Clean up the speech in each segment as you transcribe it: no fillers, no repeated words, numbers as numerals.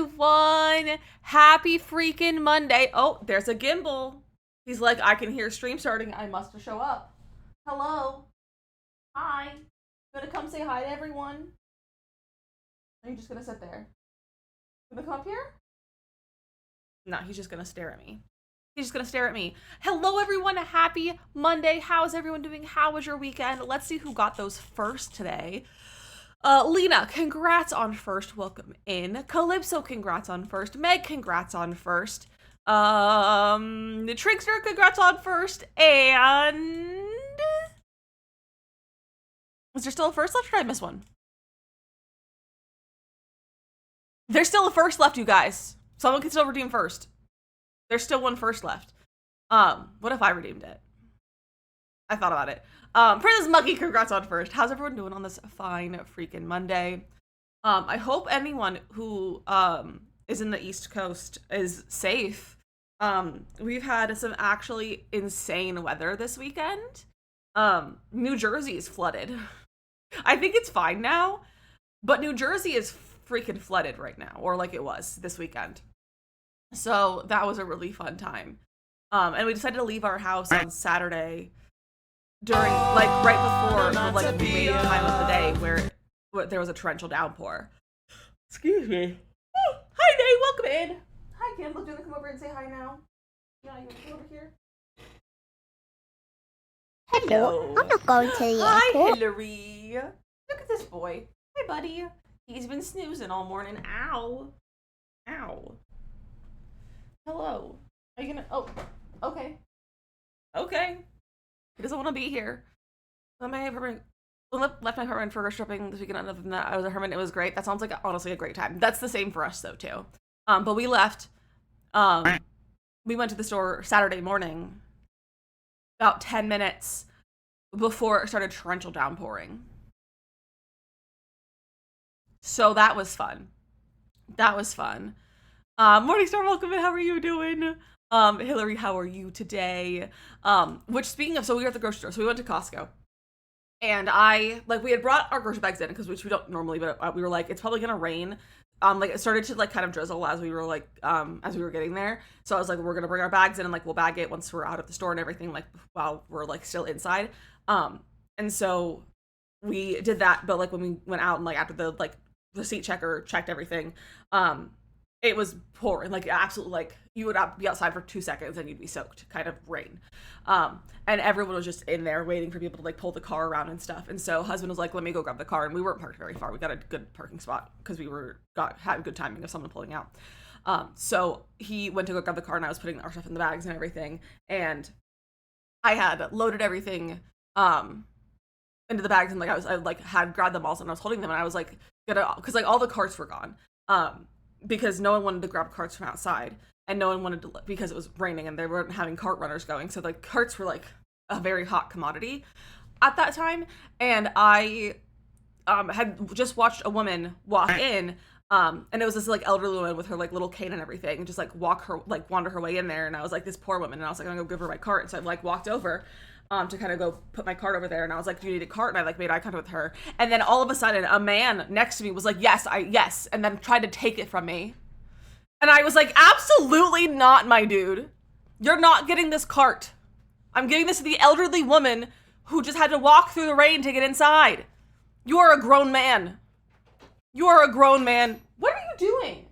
everyone. Happy freaking Monday. Oh, there's a gimbal. He's like, I can hear stream starting. I must show up. Hello. Hi. You gonna come say hi to everyone? Or are you just gonna sit there? Gonna come up here? No, he's just gonna stare at me. He's just gonna stare at me. Hello, everyone. Happy Monday. How's everyone doing? How was your weekend? Let's see who got those first today. Lena, congrats on first. Welcome in. Calypso, congrats on first. Meg, congrats on first. The Trickster, congrats on first. And was there still a first left, or did I miss one? There's still a first left, you guys. Someone can still redeem first. There's still one first left. What if I redeemed it? I thought about it. Princess Muggy, congrats on first. How's everyone doing on this fine freaking Monday? I hope anyone who is in the East Coast is safe. We've had some actually insane weather this weekend. New Jersey is flooded. I think it's fine now, but New Jersey is freaking flooded right now, or like it was this weekend. So that was a really fun time. And we decided to leave our house on Saturday during, like, right before the, like, main time of the day where there was a torrential downpour. Excuse me. Oh, hi, Nate. Welcome in. Hi, Kim. Look, do you want to come over and say hi now? Yeah, you want to come over here? Hello. I'm not going to the airport. Hi, Hillary. Look at this boy. Hi, buddy. He's been snoozing all morning. Ow. Ow. Hello. Are you gonna... Oh, okay. Okay. He doesn't want to be here. Left my apartment for stripping this weekend. Other than that, I was a hermit. It was great. That sounds like honestly a great time. That's the same for us though too. But we left. We went to the store Saturday morning, about 10 minutes before it started torrential downpouring. So that was fun. That was fun. Morningstar, welcome in. How are you doing? Hillary, how are you today? Which, speaking of, so we were at the grocery store, so we went to Costco. And we had brought our grocery bags in, because which we don't normally, but we were like, it's probably gonna rain. It started to, like, kind of drizzle as we were, like, as we were getting there. So I was like, we're gonna bring our bags in, and, like, we'll bag it once we're out of the store and everything, like, while we're, like, still inside. And so we did that, but, like, when we went out and, like, after the, like, receipt checker checked everything, it was pouring, like, absolutely, like, you would be outside for 2 seconds and you'd be soaked, kind of rain. And everyone was just in there waiting for people to, like, pull the car around and stuff. And so husband was like, let me go grab the car. And we weren't parked very far. We got a good parking spot because we had good timing of someone pulling out. So he went to go grab the car, and I was putting our stuff in the bags and everything. And I had loaded everything into the bags, and, like, I had grabbed them all, and I was holding them, and I was like, because, like, all the carts were gone. Because no one wanted to grab carts from outside, and no one wanted to, because it was raining and they weren't having cart runners going. So, like, carts were, like, a very hot commodity at that time. And I had just watched a woman walk in, and it was this, like, elderly woman with her, like, little cane and everything, and just, like, wander her way in there. And I was like, this poor woman. And I was like, I'm gonna go give her my cart. And so I, like, walked over to kind of go put my cart over there, and I was like, do you need a cart? And I, like, made eye contact with her, and then all of a sudden a man next to me was like, yes, and then tried to take it from me. And I was like, absolutely not, my dude. You're not getting this cart. I'm giving this to the elderly woman who just had to walk through the rain to get inside. You are a grown man. You are a grown man. What are you doing?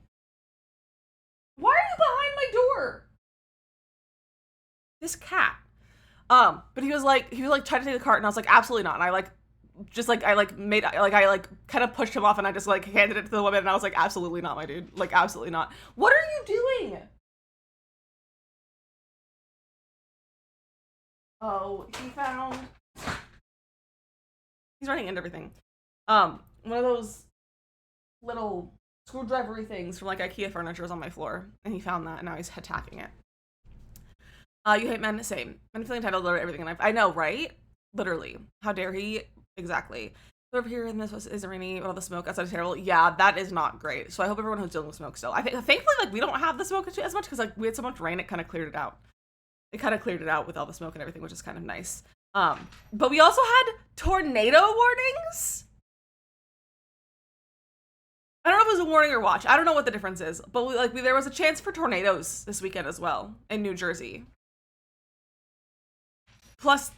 Why are you behind my door? This cat. But he was like trying to take the cart, and I was like, absolutely not. And I kind of pushed him off, and I just, like, handed it to the woman, and I was like, absolutely not, my dude. Like, absolutely not. What are you doing? Oh, he's running into everything. One of those little screwdriver-y things from, like, IKEA furniture is on my floor, and he found that, and now he's attacking it. You hate men? Same. Men feeling entitled to everything in life. I know, right? Literally. How dare he? Exactly. Over here in this is rainy, all the smoke outside is terrible. Yeah, that is not great. So I hope everyone who's dealing with smoke still. I think, thankfully, like, we don't have the smoke as much, because, like, we had so much rain, it kind of cleared it out. It kind of cleared it out with all the smoke and everything, which is kind of nice. But we also had tornado warnings. I don't know if it was a warning or watch. I don't know what the difference is, but there was a chance for tornadoes this weekend as well in New Jersey. Plus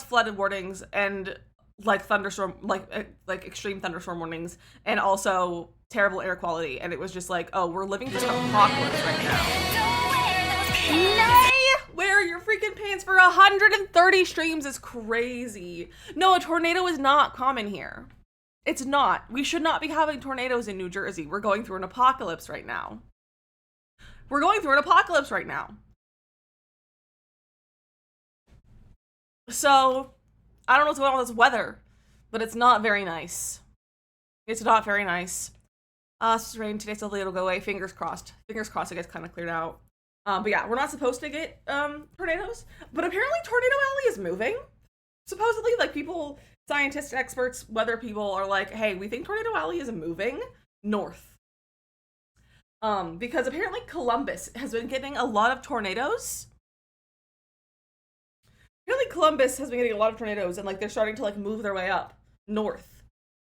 flooded warnings and like thunderstorm, like extreme thunderstorm warnings, and also terrible air quality. And it was just like, oh, we're living through an apocalypse right now. Nay! Wear your freaking pants for 130 streams is crazy. No, a tornado is not common here. It's not. We should not be having tornadoes in New Jersey. We're going through an apocalypse right now. We're going through an apocalypse right now. So, I don't know what's going on with this weather, but it's not very nice. It's not very nice. It's supposed to rain today, so hopefully it'll go away. Fingers crossed. Fingers crossed it gets kind of cleared out. But yeah, we're not supposed to get tornadoes, but apparently Tornado Alley is moving. Supposedly, like people, scientists, experts, weather people are like, hey, we think Tornado Alley is moving north. Because apparently Columbus has been getting a lot of tornadoes. Apparently Columbus has been getting a lot of tornadoes, and like they're starting to like move their way up north.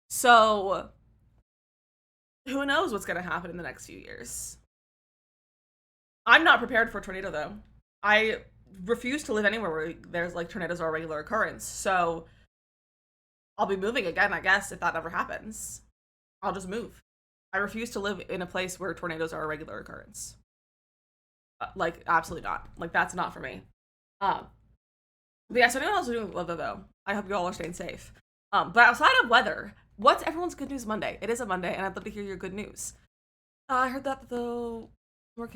So who knows what's gonna happen in the next few years. I'm not prepared for a tornado though. I refuse to live anywhere where there's like tornadoes are a regular occurrence. So I'll be moving again, I guess, if that ever happens. I'll just move. I refuse to live in a place where tornadoes are a regular occurrence. Like, absolutely not. Like, that's not for me. But yeah, so anyone else doing weather though, I hope you all are staying safe. But outside of weather, what's everyone's good news Monday? It is a Monday, and I'd love to hear your good news. I heard that the more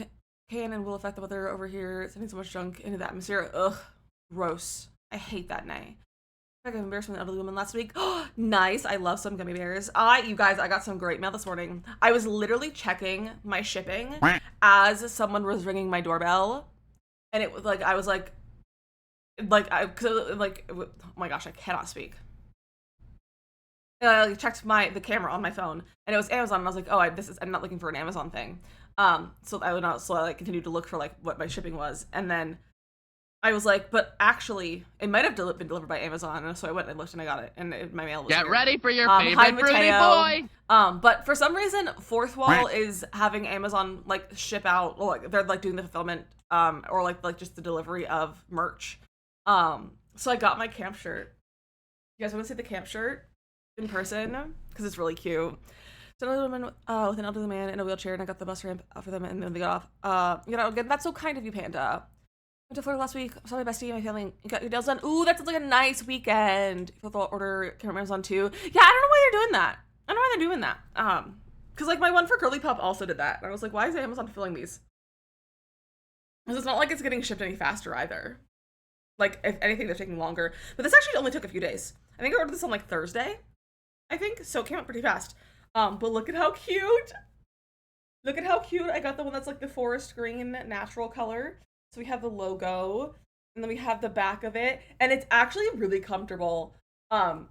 cannon will affect the weather over here, sending so much junk into the atmosphere. Ugh, gross. I hate that nay. I got embarrassed from the elderly woman last week. Nice. I love some gummy bears. You guys, I got some great mail this morning. I was literally checking my shipping as someone was ringing my doorbell, and it was like I was like, oh my gosh, I cannot speak. I checked the camera on my phone, and it was Amazon, and I was like, oh, I'm not looking for an Amazon thing. So I continued to look for like what my shipping was, and then I was like, but actually, it might have been delivered by Amazon, and so I went and looked, and I got it, and my mail was Get here. ready for your favorite fruity boy! But for some reason, Fourth Wall is having Amazon like ship out, or like they're like doing the fulfillment, or like just the delivery of merch. So I got my camp shirt. You guys want to see the camp shirt in person? Because it's really cute. So another woman with an elderly man in a wheelchair, and I got the bus ramp for them, and then they got off. Again, that's so kind of you, Panda. Went to Florida last week. Saw my bestie and my family. You got your nails done. Ooh, that sounds like a nice weekend. Fulfill order. Camera Amazon too. Yeah, I don't know why they're doing that. I don't know why they're doing that. Because like my one for Curly Pup also did that, and I was like, why is Amazon filling these? Because it's not like it's getting shipped any faster either. Like, if anything, they're taking longer. But this actually only took a few days. I think I ordered this on like Thursday, I think, so it came out pretty fast. But look at how cute. Look at how cute. I got the one that's like the forest green natural color. So we have the logo, and then we have the back of it, and it's actually really comfortable. I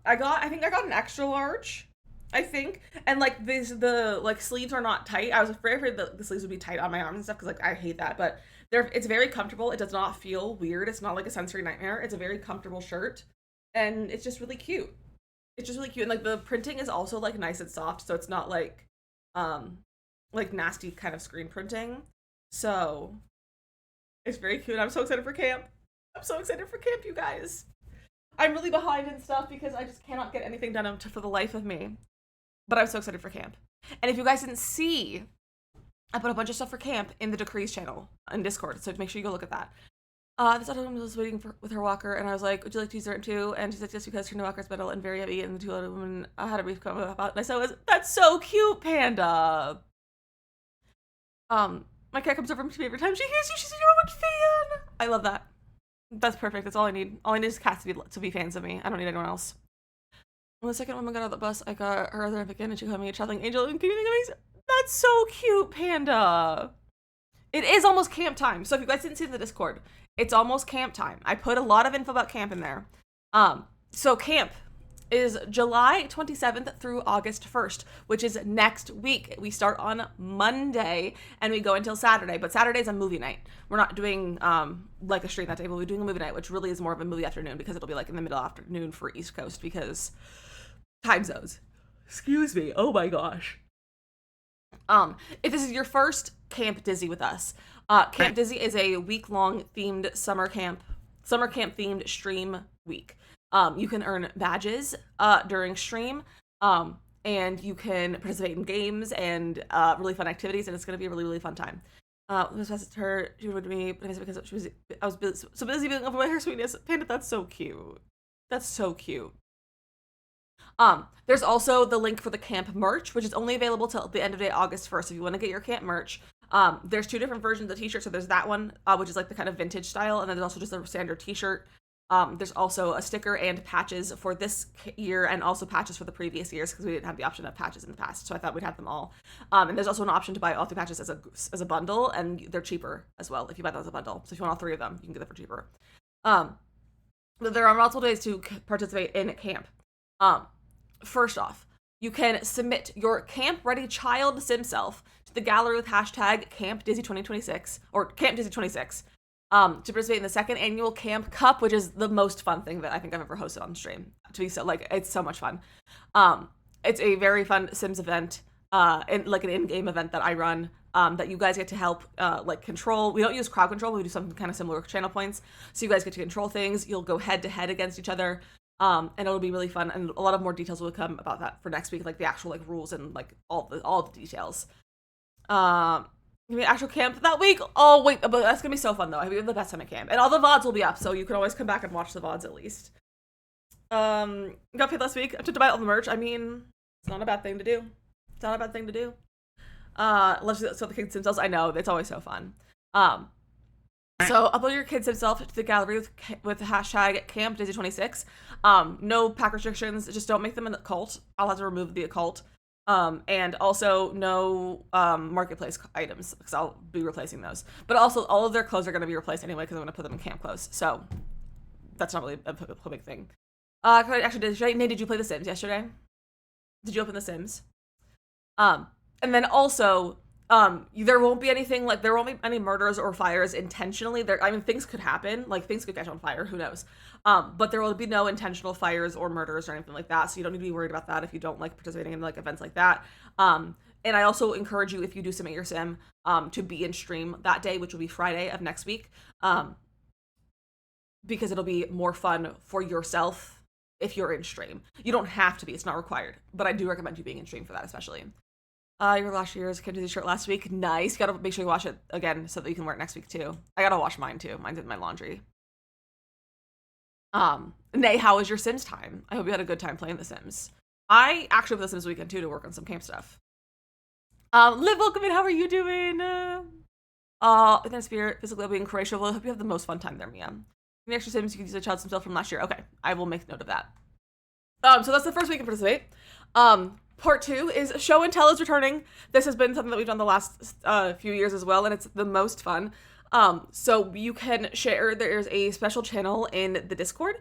think I got an extra large, I think, and like the like sleeves are not tight. I was afraid that the sleeves would be tight on my arms and stuff, because like I hate that, but it's very comfortable. It does not feel weird. It's not like a sensory nightmare. It's a very comfortable shirt, and it's just really cute. It's just really cute, and like the printing is also like nice and soft, so it's not like nasty kind of screen printing. So it's very cute. I'm so excited for camp. I'm so excited for camp, you guys. I'm really behind in stuff because I just cannot get anything done for the life of me. But I'm so excited for camp. And if you guys didn't see, I put a bunch of stuff for camp in the Decrees channel in Discord, so make sure you go look at that. This other woman was waiting with her walker, and I was like, would you like to use her too? And she said yes, because her new walker is metal and very heavy, and the two other women had a brief comment about it. And I said, that's so cute, Panda. My cat comes over to me every time she hears you. She's a huge fan. I love that. That's perfect. That's all I need. All I need is cats to be fans of me. I don't need anyone else. When the second woman got out of the bus, I got her other again, and she called me a traveling angel and gave me the gummies. That's so cute, Panda. It is almost camp time. So if you guys didn't see the Discord, it's almost camp time. I put a lot of info about camp in there. So camp is July 27th through August 1st, which is next week. We start on Monday and we go until Saturday, but Saturday's a movie night. We're not doing like a stream that day, but we're doing a movie night, which really is more of a movie afternoon, because it'll be like in the middle afternoon for East Coast, because time zones. Excuse me. Oh my gosh. If this is your first Camp Dizzy with us, Camp Dizzy is a week-long themed summer camp themed stream week. You can earn badges during stream, and you can participate in games and really fun activities, and it's going to be a really, really fun time. This was her. She would me because I was so busy being over my hair sweetness. Panda, that's so cute. That's so cute. There's also the link for the camp merch, which is only available till the end of day August 1st. If you want to get your camp merch, there's 2 different versions of the t-shirt. So there's that one, which is like the kind of vintage style, and then there's also just a standard t-shirt. There's also a sticker and patches for this year, and also patches for the previous years because we didn't have the option of patches in the past. So I thought we'd have them all. And there's also an option to buy all 3 patches as a bundle, and they're cheaper as well if you buy them as a bundle. So if you want all 3 of them, you can get them for cheaper. But there are multiple ways to participate in camp. First off, you can submit your camp-ready child sim self to the gallery with hashtag CampDizzy2026 or CampDizzy26 to participate in the 2nd annual Camp Cup, which is the most fun thing that I think I've ever hosted on stream. To be so it's so much fun. It's a very fun Sims event, and like an in-game event that I run. That you guys get to help control. We don't use crowd control, but we do something kind of similar with channel points. So you guys get to control things. You'll go head to head against each other. And it'll be really fun, and a lot of more details will come about that for next week, like the actual rules and all the details. Maybe actual camp that week. Oh wait, but that's gonna be so fun though. I have the best time at camp, and all the VODs will be up, so you can always come back and watch the VODs at least. Got paid last week. I took to buy all the merch. I mean, it's not a bad thing to do. It's not a bad thing to do. Let's so the kids themselves. I know it's always so fun. So upload your kids themselves to the gallery with the hashtag CampDizzy26. No pack restrictions. Just don't make them an occult. I'll have to remove the occult. And also no marketplace items because I'll be replacing those. But also all of their clothes are going to be replaced anyway because I'm going to put them in camp clothes. So that's not really a big thing. Actually, Nate, did you play The Sims yesterday? Did you open The Sims? And then also, there won't be anything there won't be any murders or fires intentionally. Things could happen, things could catch on fire, who knows? But there will be no intentional fires or murders or anything like that, so you don't need to be worried about that if you don't like participating in events like that. And I also encourage you, if you do submit your sim, to be in stream that day, which will be Friday of next week, because it'll be more fun for yourself if you're in stream. You don't have to be, it's not required, but I do recommend you being in stream for that, especially. Your last year's Camp Dizzy shirt last week. Nice. You gotta make sure you wash it again so that you can wear it next week too. I gotta wash mine too. Mine's in my laundry. Nay, how was your Sims time? I hope you had a good time playing The Sims. I actually played The Sims weekend too to work on some camp stuff. Liv, welcome in. How are you doing? Within spirit, physical well-being, Croatia. Well, I hope you have the most fun time there, Mia. The extra Sims, you can use a child Sim from last year. Okay, I will make note of that. So that's the first week to participate. Part 2 is Show and Tell is returning. This has been something that we've done the last few years as well, and it's the most fun. So you can share, there's a special channel in the Discord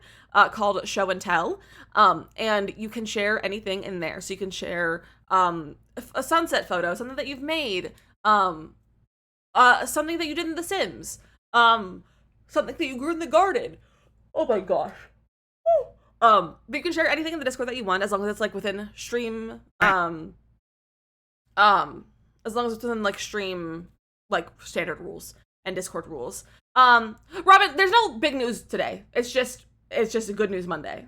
called Show and Tell, and you can share anything in there. So you can share a sunset photo, something that you've made, something that you did in The Sims, something that you grew in the garden. Oh my gosh. But you can share anything in the Discord that you want, as long as it's within stream, as long as it's within stream, standard rules and Discord rules. Robin, there's no big news today. It's just a good news Monday.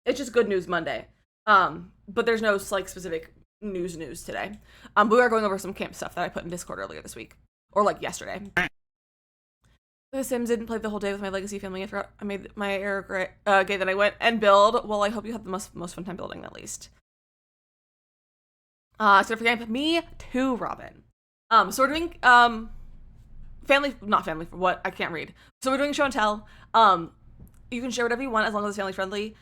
It's just good news Monday. But there's no specific news today. We are going over some camp stuff that I put in Discord earlier this week, or yesterday. The Sims didn't play the whole day with my legacy family. I forgot I made my error game that I went and build. Well, I hope you had the most fun time building at least. So for camp, me too, Robin. So we're doing not family for what I can't read. So we're doing Show and Tell. You can share whatever you want as long as it's family friendly.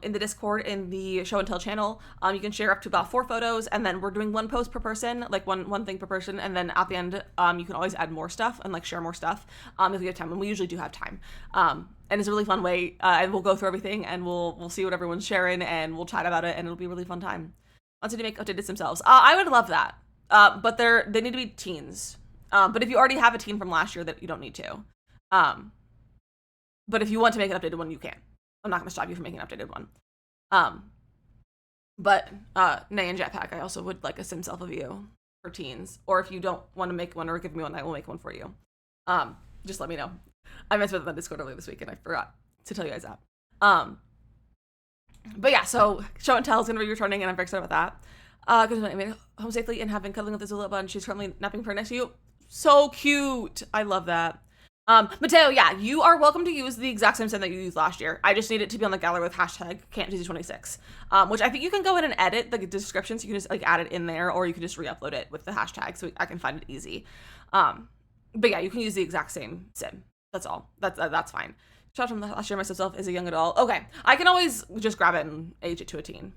In the Discord, in the Show and Tell channel, you can share up to about 4 photos, and then we're doing 1 post per person, one thing per person, and then at the end, you can always add more stuff and share more stuff if we have time, and we usually do have time. And it's a really fun way, and we'll go through everything, and we'll see what everyone's sharing, and we'll chat about it, and it'll be a really fun time. Once they make updates themselves, I would love that, but they need to be teens. But if you already have a teen from last year, that you don't need to. But if you want to make an updated one, you can. I'm not going to stop you from making an updated one. But Nay and Jetpack, I also would like a sim self of you. for teens. Or if you don't want to make one or give me one, I will make one for you. Just let me know. I messed with it on Discord earlier this week and I forgot to tell you guys that. But yeah, so Show and Tell is going to be returning and I'm very excited about that. Because I made it home safely and have been cuddling with this little bun. She's currently napping for next to you. So cute. I love that. Mateo, yeah, you are welcome to use the exact same sim that you used last year. I just need it to be on the gallery with hashtag CampDizzy26, which I think you can go in and edit the descriptions. You can just like add it in there, or you can just re-upload it with the hashtag, so I can find it easy. But yeah, you can use the exact same sim. That's all. That's fine. Shout out from last year myself as a young adult. Okay, I can always just grab it and age it to a teen,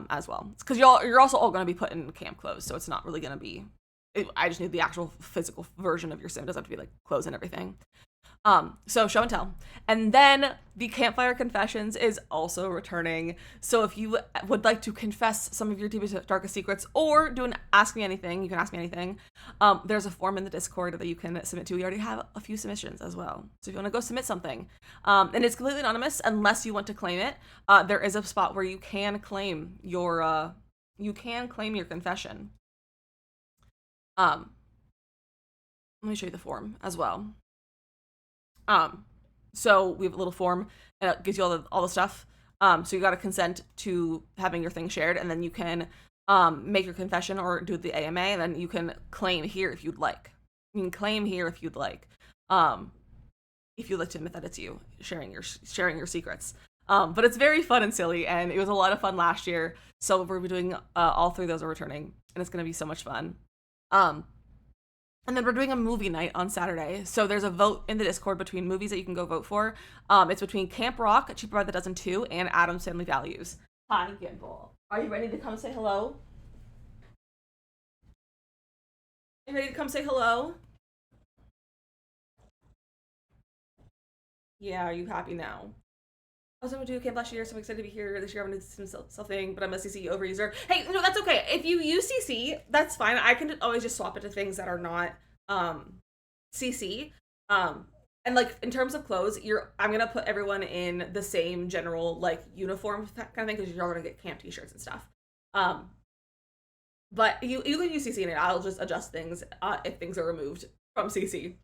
as well. Because you're also all going to be put in camp clothes, so it's not really going to be. I just need the actual physical version of your sim. It doesn't have to be like clothes and everything. So Show and Tell. And then the Campfire Confessions is also returning. So if you would like to confess some of your deepest, darkest secrets or do an Ask Me Anything, you can ask me anything. There's a form in the Discord that you can submit to. We already have a few submissions as well. So if you want to go submit something, and it's completely anonymous unless you want to claim it, there is a spot where you can claim your confession. Let me show you the form as well. So we have a little form and it gives you all the stuff. So you got to consent to having your thing shared, and then you can make your confession or do the AMA, and then you can claim here if you'd like. You can claim here if you'd like. If you'd like to admit that it's you sharing your secrets. But it's very fun and silly, and it was a lot of fun last year. So we're doing all three of those are returning, and it's gonna be so much fun. And then we're doing a movie night on Saturday. So there's a vote in the Discord between movies that you can go vote for. It's between Camp Rock, Cheaper by the Dozen 2, and Addams Family Values. Hi, Gimbal. Are you ready to come say hello? Are you ready to come say hello? Yeah, are you happy now? I was going to do camp last year, so I'm excited to be here this year. I'm going to do some self-thing, but I'm a CC overuser. Hey, no, that's okay. If you use CC, that's fine. I can always just swap it to things that are not CC. And like in terms of clothes, I'm going to put everyone in the same general like uniform kind of thing, because you're all going to get camp t-shirts and stuff. But you can use CC in it. I'll just adjust things if things are removed from CC.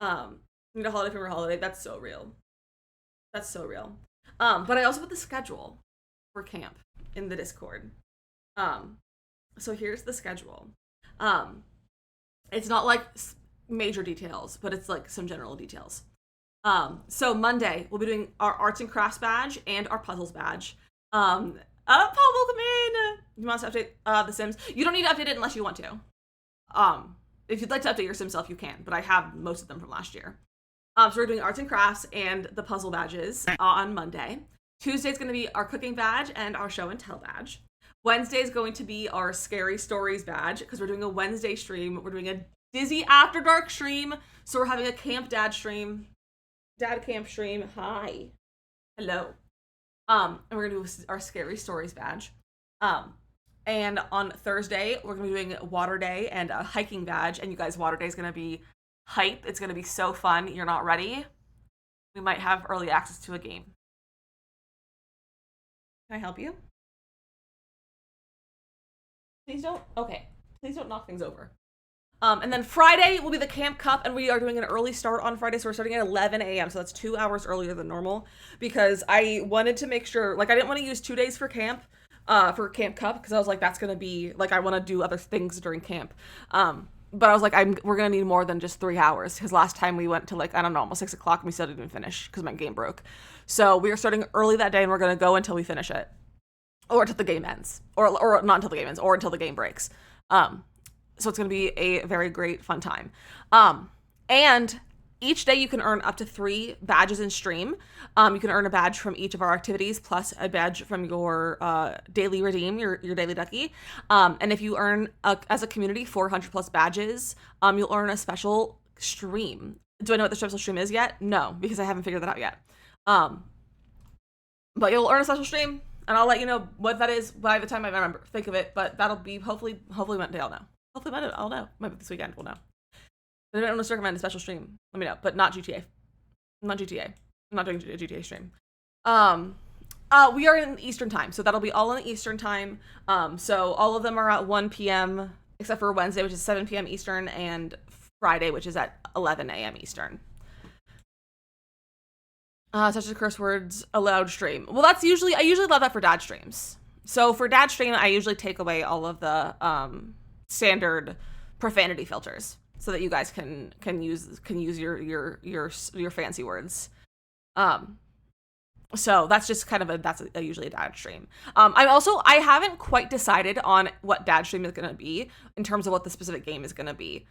Need a holiday from your holiday. That's so real. That's so real. But I also put the schedule for camp in the Discord. So here's the schedule. It's not like major details, but it's like some general details. So Monday, we'll be doing our arts and crafts badge and our puzzles badge. Paul, welcome in! You want us to update the Sims? You don't need to update it unless you want to. If you'd like to update your Sim self, you can, but I have most of them from last year. So we're doing arts and crafts and the puzzle badges on Monday. Tuesday's going to be our cooking badge and our show and tell badge. Wednesday is going to be our scary stories badge, because we're doing a Wednesday stream. We're doing a Dizzy After Dark stream. So we're having a camp dad stream. Dad camp stream. Hi. Hello. And we're going to do our scary stories badge. And on Thursday, we're going to be doing water day and a hiking badge. And you guys, water day is going to be hype. It's going to be so fun. You're not ready? We might have early access to a game. Can I help you? Please don't. Okay. Please don't knock things over. And then Friday will be the Camp Cup, and we are doing an early start on Friday, so we're starting at 11 a.m., so that's 2 hours earlier than normal, because I wanted to make sure, like, I didn't want to use 2 days for Camp Cup, because I was like, that's going to be, like, I want to do other things during camp. But I was like, we're going to need more than just 3 hours, because last time we went to, like, I don't know, almost 6 o'clock, and we still didn't finish, because my game broke. So we are starting early that day, and we're going to go until we finish it. Or until the game ends. Or not until the game ends, or until the game breaks. So it's going to be a very great, fun time. And each day you can earn up to 3 badges in stream. You can earn a badge from each of our activities, plus a badge from your daily redeem, your daily ducky. And if you earn, as a community, 400 plus badges, you'll earn a special stream. Do I know what the special stream is yet? No, because I haven't figured that out yet. But you'll earn a special stream, and I'll let you know what that is by the time I think of it. But that'll be hopefully Monday. I'll know. Hopefully Monday, I'll know. Maybe this weekend we'll know. But if anyone wants to recommend a special stream, let me know. But not GTA. Not GTA. I'm not doing a GTA stream. We are in Eastern time, so that'll be all in Eastern time. So all of them are at 1 p.m. except for Wednesday, which is 7 p.m. Eastern, and Friday, which is at 11 a.m. Eastern. Such as curse words allowed stream. Well, I usually love that for dad streams. So for dad stream, I usually take away all of the standard profanity filters so that you guys can use your fancy words. So that's just kind of that's usually a dad stream. I haven't quite decided on what dad stream is gonna be in terms of what the specific game is gonna be.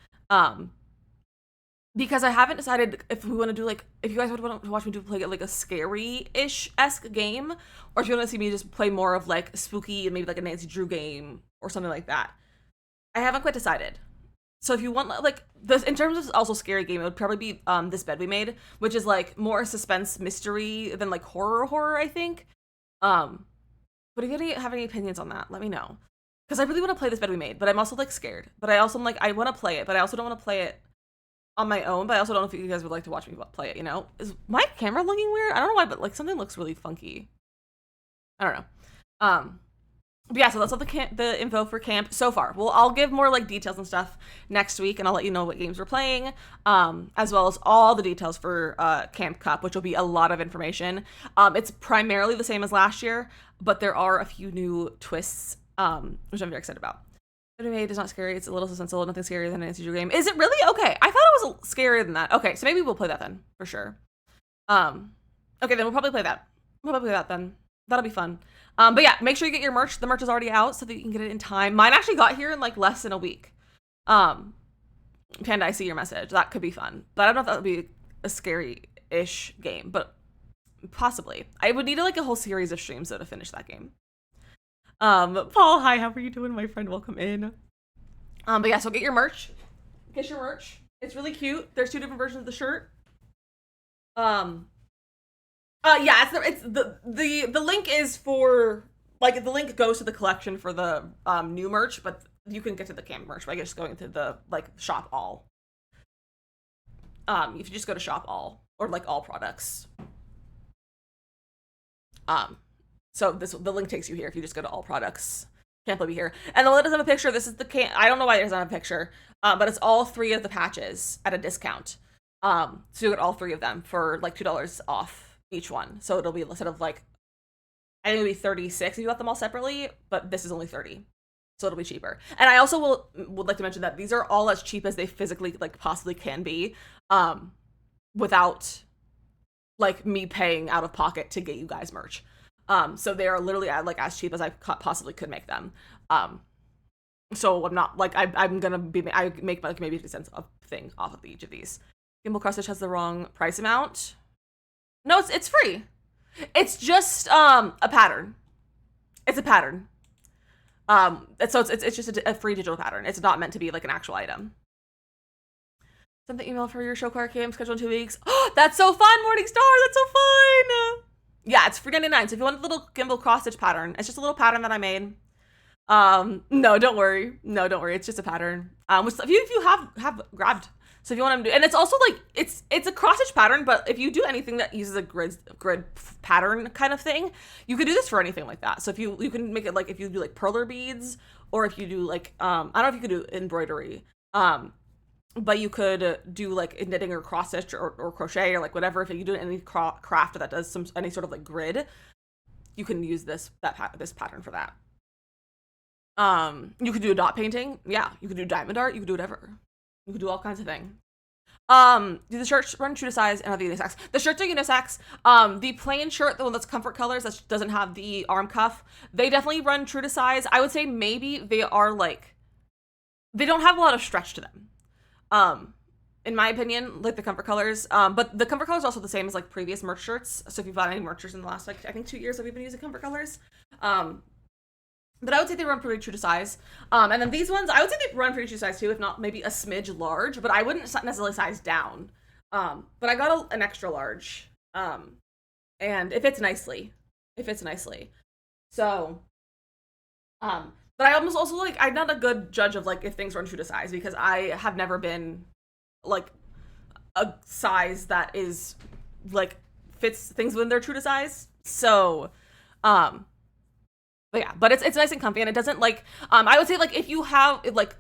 Because I haven't decided if we want to do if you guys would want to watch me play like a scary-ish-esque game, or if you want to see me just play more of like spooky and maybe like a Nancy Drew game or something like that. I haven't quite decided. So if you want like this in terms of also scary game, it would probably be This Bed We Made, which is like more suspense mystery than like horror, I think. But if you have any opinions on that, let me know. Because I really want to play This Bed We Made, but I'm also like scared. But I also am like I want to play it, but I also don't want to play it on my own, but I also don't know if you guys would like to watch me play it, you know? Is my camera looking weird? I don't know why, but like something looks really funky. I don't know. But yeah, so that's all the info for camp so far. Well, I'll give more like details and stuff next week, and I'll let you know what games we're playing, as well as all the details for Camp Cup, which will be a lot of information. It's primarily the same as last year, but there are a few new twists, which I'm very excited about. Made is not scary. It's a little suspenseful. Nothing scarier than an Nancy Drew game. Is it really? Okay. I thought it was scarier than that. Okay, so maybe we'll play that then, for sure. Okay, then we'll probably play that. We'll probably play that then. That'll be fun. But yeah, make sure you get your merch. The merch is already out so that you can get it in time. Mine actually got here in like less than a week. Panda, I see your message. That could be fun. But I don't know if that would be a scary-ish game, but possibly. I would need like a whole series of streams though to finish that game. Paul, hi, how are you doing, my friend? Welcome in. But yeah, so get your merch. Get your merch. It's really cute. There's 2 different versions of the shirt. Yeah, it's the link is for like the link goes to the collection for the new merch, but you can get to the camp merch by just going to the like shop all. If you just go to shop all or like all products. So the link takes you here if you just go to all products. Can't be here. And the one that doesn't have a picture, this is the can. I don't know why it doesn't have a picture, but it's all 3 of the patches at a discount. So you get all 3 of them for like $2 off each one. So it'll be instead of like, I think it'll be 36 if you got them all separately, but this is only 30. So it'll be cheaper. And I also would like to mention that these are all as cheap as they physically like possibly can be, without like me paying out of pocket to get you guys merch. So they are literally like as cheap as I possibly could make them. So I'm not like I'm gonna be I make like maybe 50 cents a thing off of each of these. Gimbal Cross Stitch has the wrong price amount. No, it's free. It's just a pattern. It's a pattern. It's just a free digital pattern. It's not meant to be like an actual item. Send the email for your show car cam schedule in 2 weeks. Oh, that's so fun, Morningstar. That's so fun. Yeah, it's free 99. So if you want a little gimbal cross stitch pattern, it's just a little pattern that I made. No, don't worry. No, don't worry. It's just a pattern. Which if you have grabbed. So if you want to do, and it's also like it's a cross stitch pattern, but if you do anything that uses a grid pattern kind of thing, you could do this for anything like that. So if you can make it like if you do like perler beads, or if you do like I don't know if you could do embroidery. But you could do like knitting or cross stitch or crochet or like whatever. If you do any craft that does any sort of like grid, you can use this pattern for that. You could do a dot painting. Yeah, you could do diamond art. You could do whatever. You could do all kinds of things. Do the shirts run true to size and are they unisex? The shirts are unisex. The plain shirt, the one that's comfort colors that doesn't have the arm cuff, they definitely run true to size. I would say maybe they are like they don't have a lot of stretch to them. In my opinion, like the comfort colors, but the comfort colors are also the same as like previous merch shirts. So if you've bought any merch shirts in the last, like, I think 2 years that we've been using comfort colors, but I would say they run pretty true to size. And then these ones, I would say they run pretty true to size too, if not maybe a smidge large, but I wouldn't necessarily size down. But I got an extra large, and it fits nicely. So, but I almost also like, I'm not a good judge of like if things run true to size because I have never been like a size that is like fits things when they're true to size. So, But yeah, but it's nice and comfy, and it doesn't like I would say like if you have like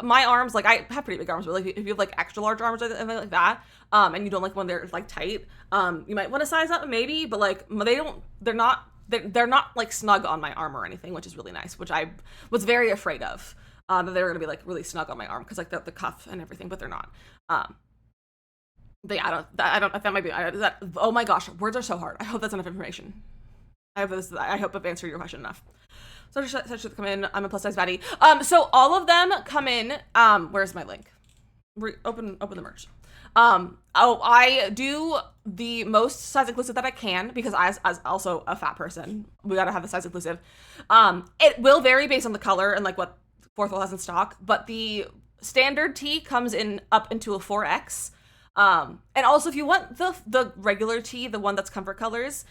my arms, like I have pretty big arms, but like if you have like extra large arms or anything like that, and you don't like when they're like tight, you might want to size up maybe, but like they're not like snug on my arm or anything, which is really nice, which I was very afraid of, that they were gonna be like really snug on my arm because like the cuff and everything, but they're not. But yeah, that might be that. Oh my gosh, words are so hard. I hope that's enough information. I hope I've answered your question enough. So just come in. I'm a plus size baddie. So all of them come in. Where's my link? Open the merch. I do the most size inclusive that I can because as also a fat person, we gotta have the size inclusive. It will vary based on the color and like what Fourth Wall has in stock, but the standard tee comes in up into a 4X. And also if you want the regular tee, the one that's comfort colors,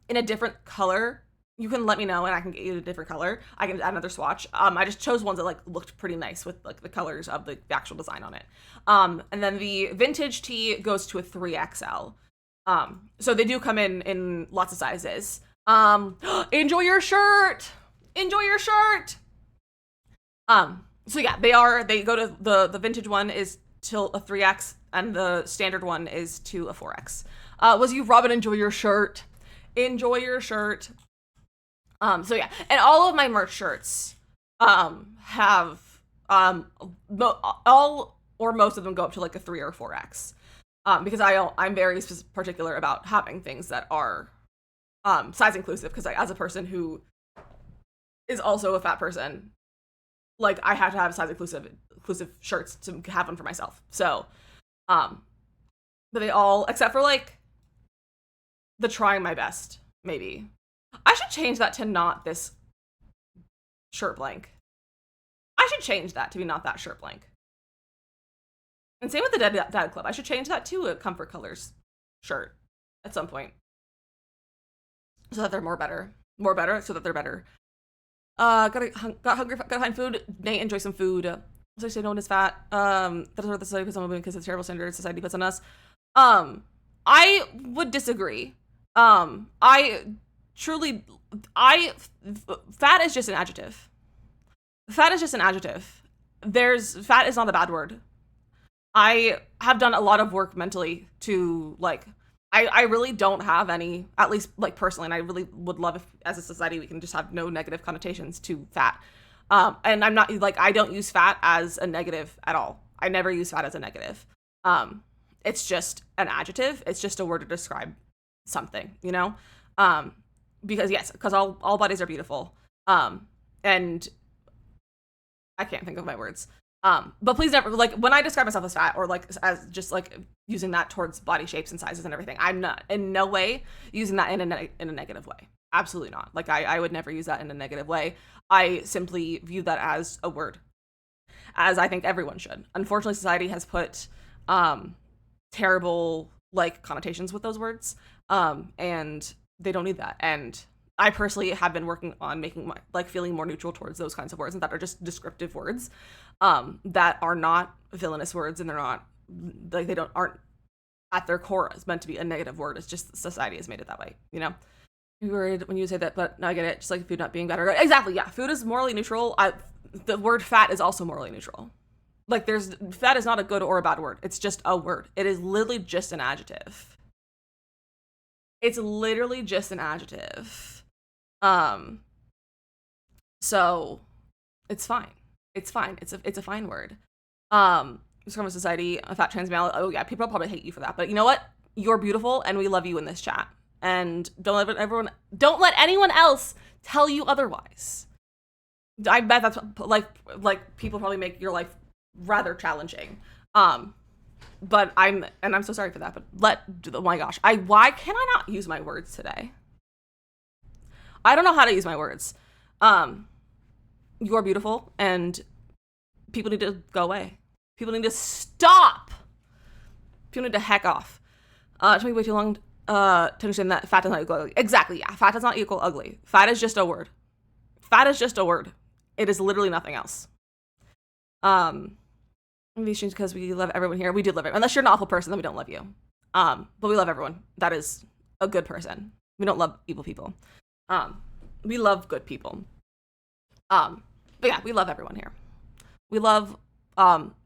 in a different color, you can let me know and I can get you a different color. I can add another swatch. I just chose ones that like looked pretty nice with like the colors of the actual design on it. And then the vintage tee goes to a 3XL. So they do come in lots of sizes. Enjoy your shirt. Enjoy your shirt. So yeah, they go to the vintage one is till a 3X and the standard one is to a 4X. Was you Robin, enjoy your shirt. Enjoy your shirt. So yeah, and all of my merch shirts have all or most of them go up to like a 3 or 4X. Because I'm very particular about having things that are size inclusive, because like, as a person who is also a fat person, like I have to have size inclusive shirts to have one for myself. So but they all, except for like the trying my best, maybe. I should change that to not this shirt blank. I should change that to be not that shirt blank. And same with the Dad Club. I should change that to a Comfort Colors shirt at some point. So that they're more better so that they're better. Got hungry, gotta find food. Nate, enjoy some food. So I say no one is fat. That's what the society puts on women because of the terrible standards society puts on us. I would disagree. Fat is just an adjective. Fat is just an adjective. Fat is not a bad word. I have done a lot of work mentally to like, I really don't have any, at least like personally, and I really would love if as a society we can just have no negative connotations to fat. And I'm not like, I don't use fat as a negative at all. I never use fat as a negative. It's just an adjective. It's just a word to describe something, you know? Because all bodies are beautiful. And I can't think of my words. But please never, like, when I describe myself as fat or like as just like using that towards body shapes and sizes and everything, I'm not in no way using that in a negative way. Absolutely not. Like I would never use that in a negative way. I simply view that as a word, as I think everyone should. Unfortunately, society has put terrible like connotations with those words, and they don't need that. And I personally have been working on making my like feeling more neutral towards those kinds of words and that are just descriptive words, that are not villainous words, and they're not like aren't at their core is meant to be a negative word. It's just society has made it that way, you know. You worried when you say that, but no, I get it. Just like food not being better. Exactly, yeah. Food is morally neutral. The word fat is also morally neutral. Like fat is not a good or a bad word. It's just a word. It is literally just an adjective. It's literally just an adjective. So it's fine. It's fine. It's a fine word. It's from a society, a fat trans male. Oh yeah, people probably hate you for that. But you know what? You're beautiful and we love you in this chat. And don't let anyone else tell you otherwise. I bet that's like people probably make your life rather challenging. But I'm so sorry for that, but oh my gosh, why can I not use my words today? I don't know how to use my words. You're beautiful and people need to go away. People need to stop. People need to heck off. It took me way too long to understand that fat does not equal ugly. Exactly, yeah. Fat does not equal ugly. Fat is just a word. Fat is just a word. It is literally nothing else. Maybe it's because we love everyone here. We do love it. Unless you're an awful person, then we don't love you. But we love everyone that is a good person. We don't love evil people. we love good people. But yeah, we love everyone here. We love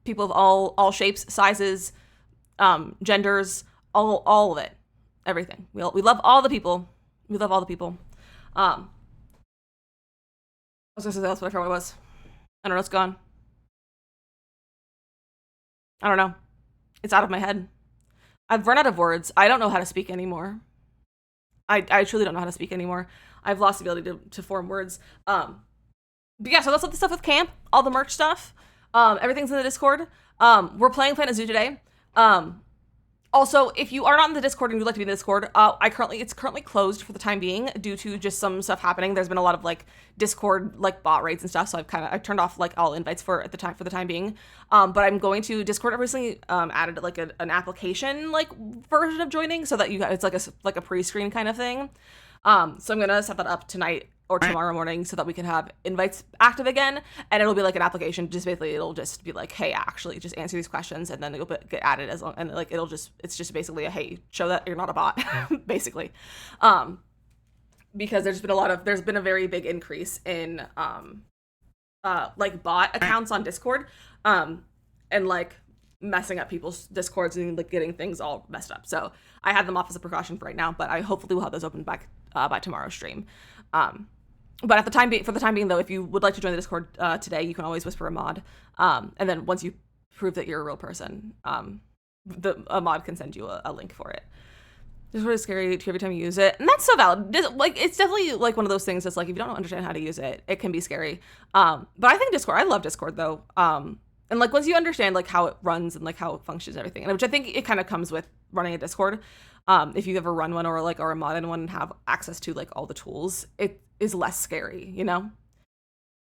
people of all shapes, sizes, genders, all of it, everything. We love all the people. We love all the people. I was gonna say that's what I forgot what it was. I don't know. It's gone. I don't know. It's out of my head. I've run out of words. I don't know how to speak anymore. I truly don't know how to speak anymore. I've lost the ability to form words. But yeah, so that's all the stuff with camp, all the merch stuff. Everything's in the Discord. We're playing Planet Zoo today. Also, if you are not in the Discord and you'd like to be in the Discord, it's currently closed for the time being due to just some stuff happening. There's been a lot of like Discord like bot raids and stuff, so I've turned off like all invites for the time being. But I'm going to Discord. I've recently added like an application like version of joining so that it's like a pre-screen kind of thing. So I'm gonna set that up tonight or tomorrow morning so that we can have invites active again, and it'll be like an application. Just basically, it'll just be like, hey, actually, just answer these questions, and then it'll get added as long, and like it's just basically a hey, show that you're not a bot, basically, because there's been a very big increase in like bot accounts on Discord, and like messing up people's Discords and like getting things all messed up. So I had them off as a precaution for right now, but I hopefully will have those open back by tomorrow's stream. But for the time being, though, if you would like to join the Discord today, you can always whisper a mod. And then once you prove that you're a real person, a mod can send you a link for it. It's really scary every time you use it, and that's so valid. It's definitely like one of those things that's like if you don't understand how to use it, it can be scary. But I think I love Discord though. And like once you understand like how it runs and like how it functions and everything, and which I think it kind of comes with running a Discord. If you've ever run one or a mod in one and have access to like all the tools, it is less scary, you know?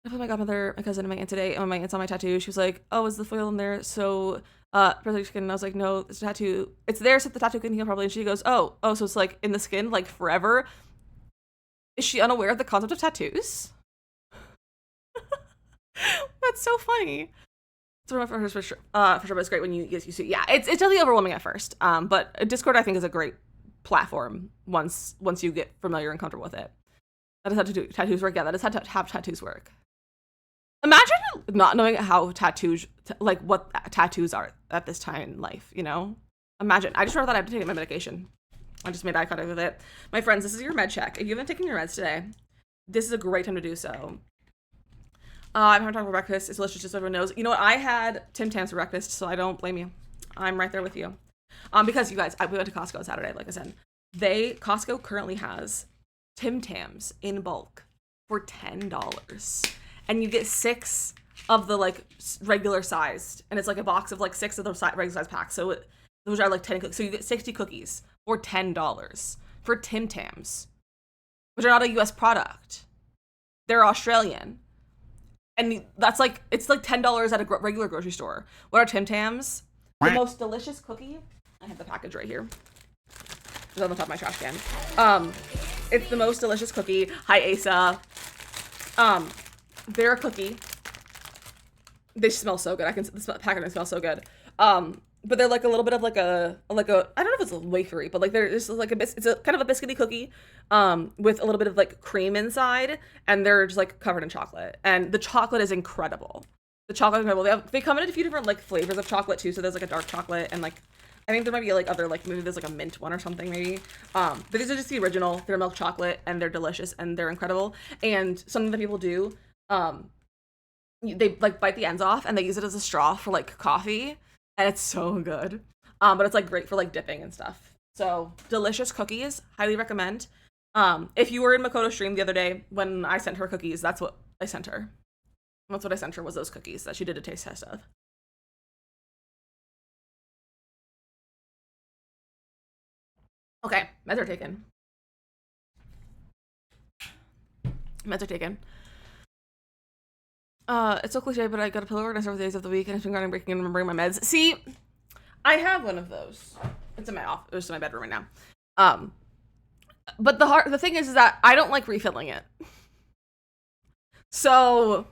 I put my godmother, my cousin, and my aunt today. My aunt's on my tattoo. She was like, "Oh, is the foil in there?" So, and I was like, "No, it's a tattoo. It's there so the tattoo can heal probably." And she goes, "Oh, so it's like in the skin, like forever." Is she unaware of the concept of tattoos? That's so funny. It's one of my first for sure, but it's great when you see. Yeah, it's definitely overwhelming at first. But Discord I think is a great platform once you get familiar and comfortable with it. That is how tattoos work. Yeah, that is how tattoos work. Imagine not knowing how tattoos, like what tattoos are at this time in life, you know? Imagine. I just remember that I have to take my medication. I just made eye contact with it. My friends, this is your med check. If you haven't taken your meds today, this is a great time to do so. I'm having time for breakfast. It's delicious, just so everyone knows. You know what? I had Tim Tams for breakfast, so I don't blame you. I'm right there with you. Because you guys, we went to Costco on Saturday, like I said. Costco currently has Tim Tams in bulk for $10. And you get 6 of the like regular sized, and it's like a box of like 6 of the regular sized packs. So those are like 10 cookies. So you get 60 cookies for $10 for Tim Tams, which are not a US product. They're Australian. And that's like, it's like $10 at a regular grocery store. What are Tim Tams? The most delicious cookie. I have the package right here. It's on the top of my trash can. It's the most delicious cookie. Hi, Asa. They're a cookie. They smell so good. The packaging smells so good. But they're like a little bit of like a I don't know if it's a wafery, but like there's like it's a kind of a biscuity cookie, with a little bit of like cream inside, and they're just like covered in chocolate, and the chocolate is incredible. The chocolate is incredible. They come in a few different like flavors of chocolate too. So there's like a dark chocolate, and like I think there might be like other like maybe there's like a mint one or something maybe. But these are just the original. They're milk chocolate, and they're delicious, and they're incredible. And something that people do, they like bite the ends off, and they use it as a straw for like coffee. And it's so good. But it's like great for like dipping and stuff. So delicious cookies, highly recommend. If you were in Makoto's stream the other day when I sent her cookies, that's what I sent her. That's what I sent her, was those cookies that she did a taste test of. Okay, meds are taken. Meds are taken. It's so cliche, but I got a pillow organizer for the days of the week, and it's been going breaking and remembering my meds. See, I have one of those. It's in my office. It's in my bedroom right now. But the thing is that I don't like refilling it. So,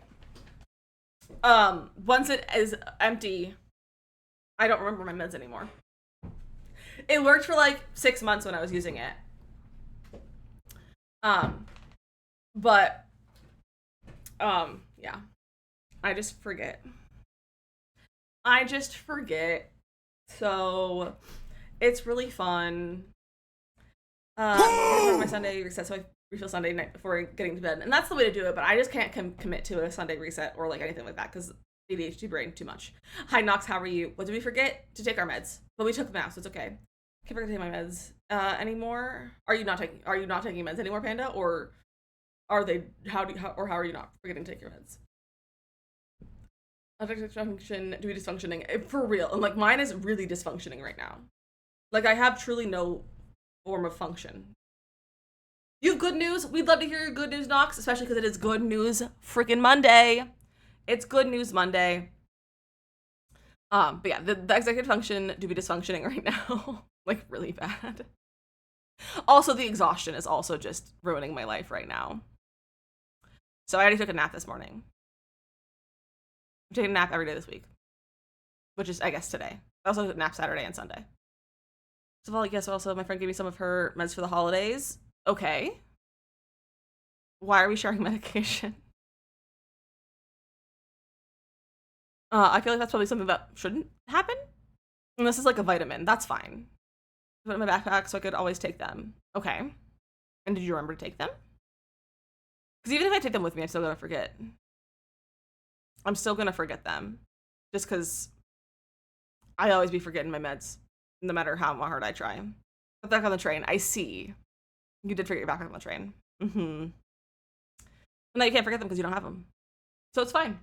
once it is empty, I don't remember my meds anymore. It worked for like 6 months when I was using it. But, yeah. I just forget. So, it's really fun. My Sunday reset, so I refill Sunday night before getting to bed. And that's the way to do it, but I just can't commit to a Sunday reset or like anything like that because ADHD brain too much. Hi, Knox, how are you? What did we forget? To take our meds. But we took them now, so it's okay. Can't forget to take my meds anymore. Are you not taking meds anymore, Panda? Or are they, how are you not forgetting to take your meds? Dysfunction, do we dysfunctioning? For real. And like mine is really dysfunctioning right now. Like I have truly no form of function. You have good news? We'd love to hear your good news, Knox, especially because it is Good News freaking Monday. It's Good News Monday. But yeah, the executive function do be dysfunctioning right now. Like really bad. Also, the exhaustion is also just ruining my life right now. So I already took a nap this morning. I'm taking a nap every day this week. Which is, I guess, today. I also took a nap Saturday and Sunday. So, well, I guess also my friend gave me some of her meds for the holidays. Okay. Why are we sharing medication? I feel like that's probably something that shouldn't happen. And this is like a vitamin. That's fine. Put it in my backpack so I could always take them. Okay. And did you remember to take them? Because even if I take them with me, I'm still going to forget. I'm still going to forget them. Just because I always be forgetting my meds. No matter how hard I try. Put back on the train. I see. You did forget your backpack on the train. Mm-hmm. Now you can't forget them because you don't have them. So it's fine.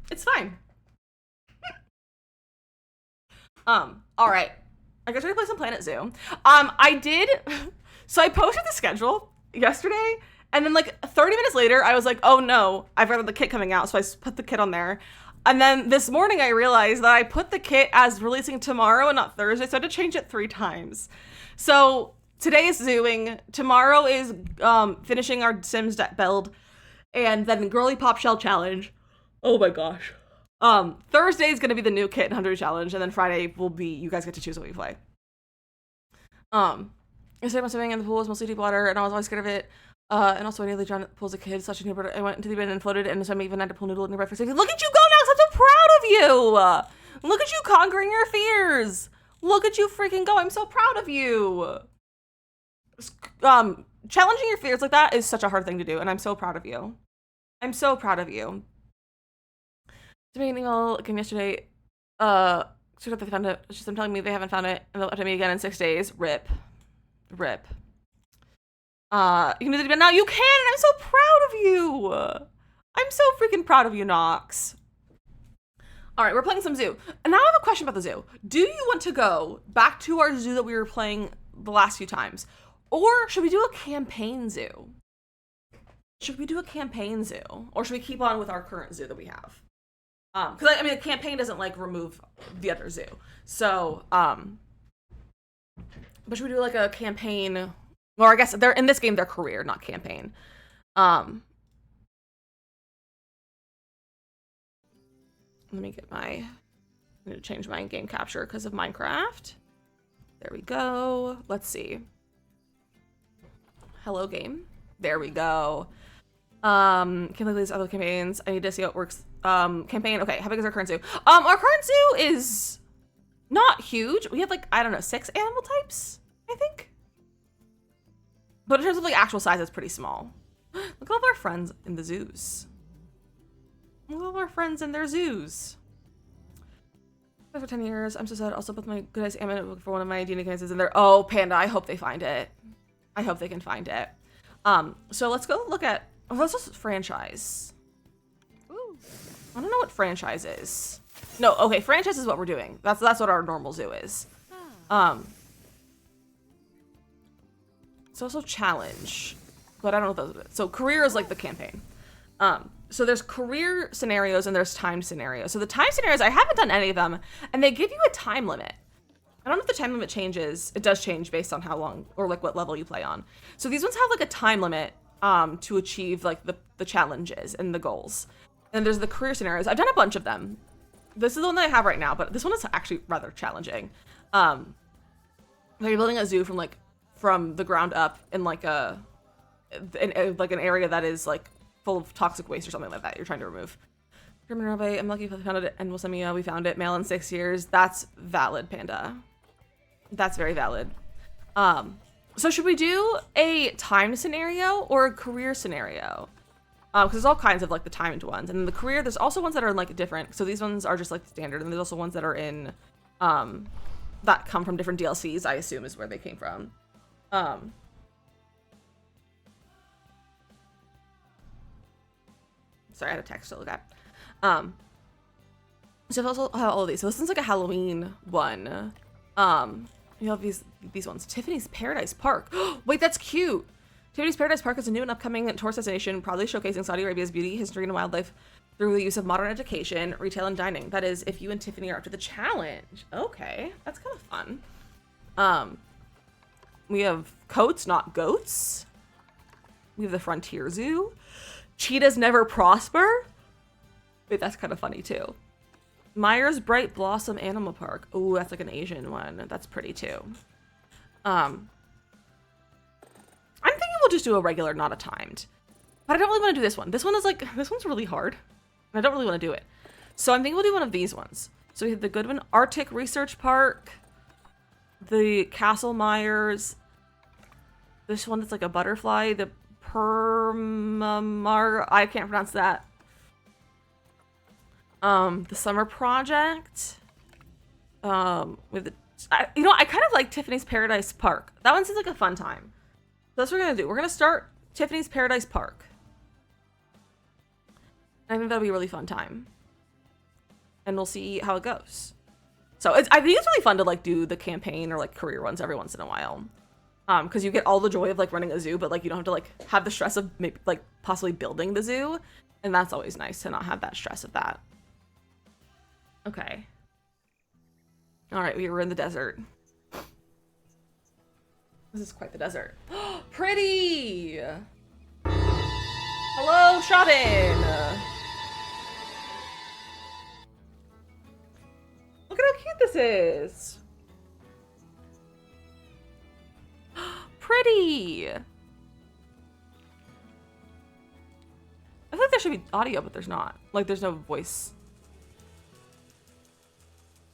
It's fine. All right. I guess we're gonna play some Planet Zoo. So I posted the schedule yesterday, and then like 30 minutes later, I was like, oh no, I've got the kit coming out, so I put the kit on there. And then this morning I realized that I put the kit as releasing tomorrow and not Thursday, so I had to change it 3 times. So today is zooing, tomorrow is finishing our Sims build, and then Girly Pop Shell Challenge. Oh my gosh. Thursday is gonna be the new kit and 100 challenge, and then Friday will be, you guys get to choose what we play. Yesterday I was swimming in the pool, it was mostly deep water, and I was always scared of it. And also I nearly drowned at the pool as a kid, such a new bird. I went into the bin and floated, and so I even had to pull noodle nearby for safety. Look at you go, Knox! I'm so proud of you! Look at you conquering your fears! Look at you freaking go, I'm so proud of you! Challenging your fears like that is such a hard thing to do, and I'm so proud of you. I'm so proud of you. Debating all again yesterday. So they found it. She's telling me they haven't found it, and they'll update me again in 6 days. Rip. You can do that again now. You can. And I'm so proud of you. I'm so freaking proud of you, Knox. All right, we're playing some zoo, and now I have a question about the zoo. Do you want to go back to our zoo that we were playing the last few times, or should we do a campaign zoo? Or should we keep on with our current zoo that we have? Because I mean, a campaign doesn't like remove the other zoo. So, but should we do like a campaign? Or I guess they're in this game, they're career, not campaign. Let me get I need to change my game capture because of Minecraft. There we go. Let's see. Hello game. There we go. Can't look at these other campaigns. I need to see how it works. Campaign. Okay, how big is our current zoo? Our current zoo is not huge. We have like, I don't know, 6 animal types, I think. But in terms of like actual size, it's pretty small. Look at all of our friends in the zoos. Look at all of our friends in their zoos. For 10 years, I'm so sad. Also, both my good eyes and looking for one of my DNA cases in there. Oh, Panda, I hope they find it. I hope they can find it. So let's go look at, let's just franchise. Ooh. I don't know what franchise is. No, okay, franchise is what we're doing. That's what our normal zoo is. It's also challenge, but I don't know what those are. So career is like the campaign. So there's career scenarios and there's time scenarios. So the time scenarios, I haven't done any of them, and they give you a time limit. I don't know if the time limit changes. It does change based on how long or like what level you play on. So these ones have like a time limit to achieve like the challenges and the goals. And there's the career scenarios. I've done a bunch of them. This is the one that I have right now, but this one is actually rather challenging. They're building a zoo from the ground up in like a like an area that is like full of toxic waste or something like that you're trying to remove. German larvae, I'm lucky if I found it, and Wilsemia, we found it. Male in 6 years. That's valid, Panda. That's very valid. So should we do a timed scenario or a career scenario? Because there's all kinds of like the timed ones, and in the career there's also ones that are like different. So these ones are just like standard, and there's also ones that are in that come from different DLCs, I assume is where they came from. Sorry, I had a text to look at. So also all of these. So this one's like a Halloween one. You have these ones. Tiffany's Paradise Park. Wait, that's cute. Tiffany's Paradise Park is a new and upcoming tourist destination, proudly showcasing Saudi Arabia's beauty, history, and wildlife through the use of modern education, retail, and dining. That is, if you and Tiffany are up to the challenge. Okay, that's kind of fun. We have coats, not goats. We have the Frontier Zoo. Cheetahs never prosper. Wait, that's kind of funny too. Myers Bright Blossom Animal Park. Ooh, that's like an Asian one. That's pretty too. I'm thinking we'll just do a regular, not a timed. But I don't really want to do this one. This one's really hard. And I don't really want to do it. So I'm thinking we'll do one of these ones. So we have the Goodwin Arctic Research Park. The Castle Myers. This one that's like a butterfly. The Permamar. I can't pronounce that. The Summer Project. With the, I kind of like Tiffany's Paradise Park. That one seems like a fun time. So that's what we're gonna do. We're gonna start Tiffany's Paradise Park. I think that'll be a really fun time. And we'll see how it goes. So I think it's really fun to like do the campaign or like career ones every once in a while. Because you get all the joy of like running a zoo, but like you don't have to like have the stress of maybe like possibly building the zoo. And that's always nice to not have that stress of that. Okay. All right, we were in the desert. This is quite the desert. Pretty! Hello, shopping! Look at how cute this is! Pretty! I feel like there should be audio, but there's not. Like, there's no voice.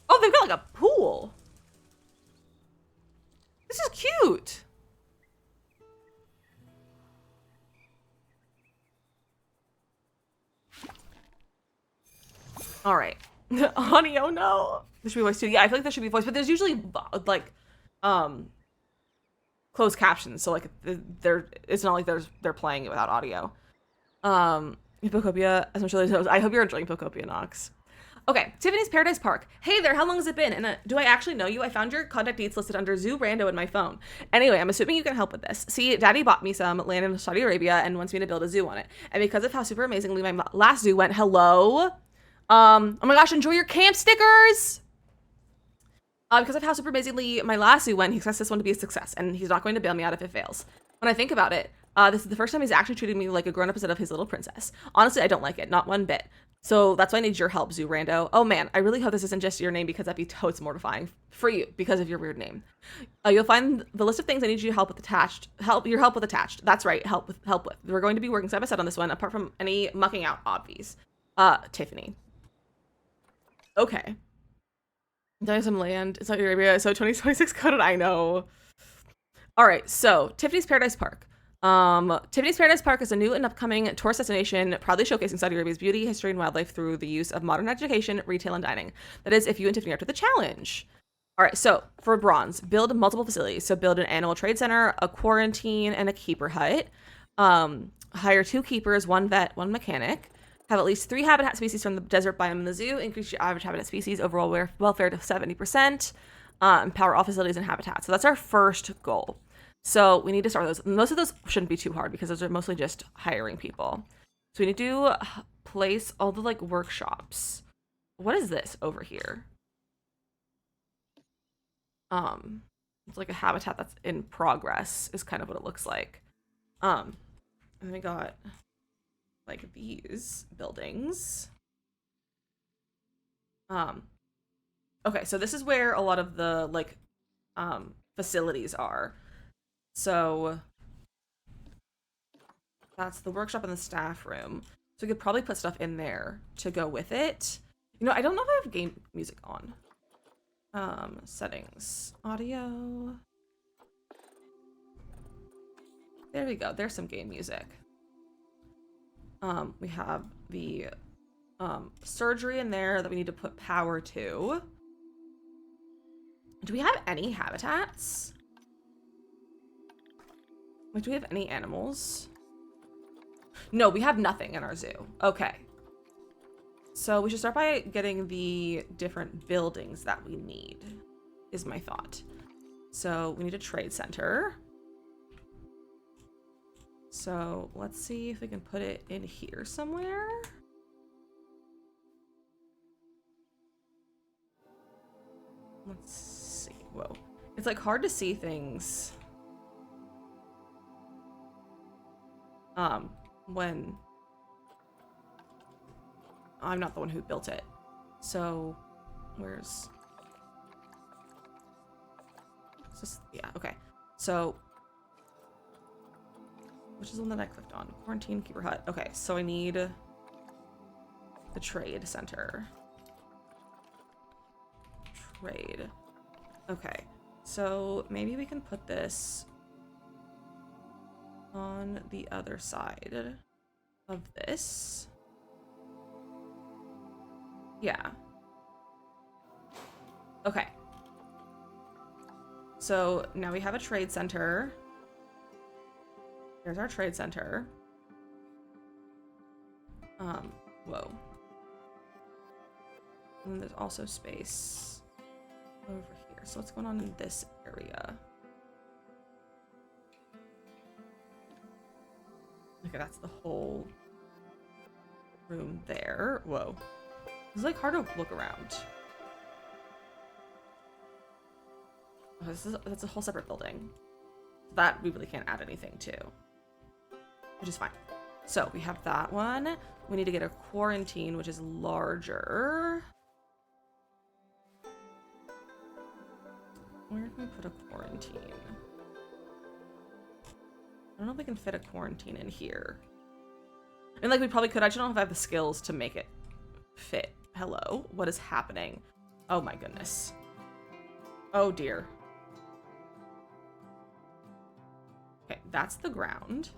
Oh, they've got like a pool. This is cute. All right. Honey, oh no. There should be voice too. Yeah, I feel like there should be voice, but there's usually like closed captions. So like it's not like they're playing it without audio. Hippocopia, as I'm sure knows. I hope you're enjoying Hippocopia, Nox. Okay, Tiffany's Paradise Park. Hey there, how long has it been? And do I actually know you? I found your contact deeds listed under Zoo Rando in my phone. Anyway, I'm assuming you can help with this. See, Daddy bought me some land in Saudi Arabia and wants me to build a zoo on it. And because of how super amazingly my last zoo went, hello? Oh my gosh, enjoy your camp stickers! Because of how super amazingly my last zoo went, he expects this one to be a success, and he's not going to bail me out if it fails. When I think about it, this is the first time he's actually treated me like a grown-up instead of his little princess. Honestly, I don't like it, not one bit. So that's why I need your help, Zoo Rando. Oh man, I really hope this isn't just your name because that'd be totes mortifying for you because of your weird name. You'll find the list of things I need you to help with attached. Your help with attached. That's right, help with. We're going to be working side by side on this one, apart from any mucking out obvies. Tiffany. Okay. There's some land in Saudi Arabia, so 2026 coded, I know. All right, so Tiffany's Paradise Park. Tiffany's Paradise Park is a new and upcoming tourist destination proudly showcasing Saudi Arabia's beauty, history, and wildlife through the use of modern education, retail, and dining. That is, if you and Tiffany are up to the challenge. All right, so for bronze, build multiple facilities. So build an animal trade center, a quarantine, and a keeper hut. Hire 2 keepers, 1 vet, 1 mechanic. Have at least 3 habitat species from the desert biome in the zoo. Increase your average habitat species overall welfare to 70%. Empower all facilities and habitats. So that's our first goal. So we need to start those. Most of those shouldn't be too hard because those are mostly just hiring people. So we need to place all the like workshops. What is this over here? It's like a habitat that's in progress is kind of what it looks like. And we got like these buildings. Okay, so this is where a lot of the like facilities are. So That's the workshop and the staff room. So we could probably put stuff in there to go with it. You know, I don't know if I have game music on. Settings. Audio. There we go. There's some game music. We have the surgery in there that we need to put power to. Do we have any habitats? Like, do we have any animals? No, we have nothing in our zoo. Okay. So we should start by getting the different buildings that we need, is my thought. So we need a trade center. So let's see if we can put it in here somewhere. Let's see. Whoa. It's like hard to see things. When I'm not the one who built it. So where's this? Yeah, okay. So which is the one that I clicked on? Quarantine keeper hut. Okay, so I need the trade center. Trade. Okay, so maybe we can put this on the other side of this. Yeah. Okay. So now we have a trade center. There's our trade center. Whoa. And then there's also space over here. So what's going on in this area? Okay, that's the whole room there. Whoa. It's like hard to look around. Oh, that's a whole separate building. That we really can't add anything to. Which is fine. So we have that one. We need to get a quarantine, which is larger. Where can we put a quarantine? I don't know if we can fit a quarantine in here. And like we probably could. I just don't know if I have the skills to make it fit. Hello? What is happening? Oh my goodness. Oh dear. Okay, that's the ground.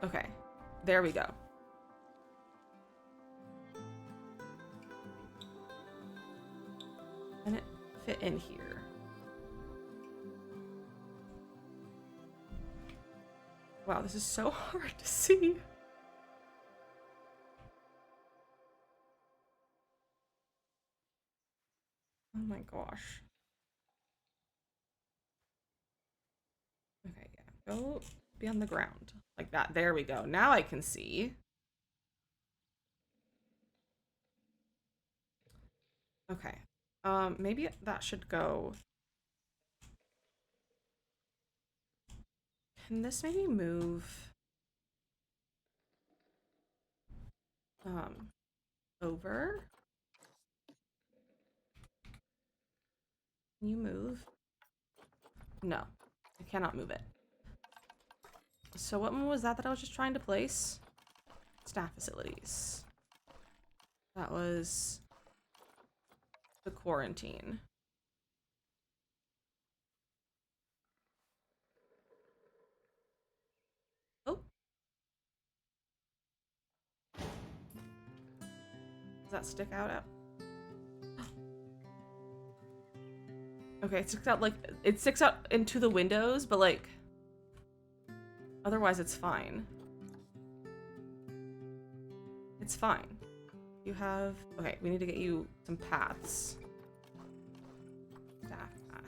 Okay, there we go. Can it fit in here? Wow, this is so hard to see. Oh my gosh. Okay, yeah. Go be on the ground. Like that. There we go. Now I can see. Okay. Maybe that should go. Can this maybe move over? Can you move? No, I cannot move it. So what one was that I was just trying to place? Staff facilities. That was the quarantine. Oh. Does that stick out? Okay, it sticks out into the windows, but like otherwise it's fine. It's fine. You have okay, we need to get you some paths. Staff path.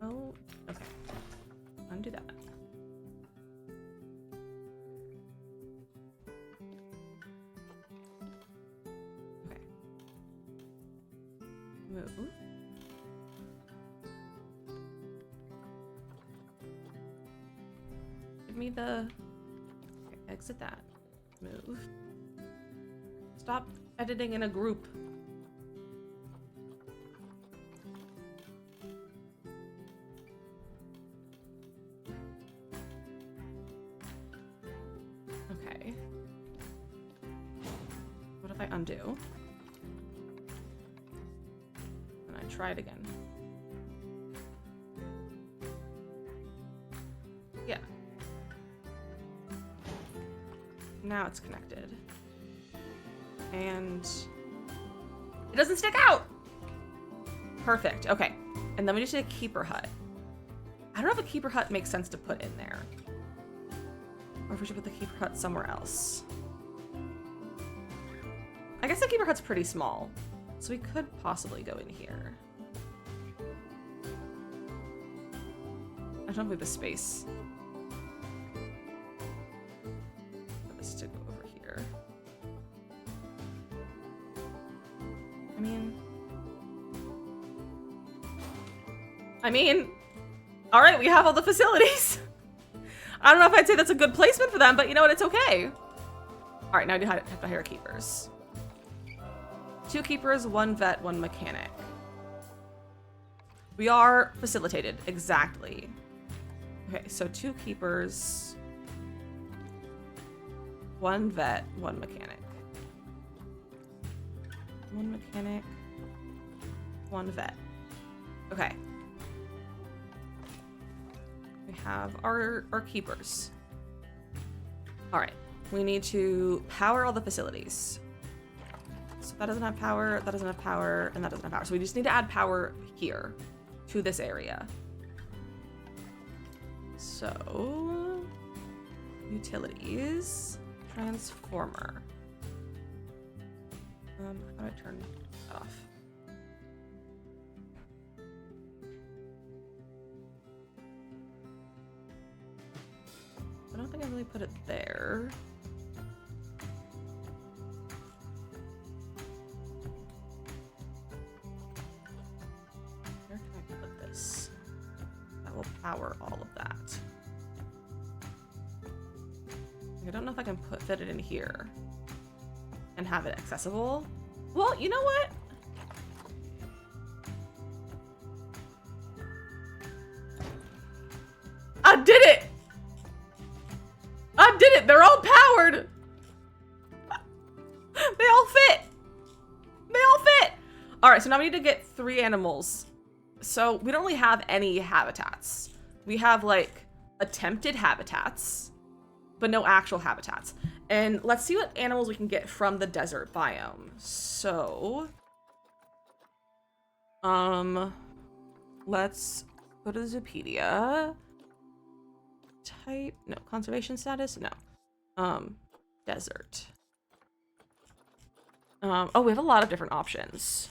Oh, okay. Undo that. Okay. Move. Give me the... Okay, exit that. Move. Stop editing in a group. Okay. What if I undo? And I try it again. Yeah. Now it's connected. And it doesn't stick out. Perfect. Okay. And then we just need a keeper hut. I don't know if a keeper hut makes sense to put in there. Or if we should put the keeper hut somewhere else. I guess the keeper hut's pretty small. So we could possibly go in here. I don't know if we have the space. For this to go over here. I mean, all right, we have all the facilities. I don't know if I'd say that's a good placement for them, but you know what? It's okay. All right, now I have to hire keepers. 2 keepers, 1 vet, 1 mechanic. We are facilitated, exactly. Okay, so 2 keepers, 1 vet, 1 mechanic. 1 mechanic, 1 vet. Okay. We have our keepers. All right, we need to power all the facilities. So that doesn't have power, that doesn't have power, and that doesn't have power. So we just need to add power here to this area. So, utilities, transformer. How do I turn that off? I don't think I really put it there. Where can I put this? That will power all of that. I don't know if I can fit it in here and have it accessible. Well, you know what? I did it! I did it! They're all powered! They all fit! They all fit! Alright, so now we need to get 3 animals. So we don't really have any habitats. We have like attempted habitats, but no actual habitats. And let's see what animals we can get from the desert biome. So, let's go to the Zoopedia. Type, no, conservation status, no. Desert. Oh, we have a lot of different options.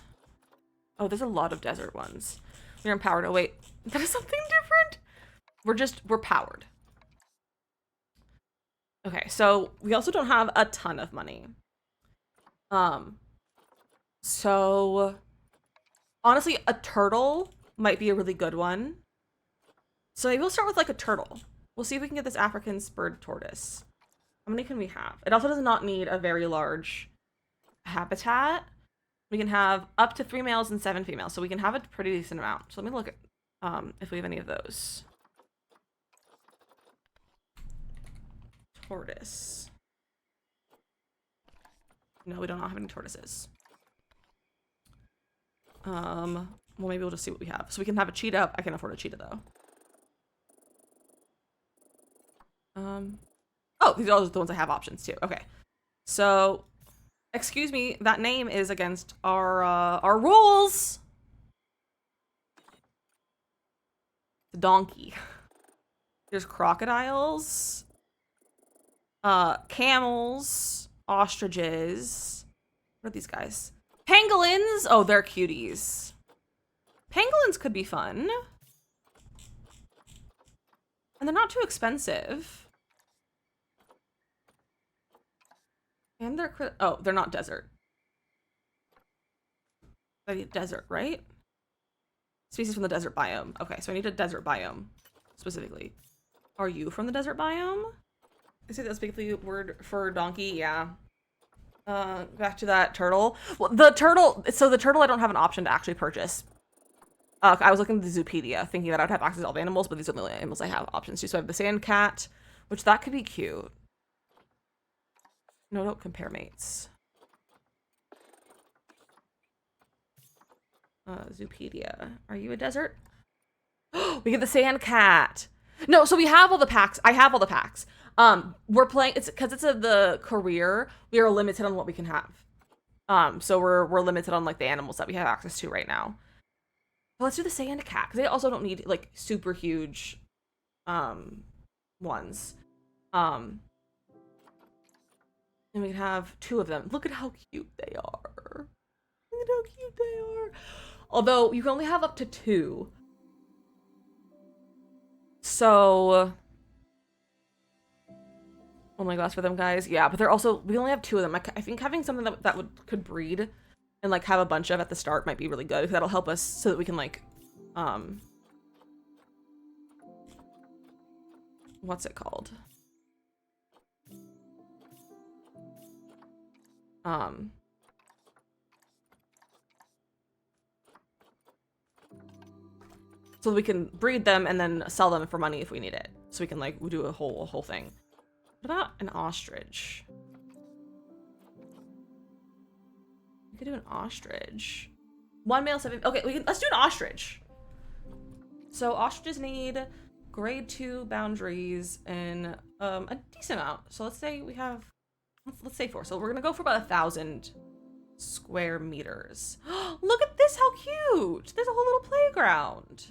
Oh, there's a lot of desert ones. We're empowered. Oh, wait, that is something different. We're powered. Okay, so we also don't have a ton of money. So honestly, a turtle might be a really good one. So maybe we'll start with like a turtle. We'll see if we can get this African spurred tortoise. How many can we have? It also does not need a very large habitat. We can have up to 3 males and 7 females, so we can have a pretty decent amount. So let me look at if we have any of those. Tortoise. No, we do not have any tortoises. Well, maybe we'll just see what we have. So we can have a cheetah. I can afford a cheetah though. Oh, these are the ones I have options too. Okay. So, excuse me, that name is against our rules. The donkey. There's crocodiles. Camels, ostriches. What are these guys? Pangolins. Oh, they're cuties. Pangolins could be fun. And they're not too expensive. And they're not desert. I need desert, right? Species from the desert biome. Okay, so I need a desert biome specifically. Are you from the desert biome? I say that's basically a word for donkey, yeah. Back to that turtle. Well, the turtle I don't have an option to actually purchase. I was looking at the Zoopedia, thinking that I'd have access to all the animals, but these are the only animals I have options to. So I have the sand cat, which that could be cute. No, don't compare mates. Zoopedia. Are you a desert? We get the sand cat. No, so we have all the packs. I have all the packs. We're playing, it's because it's the career, we are limited on what we can have. So we're limited on like the animals that we have access to right now. But let's do the sand cat, because they also don't need like super huge ones. And we can have 2 of them. Look at how cute they are. Look at how cute they are. Although you can only have up to 2. So oh my gosh, for them guys, yeah, but they're also, we only have 2 of them. I think having something that could breed and like have a bunch of at the start might be really good, because that'll help us so that we can like what's it called, so we can breed them and then sell them for money if we need it, so we can like do a whole thing. What about an ostrich? We could do an ostrich. 1 male, 7. Okay, let's do an ostrich. So ostriches need grade 2 boundaries and a decent amount. So let's say we have, let's say 4. So we're gonna go for about 1,000 square meters. Look at this, how cute! There's a whole little playground.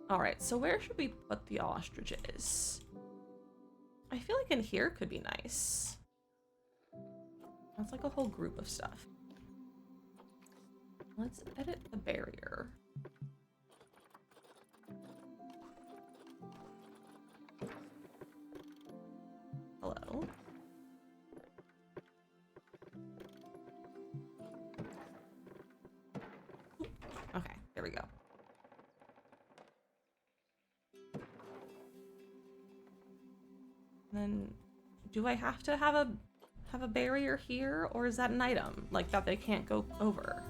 All right, so where should we put the ostriches? I feel like in here could be nice. That's like a whole group of stuff. Let's edit the barrier. Hello. Okay, there we go. Then do I have to have a barrier here, or is that an item like that they can't go over?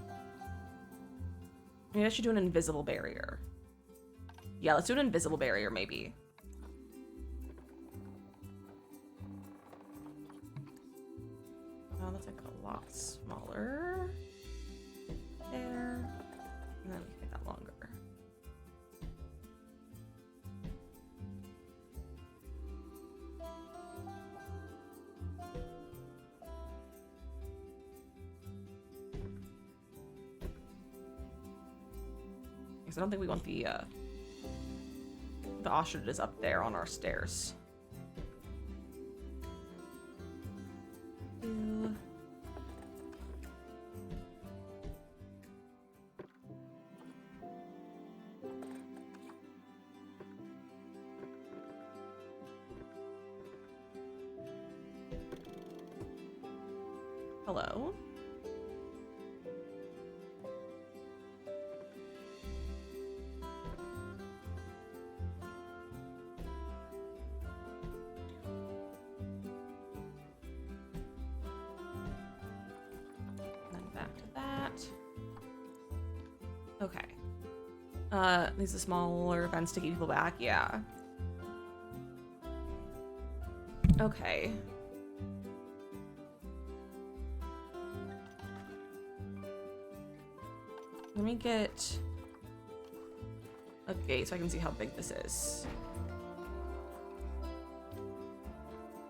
Maybe I should do an invisible barrier. Yeah, let's do an invisible barrier maybe. Oh, that's like a lot smaller. There. And then we can make that longer. Because I don't think we want the ostriches up there on our stairs. Hello? Okay. These are smaller events to keep people back, yeah. Okay. Let me get a gate so I can see how big this is.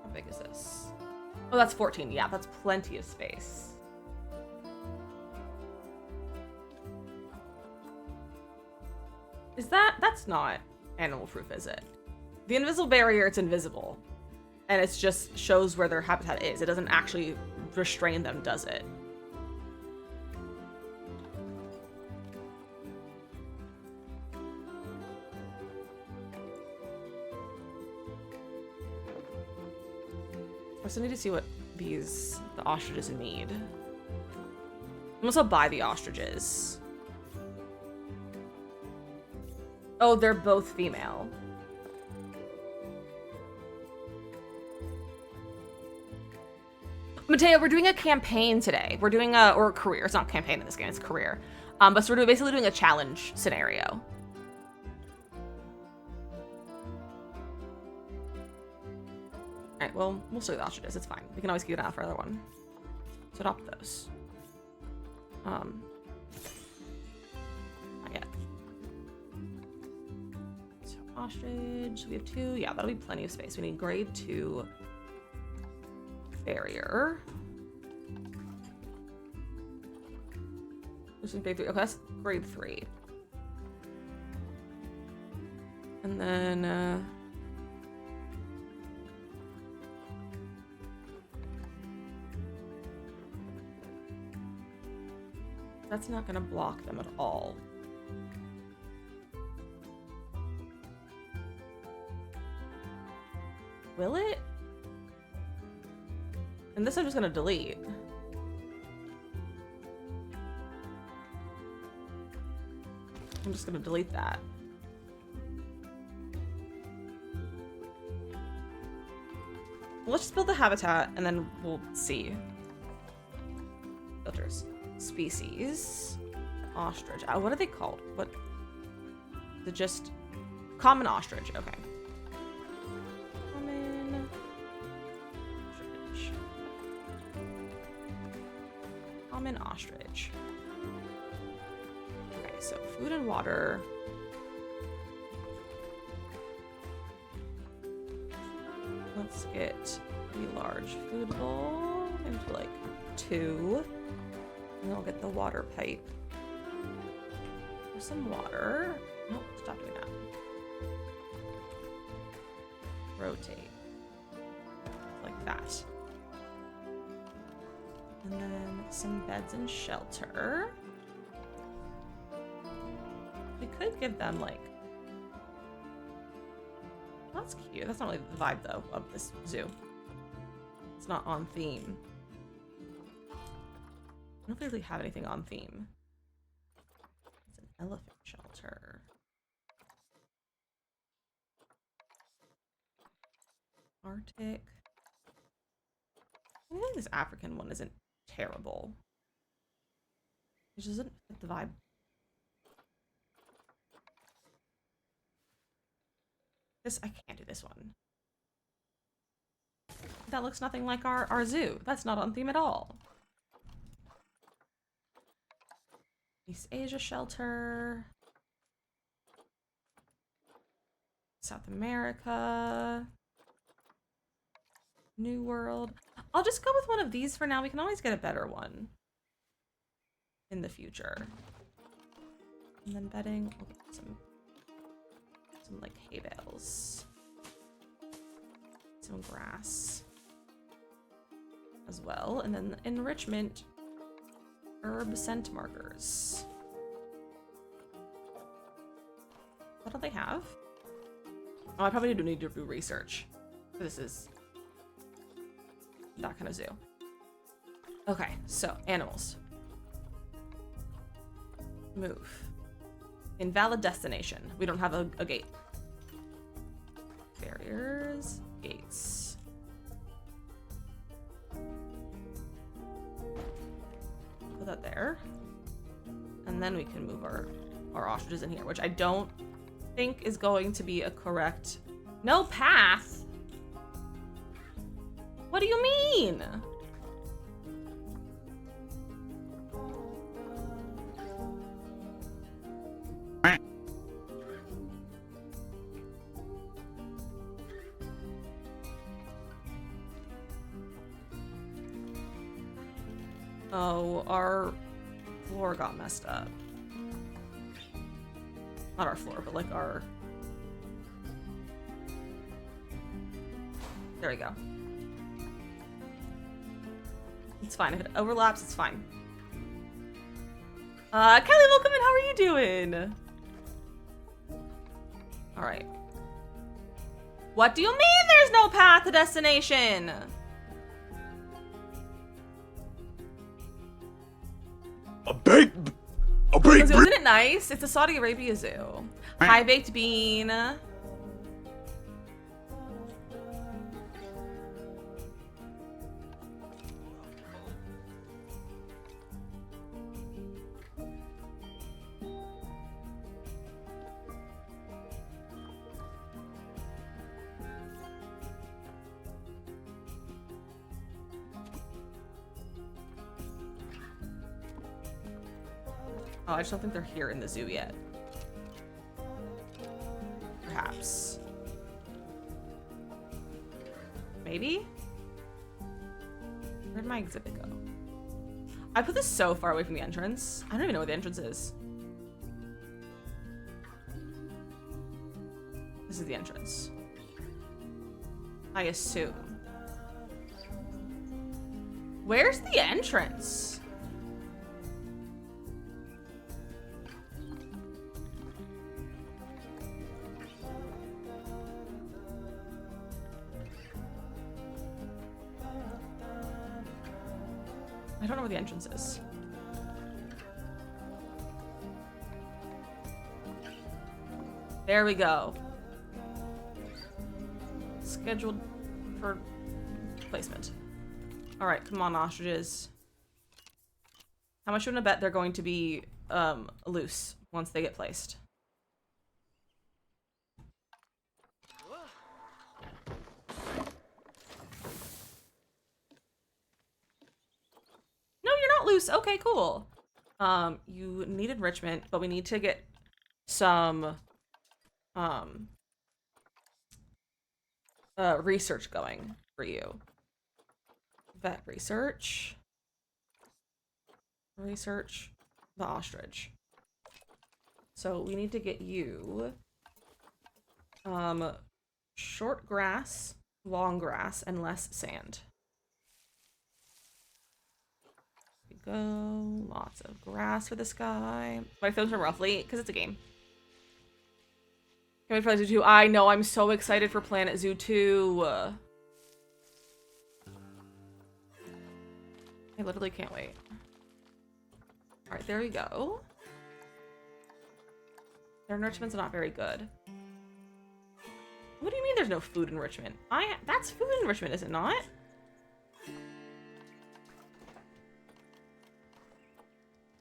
How big is this? Oh, that's 14. Yeah, that's plenty of space. Is that's not animal proof, is it? The invisible barrier, it's invisible. And it just shows where their habitat is. It doesn't actually restrain them, does it? I still need to see what the ostriches need. I'm also buy the ostriches. Oh, they're both female. Mateo, we're doing a campaign today. We're doing or a career. It's not campaign in this game, it's career. But so we're basically doing a challenge scenario. All right, well, we'll show you the ostriches. It's fine. We can always keep an eye out for another one. So adopt those. Not yet. So ostrich, we have 2. Yeah, that'll be plenty of space. We need grade 2 farrier. This is grade 3. Okay, that's grade 3. And then that's not gonna block them at all. Will it? And this I'm just gonna delete. I'm just gonna delete that. Well, let's just build the habitat and then we'll see. Filters. Species. Ostrich. What are they called? What? They're just common ostrich. Okay. Common ostrich. Common ostrich. Okay, so food and water. Let's get a large food bowl into like 2. And then I'll get the water pipe. There's some water. Nope, stop doing that. Rotate. Like that. And then some beds and shelter. We could give them like... That's cute. That's not really the vibe though of this zoo. It's not on theme. I don't really have anything on theme. It's an elephant shelter. Arctic. I think this African one isn't terrible. It just doesn't fit the vibe. This, I can't do this one. That looks nothing like our zoo. That's not on theme at all. East Asia shelter. South America. New World. I'll just go with one of these for now. We can always get a better one in the future. And then bedding. We'll get some like hay bales. Some grass as well. And then enrichment. Herb scent markers. What do they have? Oh, I probably do need to do research. This is that kind of zoo. Okay, so animals. Move. Invalid destination. We don't have a gate. Barriers. Gates. Put that there. And then we can move our ostriches in here, which I don't think is going to be a correct... No path? What do you mean? Oh, our floor got messed up. Not our floor, but like our... There we go. It's fine. If it overlaps, it's fine. Kelly, welcome in. How are you doing? All right. What do you mean there's no path to destination? A baked Isn't it nice? It's a Saudi Arabia zoo. High baked bean. Oh, I just don't think they're here in the zoo yet. Perhaps. Maybe? Where'd my exhibit go? I put this so far away from the entrance. I don't even know where the entrance is. This is the entrance. I assume. Where's the entrance? I don't know where the entrance is. There we go. Scheduled for placement. All right, come on, ostriches. How much do you want to bet they're going to be loose once they get placed? No, you're not loose. Okay, cool. You need enrichment, but we need to get some research going for you. Vet research. Research the ostrich. So we need to get you short grass, long grass, and less sand. There we go. Lots of grass for this guy. My films are roughly because it's a game. Can't wait for Planet Zoo 2. I know, I'm so excited for Planet Zoo 2. I literally can't wait. Alright, there we go. Their enrichment's not very good. What do you mean there's no food enrichment? That's food enrichment, is it not?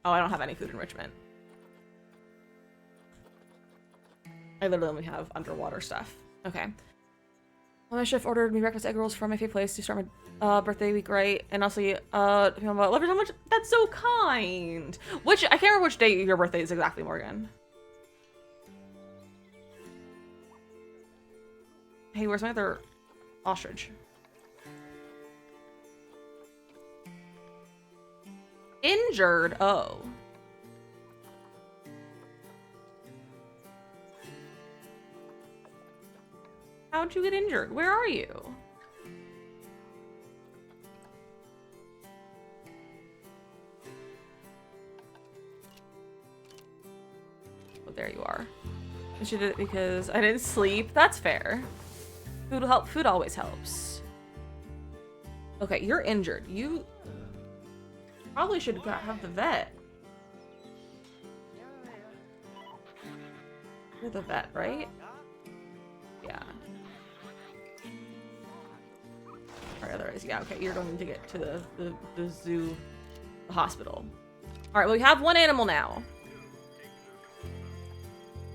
Oh, I don't have any food enrichment. I literally only have underwater stuff. Okay. Well, my chef ordered me breakfast egg rolls from my favorite place to start my birthday week right. And also, love you so much. That's so kind. I can't remember which day your birthday is exactly, Morgan. Hey, where's my other ostrich? Injured? Oh. How'd you get injured? Where are you? Oh, there you are. I should did it because I didn't sleep. That's fair. Food will help. Food always helps. Okay, you're injured. You probably should have the vet. You're the vet, right? Yeah. Alright, otherwise, yeah, okay, you're going to get to the zoo, the hospital. Alright, well, we have one animal now.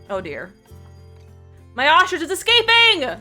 Oh dear. My ostrich is escaping!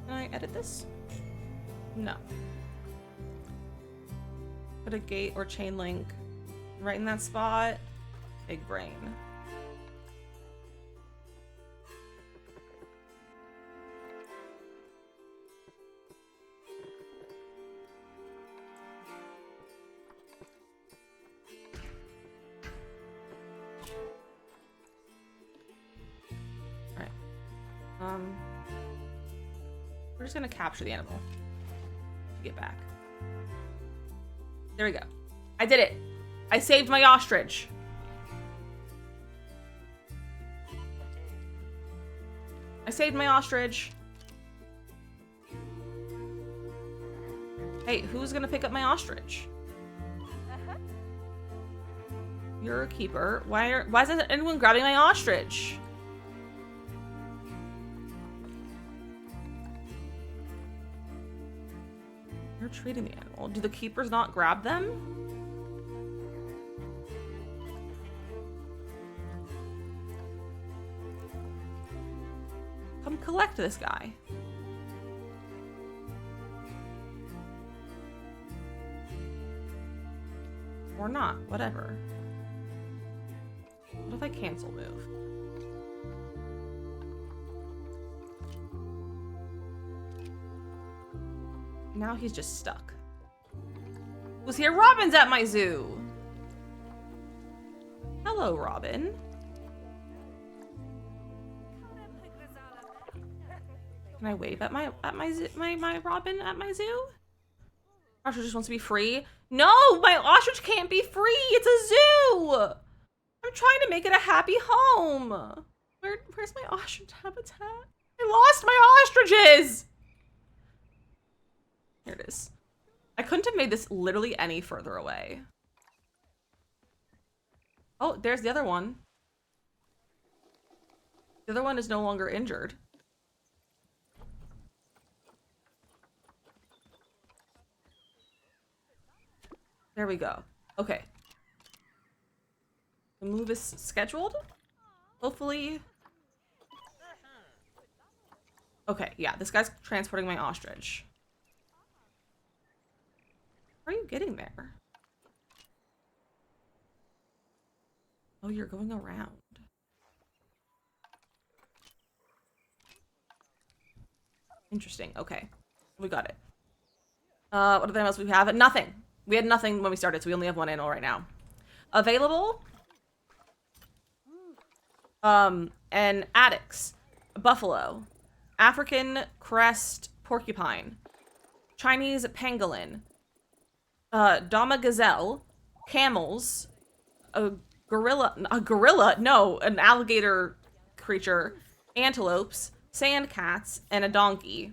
Can I edit this? No. Put a gate or chain link right in that spot. Big brain. All right. We're just gonna capture the animal to get back. There we go. I did it. I saved my ostrich. I saved my ostrich. Hey, who's gonna pick up my ostrich? You're a keeper. Why isn't anyone grabbing my ostrich? You're treating the animal. Do the keepers not grab them? Come collect this guy. Or not, whatever. What if I cancel move? Now he's just stuck. Who's here? Robin's at my zoo. Hello, Robin. Can I wave at my Robin at my zoo? Ostrich just wants to be free. No, my ostrich can't be free. It's a zoo. I'm trying to make it a happy home. Where's my ostrich habitat? I lost my ostriches. Here it is. I couldn't have made this literally any further away. Oh, there's the other one. The other one is no longer injured. There we go. Okay. The move is scheduled. Hopefully. Okay, yeah, this guy's transporting my ostrich. How are you getting there? Oh, you're going around. Interesting. Okay. We got it. What other animals we have? Nothing. We had nothing when we started, so we only have one animal right now. Available. An addax, buffalo, African crest porcupine, Chinese pangolin, Dama gazelle, camels, an alligator creature, antelopes, sand cats, and a donkey.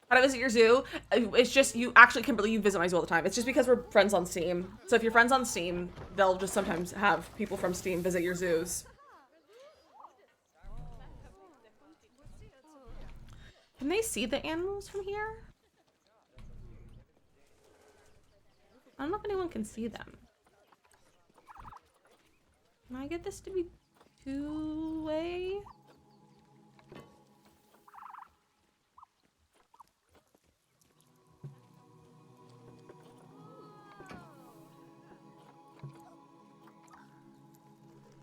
How to visit your zoo? It's just, you actually, Kimberly, you visit my zoo all the time. It's just because we're friends on Steam. So if you're friends on Steam, they'll just sometimes have people from Steam visit your zoos. Can they see the animals from here? I don't know if anyone can see them. Can I get this to be two-way?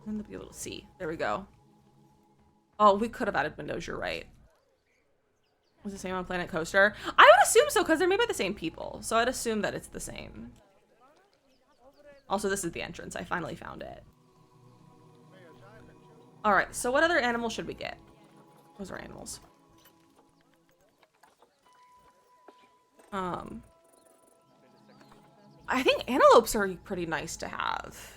And they'll be able to see. There we go. Oh, we could have added windows, you're right. Was the same on Planet Coaster? I would assume so, because they're made by the same people. So I'd assume that it's the same. Also, this is the entrance. I finally found it. Alright, so what other animal should we get? Those are animals. I think antelopes are pretty nice to have.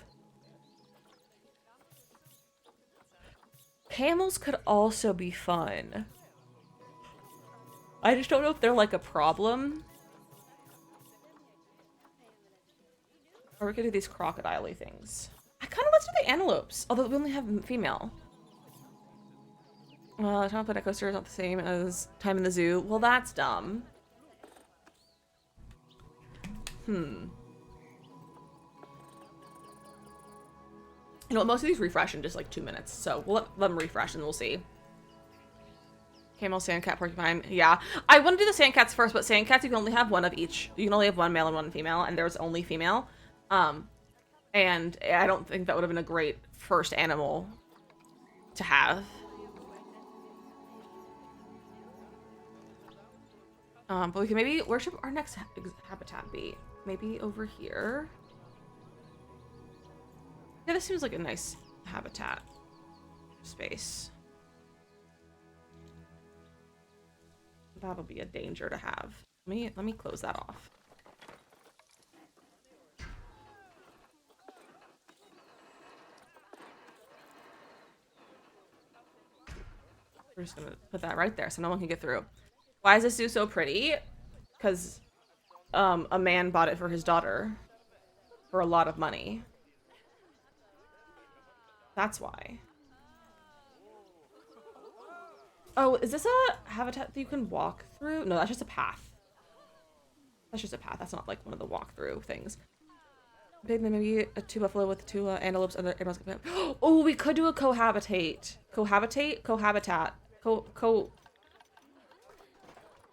Camels could also be fun. I just don't know if they're like a problem. Or we could do these crocodile-y things. Let's do the antelopes, although we only have female. Time on Planet Coaster is not the same as time in the zoo. Well, that's dumb. You know, most of these refresh in just like 2 minutes, so we'll let them refresh and we'll see. Camel, sandcat, porcupine. Yeah, I want to do the sandcats first, but sandcats you can only have one of each. You can only have one male and one female, and there's only female. And I don't think that would have been a great first animal to have. But we can maybe, where should our next habitat be? Maybe over here. Yeah, this seems like a nice habitat space. That'll be a danger to have. Let me close that off. We're just gonna put that right there so no one can get through. Why is this zoo so pretty? Because a man bought it for his daughter for a lot of money. That's why. Oh, is this a habitat that you can walk through? No, that's just a path. That's just a path. That's not like one of the walkthrough things. Big, maybe a 2 buffalo with 2 antelopes and animals. Oh, we could do a cohabitate. Cohabitat.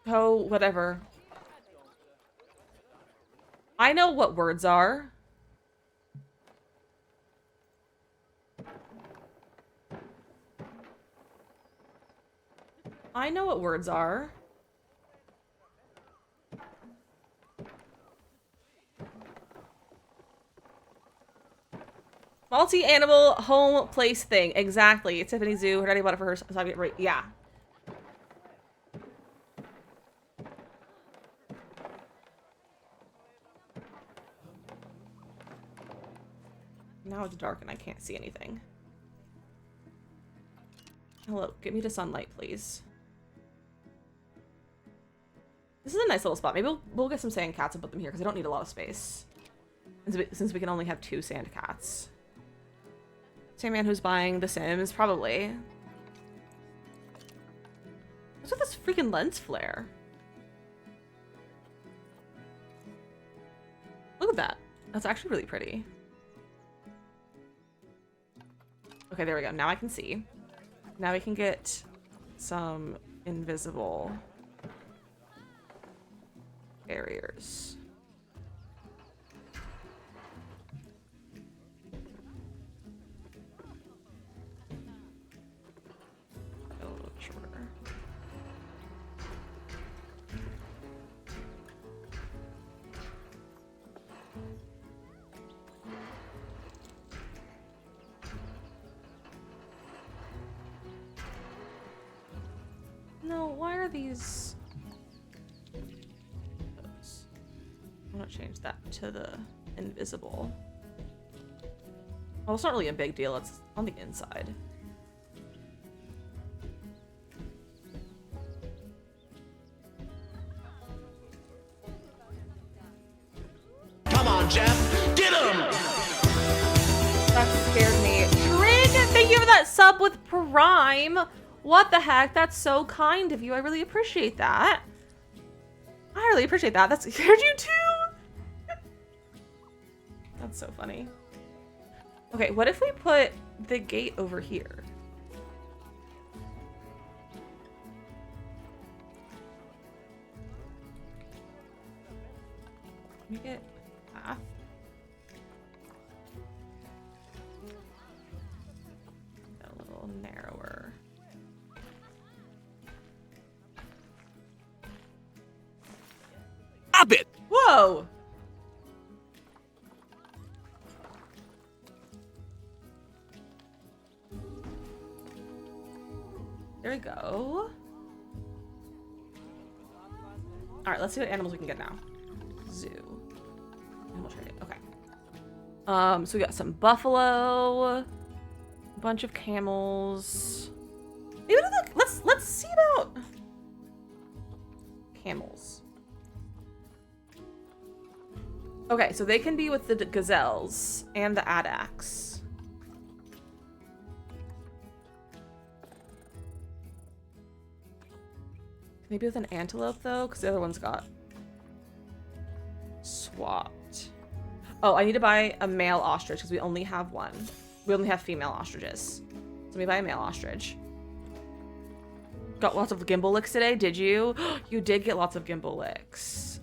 Whatever. I know what words are. I know what words are. Multi-animal home place thing. Exactly. Tiffany Zoo. Her daddy bought it for her. So I get right. Yeah. Now it's dark and I can't see anything. Hello. Get me to sunlight, please. This is a nice little spot. Maybe we'll get some sand cats and put them here because I don't need a lot of space. Since we can only have 2 sand cats. Same man who's buying The Sims, probably. What's with this freaking lens flare? Look at that. That's actually really pretty. Okay, there we go. Now I can see. Now we can get some invisible barriers. A little shorter. No, why are these? I'm gonna change that to the invisible. Well, it's not really a big deal. It's on the inside. Come on, Jeff. Get him! That scared me. Trig, thank you for that sub with Prime. What the heck? That's so kind of you. I really appreciate that. I really appreciate that. That scared you too? That's so funny. Okay, what if we put the gate over here? Make it path. A little narrower. Stop it! Whoa! There we go. Alright, let's see what animals we can get now. Zoo. Animal trading. Okay. So we got some buffalo, a bunch of camels. Maybe let's see about camels. Okay, so they can be with the gazelles and the addax. Maybe with an antelope though, because the other one's got swapped. Oh, I need to buy a male ostrich because we only have one. We only have female ostriches. So let me buy a male ostrich. Got lots of gimbal licks today, did you? You did get lots of gimbal licks.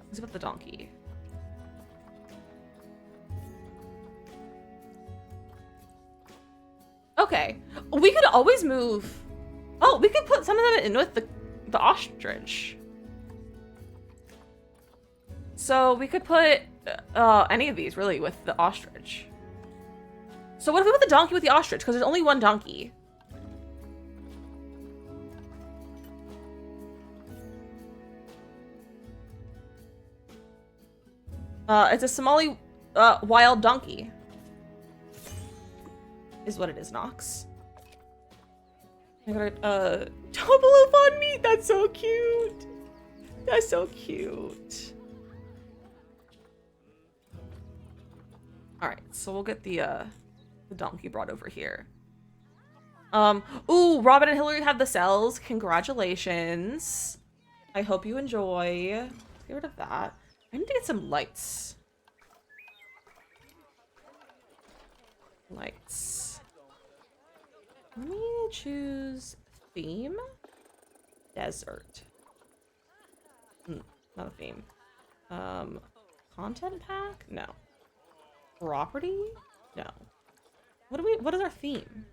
What's about the donkey? Okay. We could always move. Oh, we could put some of them in with the ostrich. So we could put any of these really with the ostrich. So what if we put the donkey with the ostrich? Because there's only one donkey. It's a Somali wild donkey. Is what it is, Nox. I got double up on meat. That's so cute. That's so cute. All right, so we'll get the donkey brought over here. Ooh, Robin and Hillary have the cells. Congratulations. I hope you enjoy. Let's get rid of that. I need to get some lights. Lights. Let me choose theme. Desert. Not a theme. Content pack? No. Property? No. What is our theme?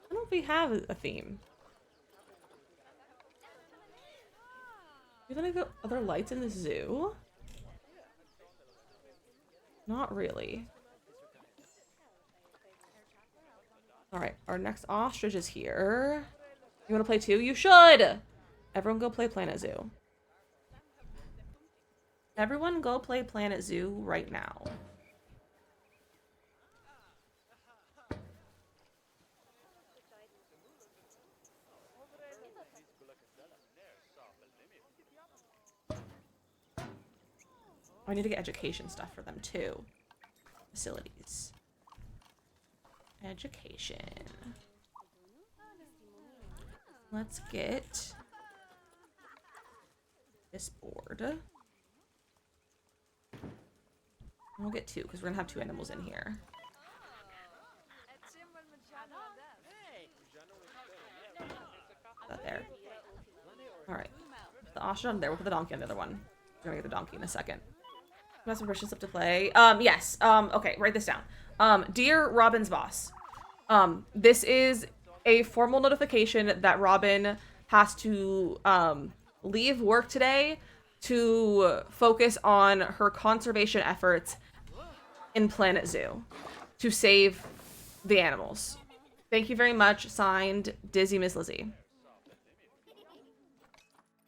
I don't know if we have a theme. Do you have any other lights in the zoo? Not really. Alright, our next ostrich is here. You want to play too? You should! Everyone go play Planet Zoo. Everyone go play Planet Zoo right now. I need to get education stuff for them too. Facilities. Education. Let's get this board. We'll get two because we're gonna have two animals in here. That there. Alright. The ostrich on there. We'll put the donkey on the other one. We're gonna get the donkey in a second. You have some permission stuff to play. Yes. Okay, write this down. Dear Robin's boss. This is a formal notification that Robin has to leave work today to focus on her conservation efforts in Planet Zoo to save the animals. Thank you very much. Signed, DizzyMissLizzy.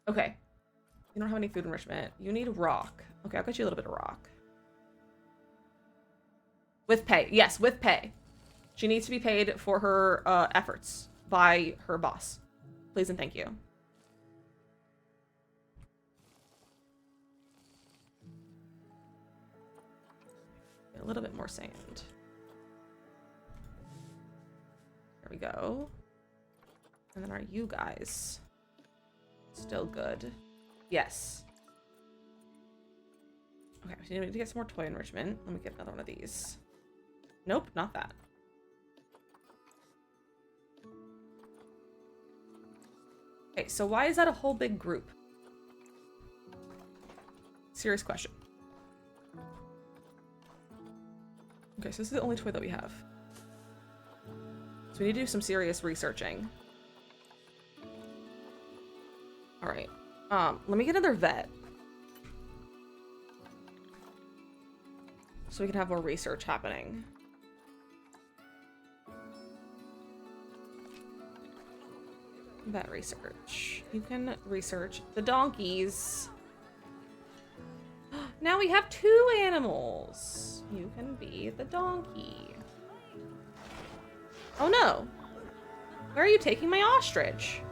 Okay. You don't have any food enrichment. You need rock. Okay, I'll get you a little bit of rock. With pay. Yes, with pay. She needs to be paid for her efforts by her boss. Please and thank you. A little bit more sand. There we go. And then are you guys still good? Yes. Okay, so you need to get some more toy enrichment. Let me get another one of these. Nope, not that. Okay, so why is that a whole big group? Serious question. Okay, so this is the only toy that we have. So we need to do some serious researching. Alright. Let me get another vet. So we can have more research happening. Vet research. You can research the donkeys. Now we have 2 animals. You can be the donkey. Oh no. Where are you taking my ostrich?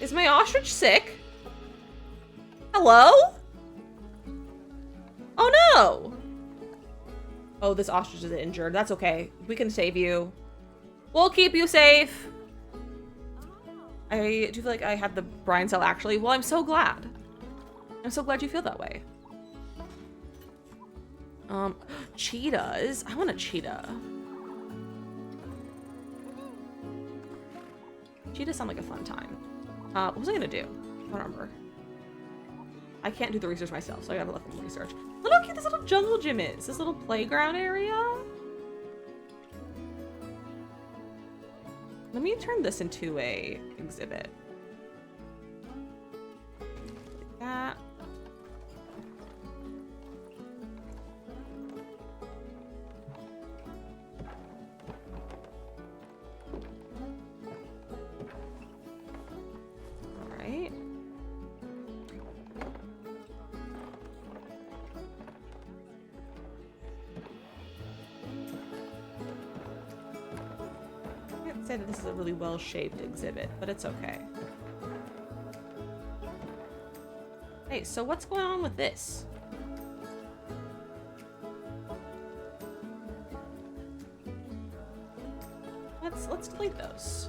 Is my ostrich sick? Hello? Oh no! Oh, this ostrich is injured. That's okay. We can save you. We'll keep you safe. I do feel like I had the brine cell actually. Well, I'm so glad. I'm so glad you feel that way. Cheetahs. I want a cheetah. Cheetahs sound like a fun time. What was I gonna do? I don't remember. I can't do the research myself, so I gotta let them research. Look how cute this little jungle gym is. This little playground area. Let me turn this into a exhibit. Like that. All right. Say that this is a really well-shaped exhibit, but it's okay. Hey, so what's going on with this? Let's delete those.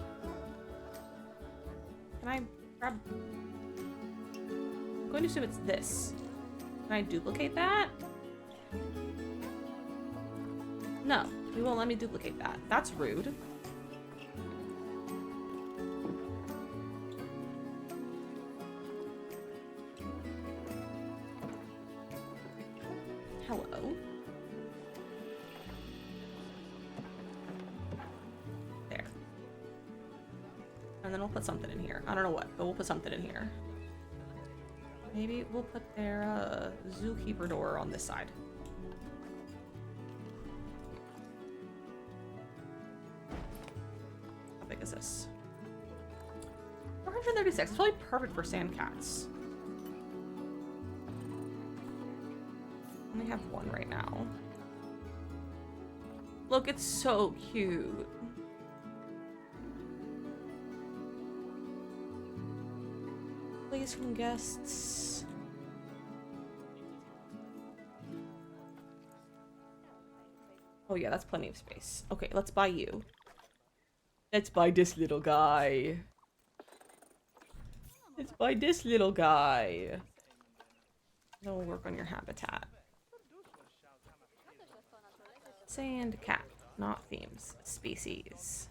Can I grab... I'm going to assume it's this. Can I duplicate that? No, he won't let me duplicate that. That's rude. Hello. There. And then we'll put something in here. I don't know what, but we'll put something in here. Maybe we'll put their zookeeper door on this side. How big is this? 436. It's probably perfect for sand cats. I only have one right now. Look, it's so cute. Please from guests. Oh yeah, that's plenty of space. Okay, let's buy you. Let's buy this little guy. Let's buy this little guy. That'll work on your habitat. Sand cat, not themes. Species.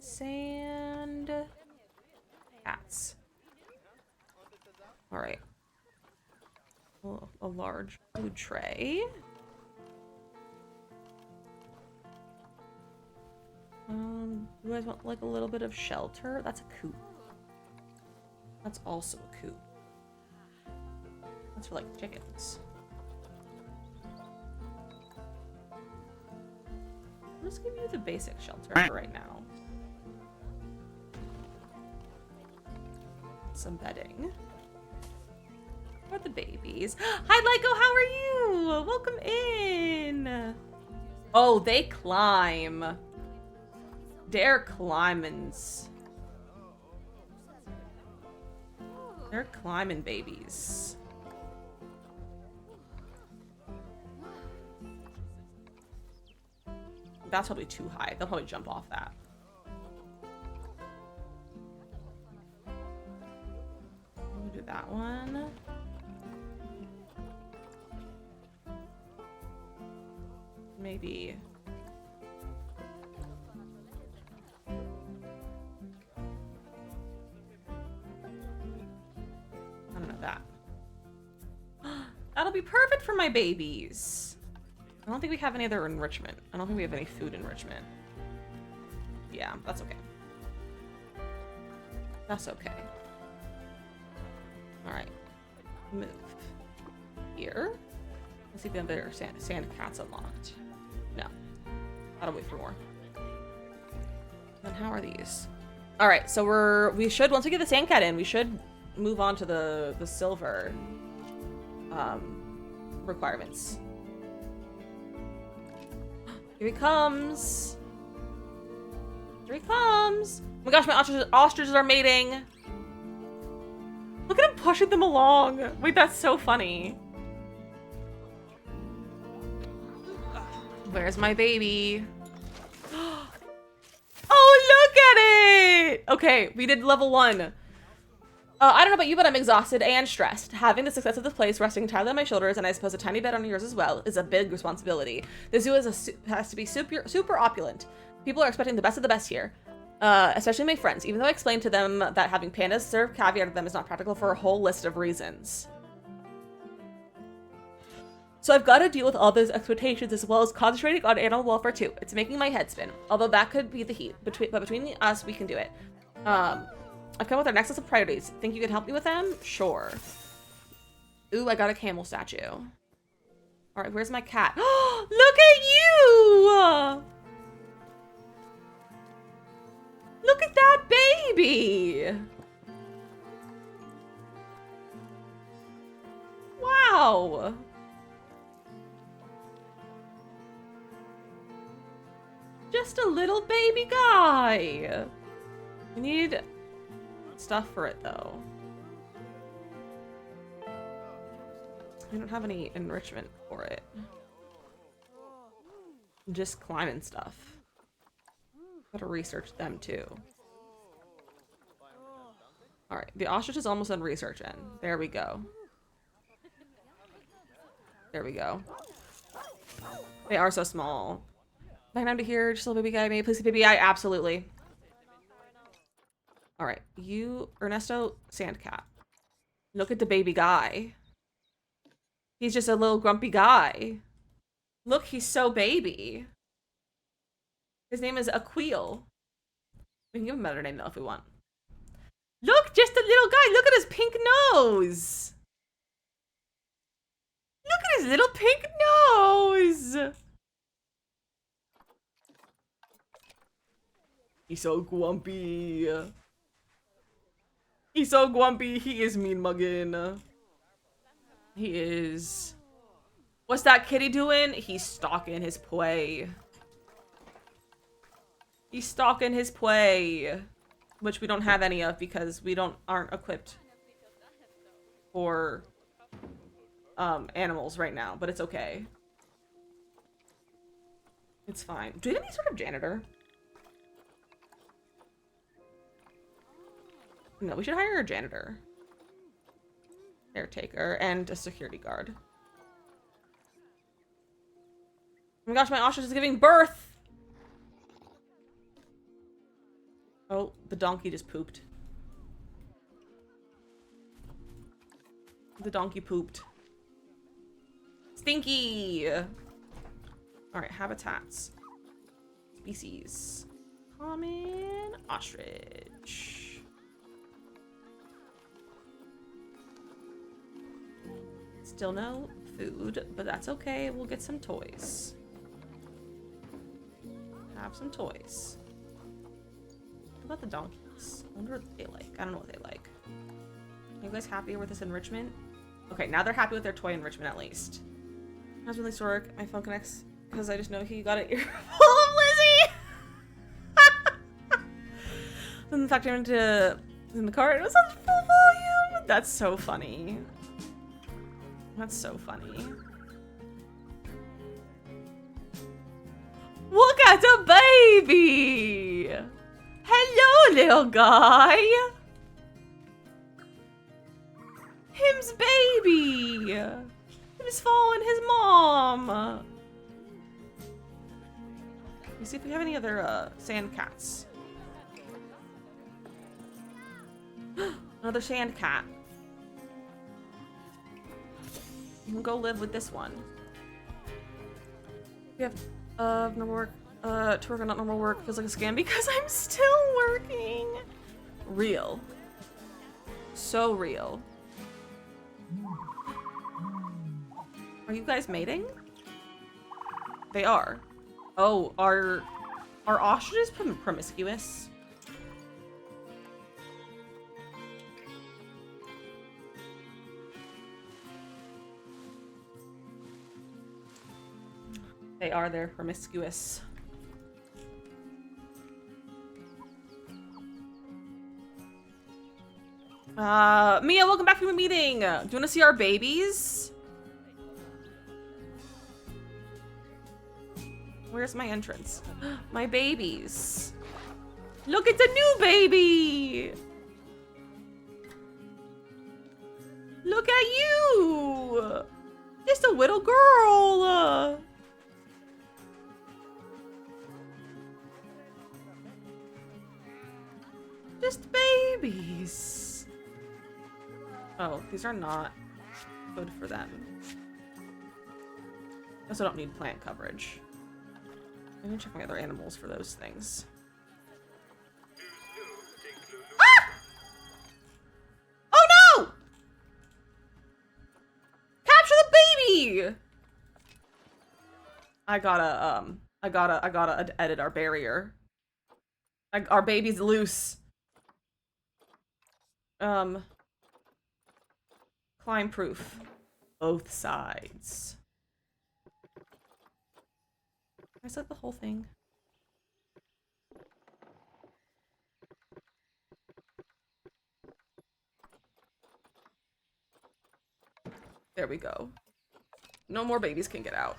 Sand cats. Alright. A large food tray. You guys want like a little bit of shelter? That's a coop. That's also a coop. That's for like chickens. I'll just give you the basic shelter for right now. Some bedding. For the babies. Hi Lyco, how are you? Welcome in. Oh, they climb. They're climbins. They're climbing babies. That's probably too high. They'll probably jump off that. We'll do that one. Maybe. I don't know that. That'll be perfect for my babies. I don't think we have any other enrichment. I don't think we have any food enrichment. Yeah, that's okay. That's okay. Alright. Move. Here. Let's see if we have better sand cats unlocked. No. Gotta wait for more. Then how are these? Alright, so we should, once we get the sand cat in, we should move on to the silver requirements. Here he comes. Here he comes. Oh my gosh, my ostriches are mating. Look at him pushing them along. Wait, that's so funny. Where's my baby? Oh, look at it! Okay, we did level 1. I don't know about you, but I'm exhausted and stressed. Having the success of this place resting entirely on my shoulders, and I suppose a tiny bit on yours as well, is a big responsibility. The zoo has to be super opulent. People are expecting the best of the best here, especially my friends, even though I explained to them that having pandas serve caviar to them is not practical for a whole list of reasons. So I've got to deal with all those expectations as well as concentrating on animal welfare too. It's making my head spin, although that could be the heat. But between us, we can do it. I've come with our nexus of priorities. Think you could help me with them? Sure. Ooh, I got a camel statue. All right, where's my cat? Look at you! Look at that baby! Wow! Just a little baby guy. We need stuff for it though. We don't have any enrichment for it. Just climbing stuff. Gotta research them too. Alright, the ostrich is almost done researching. There we go. There we go. They are so small. Back down to here, just a little baby guy, maybe please baby guy, absolutely. Alright, you, Ernesto, Sandcat. Look at the baby guy. He's just a little grumpy guy. Look, he's so baby. His name is Aquil. We can give him a better name though if we want. Look, just a little guy. Look at his pink nose. Look at his little pink nose. He's so grumpy. He's so grumpy. He is mean mugging. He is. What's that kitty doing? He's stalking his prey. He's stalking his prey. Which we don't have any of because we aren't equipped for animals right now, but it's okay. It's fine. Do we have any sort of janitor? No, we should hire a janitor. Caretaker and a security guard. Oh my gosh, my ostrich is giving birth! Oh, the donkey just pooped. The donkey pooped. Stinky! Alright, habitats. Species. Common ostrich. Still no food, but that's okay. We'll get some toys. Have some toys. What about the donkeys? I wonder what they like. I don't know what they like. Are you guys happy with this enrichment? Okay, now they're happy with their toy enrichment at least. How's really work? My phone connects because I just know he got an ear full of Lizzy. Then factor into in the car. It was on full volume. That's so funny. That's so funny. Look at the baby! Hello, little guy! Him's baby! Him's following his mom! Let me see if we have any other sand cats. Another sand cat. You can go live with this one. We have normal work. To work on not normal work feels like a scam because I'm still working. Real. So real. Are you guys mating? They are. Oh, are ostriches promiscuous? They are. They're promiscuous. Mia, welcome back from the meeting. Do you want to see our babies? Where's my entrance? My babies. Look, it's a new baby. Look at you. Just a little girl. Just babies. Oh, these are not good for them. I also don't need plant coverage. I'm gonna check my other animals for those things. Ah! Oh no! Capture the baby! I gotta edit our barrier. Our baby's loose. Climb proof. Both sides. Can I set the whole thing? There we go. No more babies can get out.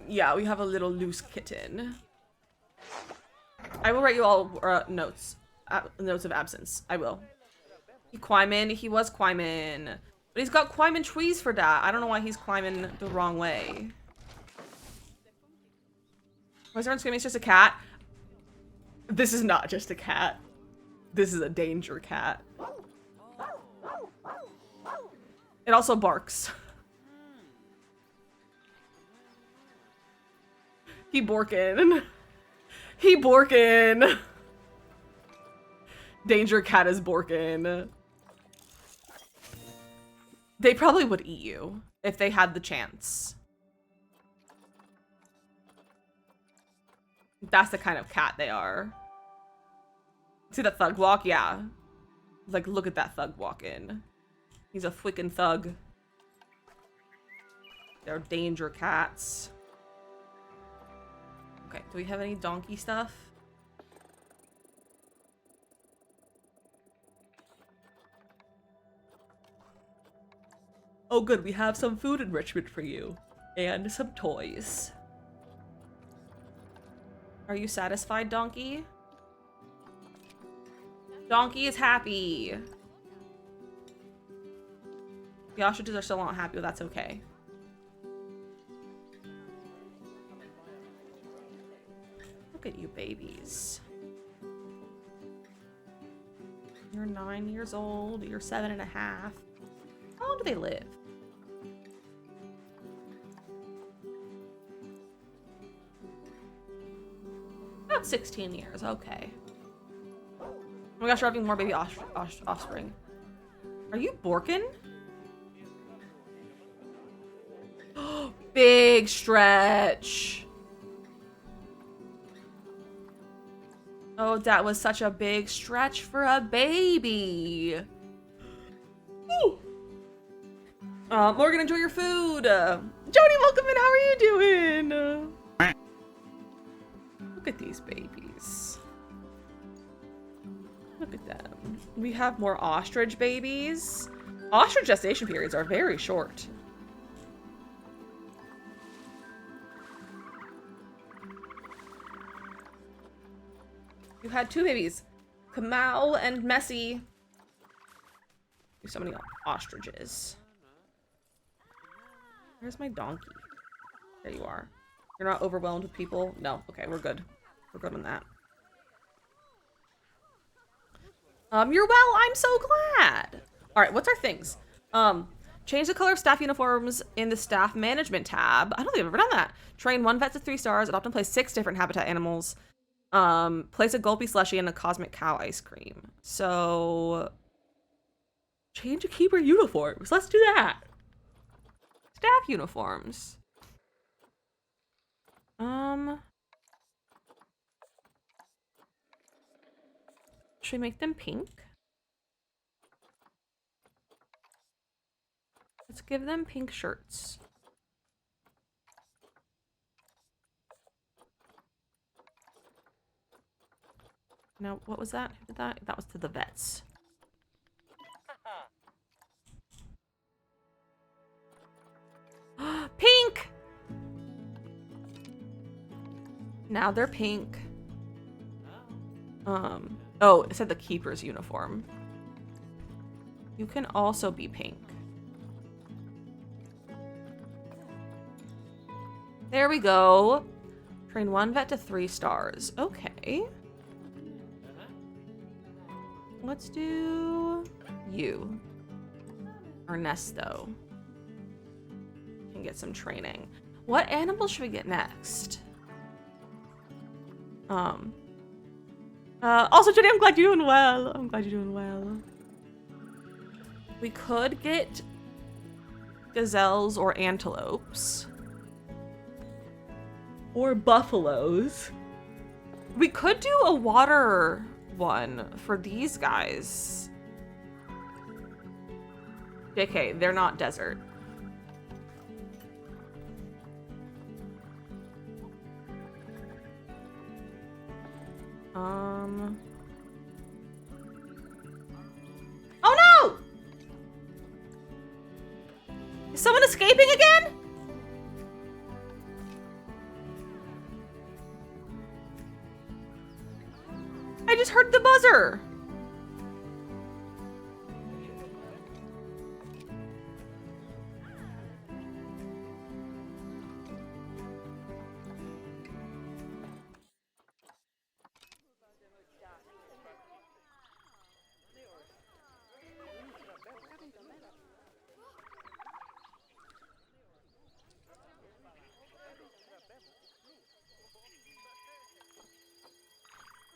Yeah, we have a little loose kitten. I will write you all notes. Notes of absence. I will. Quaimin, he was Quaimin. But he's got Quaimin trees for that. I don't know why he's climbing the wrong way. Why is everyone screaming? It's just a cat. This is not just a cat. This is a danger cat. It also barks. He borkin. He borkin. Danger cat is borkin. They probably would eat you if they had the chance. That's the kind of cat they are. See that thug walk? Yeah. Like, look at that thug walking. He's a freaking thug. They're danger cats. Okay, do we have any donkey stuff? Oh good, we have some food enrichment for you. And some toys. Are you satisfied, donkey? Donkey is happy. The ostriches are still not happy, but that's okay. Look at you babies. You're 9 years old, you're 7.5. How long do they live? About 16 years, okay. Oh my gosh, we're having more baby offspring. Are you Borkin? Big stretch. Oh, that was such a big stretch for a baby. Woo. Morgan, enjoy your food. Jody, welcome in. How are you doing? Look at these babies. Look at them. We have more ostrich babies. Ostrich gestation periods are very short. You had 2 babies, Kamau and Messi. There's so many ostriches. Where's my donkey? There you are. You're not overwhelmed with people? No. Okay, we're good. We're good on that. You're well. I'm so glad. All right, what's our things? Change the color of staff uniforms in the staff management tab. I don't think I've ever done that. Train 1 vet to 3 stars. Adopt and place 6 different habitat animals. Place a gulpy slushie and a cosmic cow ice cream. So change a keeper uniforms. Let's do that. Staff uniforms. Should we make them pink? Let's give them pink shirts. Now, what was that? Who did that? That was to the vets. Pink! Now they're pink. Oh, it said the keeper's uniform. You can also be pink. There we go. Train 1 vet to 3 stars. Okay. Let's do you. Ernesto. Can get some training. What animal should we get next? Also, Jenny, I'm glad you're doing well. I'm glad you're doing well. We could get gazelles or antelopes. Or buffaloes. We could do a water one for these guys. JK, they're not desert. Oh no! Is someone escaping again? I just heard the buzzer.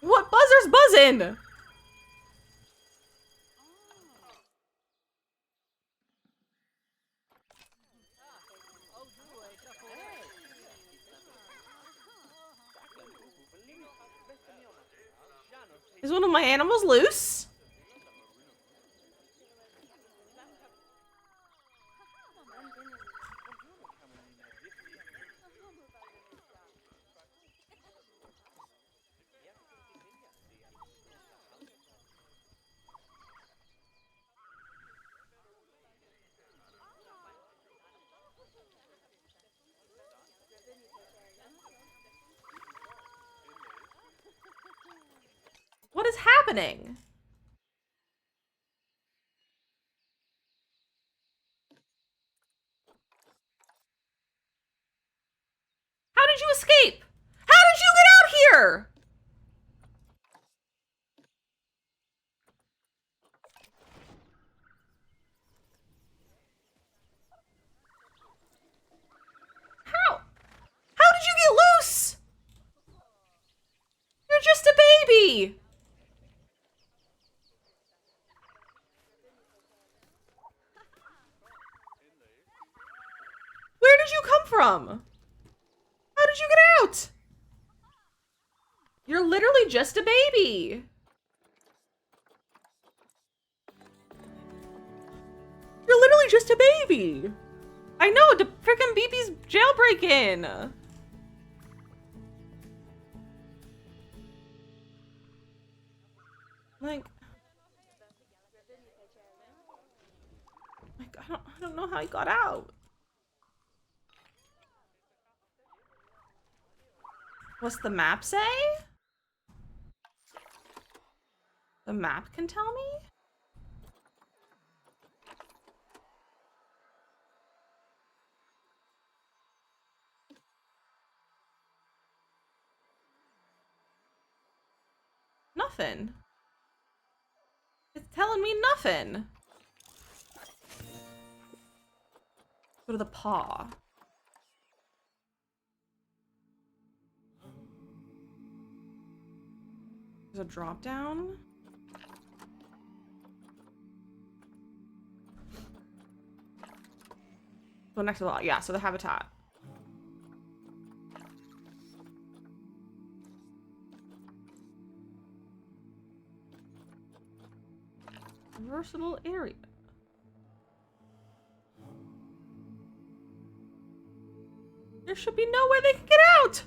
What buzzer's buzzing? Is one of my animals loose? What is happening? How did you escape? How did you get out here? How? How did you get loose? You're just a baby. Where did you come from? How did you get out? You're literally just a baby. You're literally just a baby. I know, the freaking BB's jailbreaking. Like, I don't know how he got out. What's the map say? The map can tell me? Nothing. It's telling me nothing. Go to the paw. There's a drop down. Go next to the lot. Yeah, so the habitat. Versatile area. There should be no way they can get out!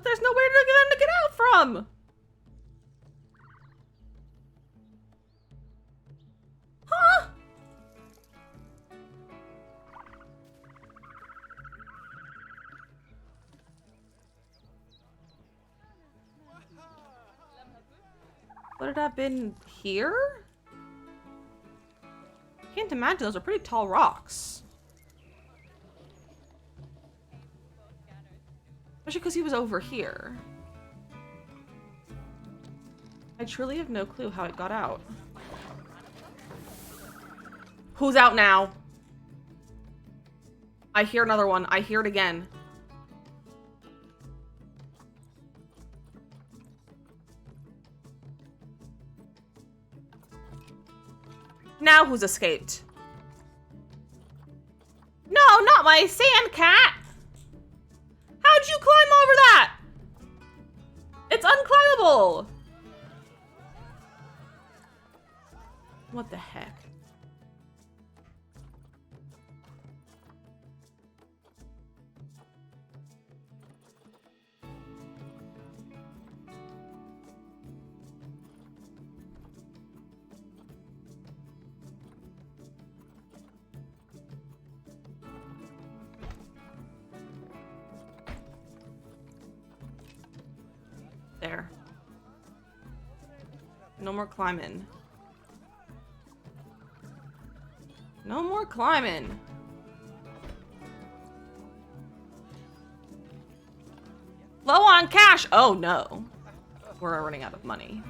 There's nowhere for them to get out from! Huh? Would it have been here? I can't imagine, those are pretty tall rocks. Especially because he was over here. I truly have no clue how it got out. Who's out now? I hear another one. I hear it again. Now who's escaped? No, not my sand cat! How'd you climb over that? It's unclimbable! What the heck? There. No more climbing. No more climbing. Low on cash. Oh no. We're running out of money.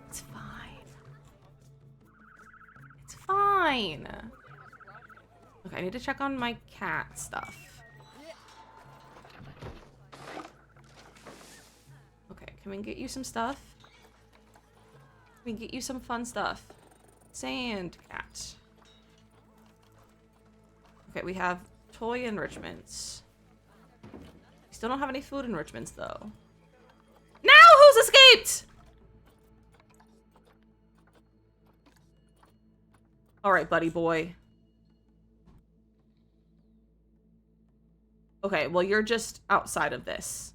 It's fine. It's fine. Okay, I need to check on my cat stuff. Okay, can we get you some stuff? Can we get you some fun stuff? Sand cat. Okay, we have toy enrichments. We still don't have any food enrichments though. Now who's escaped? All right, buddy boy. Okay, well you're just outside of this.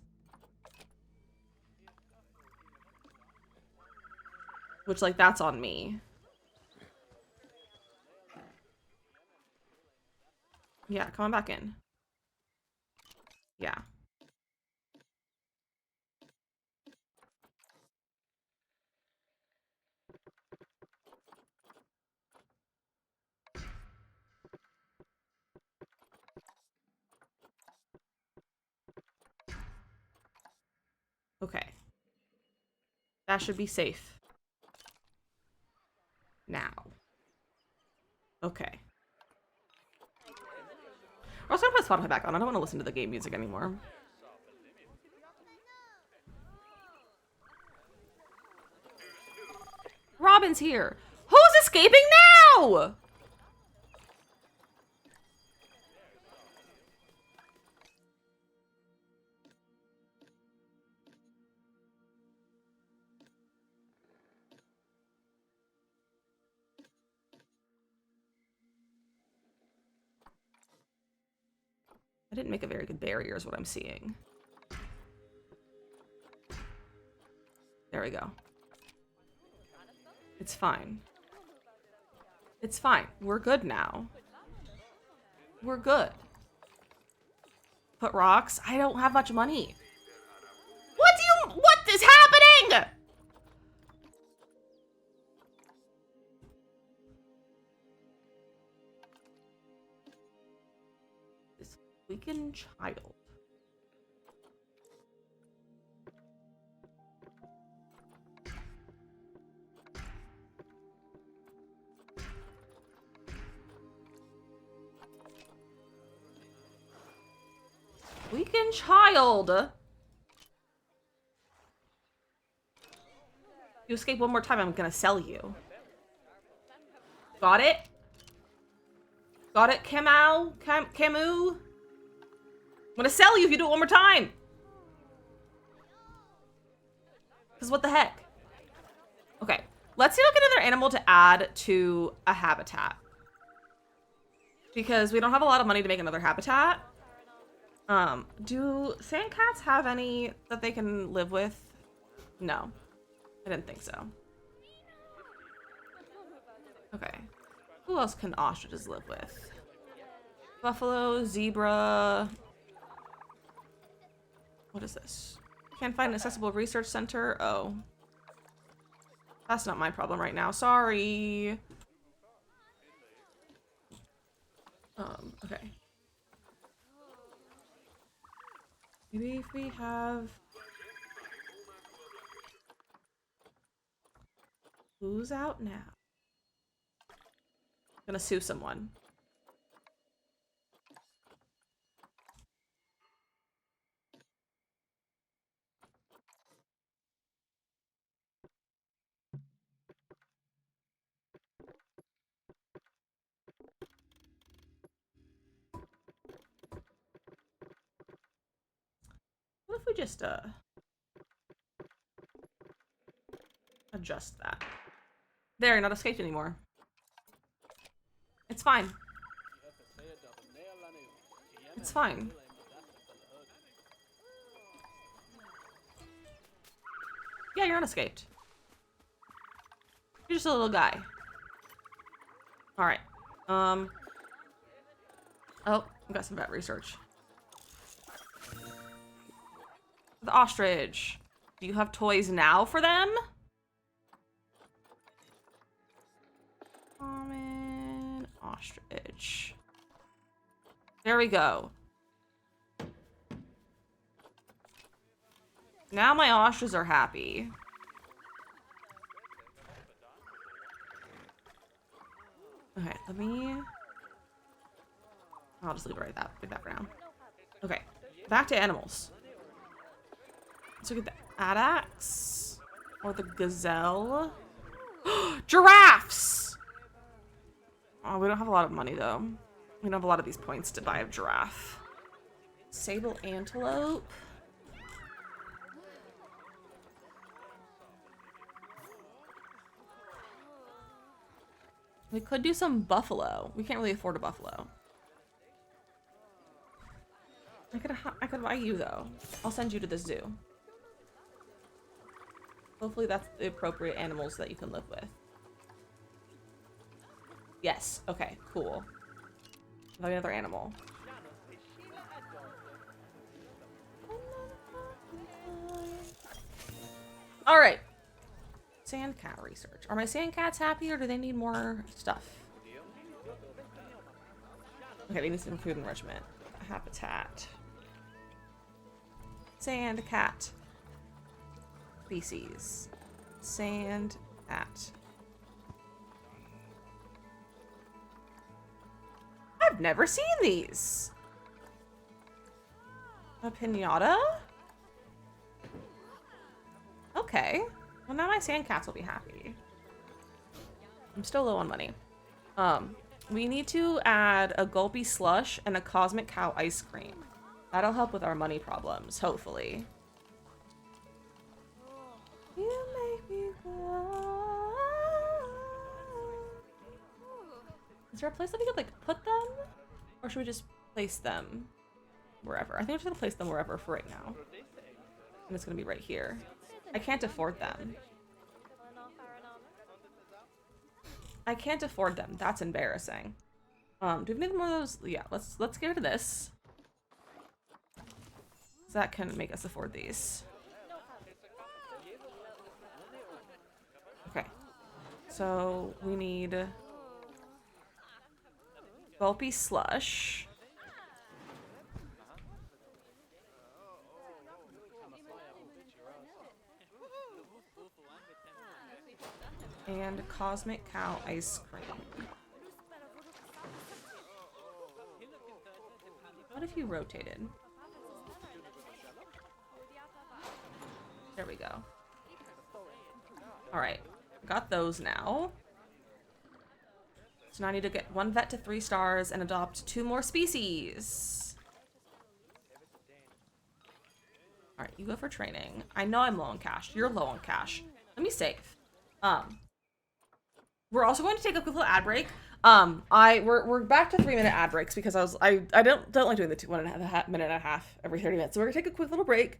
Which, like, that's on me. Yeah, come on back in. Yeah. Okay. That should be safe. Now. Okay. We're also gonna put Spotify back on. I don't want to listen to the game music anymore. Robin's here. Who's escaping now? I didn't make a very good barrier is what I'm seeing. There we go. It's fine. It's fine. We're good now. We're good. Put rocks? I don't have much money. What is happening? This weakened child. Weakened child. You escape one more time, I'm gonna sell you. Got it? Got it, Camu? Camu? I'm gonna sell you if you do it one more time. Because what the heck? Okay, let's see if we can get another animal to add to a habitat. Because we don't have a lot of money to make another habitat. Do sand cats have any that they can live with? No, I didn't think so. Okay, who else can ostriches live with? Buffalo, zebra. What is this? Can't find an accessible research center. Oh, that's not my problem right now. Sorry. Okay. Maybe if we have... Who's out now? I'm gonna sue someone. What if we just, adjust that? There, you're not escaped anymore. It's fine. It's fine. Yeah, you're unescaped. You're just a little guy. Alright. Oh, we got some vet research. The ostrich. Do you have toys now for them? Common ostrich. There we go. Now my ostriches are happy. Okay, let me... I'll just leave it right that for now. Okay, back to animals. Let's look at the addax. Or the gazelle. Giraffes! Oh, we don't have a lot of money, though. We don't have a lot of these points to buy a giraffe. Sable antelope. We could do some buffalo. We can't really afford a buffalo. I could buy you, though. I'll send you to the zoo. Hopefully that's the appropriate animals that you can live with. Yes. Okay, cool. Have another animal. All right. Sand cat research. Are my sand cats happy or do they need more stuff? Okay, they need some food enrichment. Habitat. Sand cat. Species. Sand cat. I've never seen these. A pinata? Okay. Well, now my sand cats will be happy. I'm still low on money. We need to add a gulpy slush and a cosmic cow ice cream. That'll help with our money problems, hopefully. You make me cry. Is there a place that we could like put them? Or should we just place them wherever? I think we're just gonna place them wherever for right now. And it's gonna be right here. I can't afford them. I can't afford them. That's embarrassing. Do we need more of those? Yeah, let's get rid of this. So that can make us afford these. Okay. So we need gulpy slush. And cosmic cow ice cream. What if you rotated? There we go. Alright, got those now. So now I need to get 1 vet to 3 stars and adopt 2 more species. Alright, you go for training. I know I'm low on cash. You're low on cash. Let me save. We're also going to take a quick little ad break. We're back to 3-minute ad breaks because I don't like doing the 1.5 minute every 30 minutes. So we're gonna take a quick little break.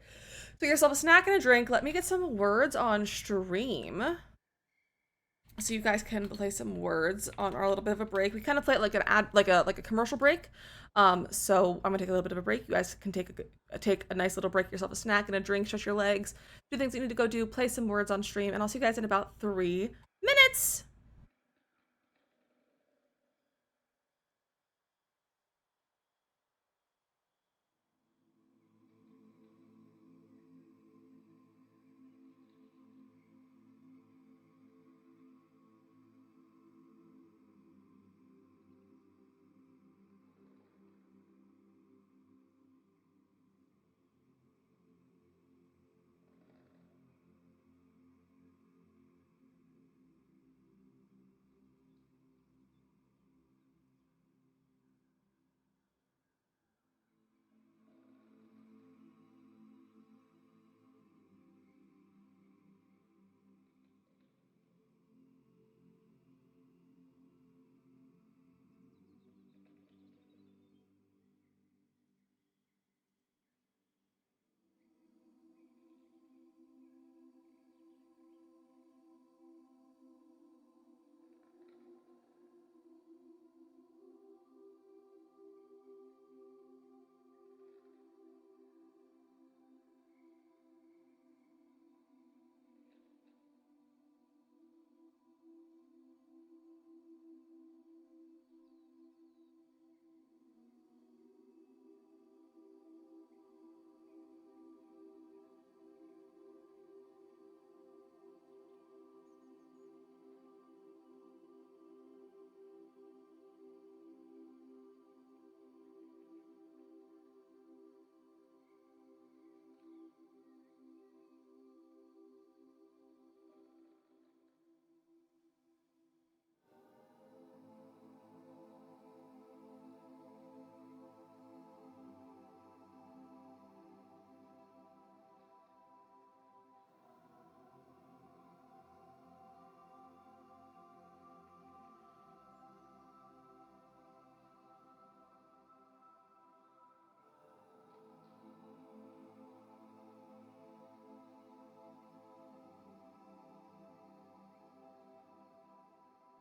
So get yourself a snack and a drink. Let me get some words on stream, so you guys can play some words on our little bit of a break. We kind of play it like an ad, like a commercial break. So I'm gonna take a little bit of a break. You guys can take a nice little break. Yourself a snack and a drink. Stretch your legs. Do things you need to go do. Play some words on stream, and I'll see you guys in about 3 minutes.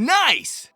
Nice!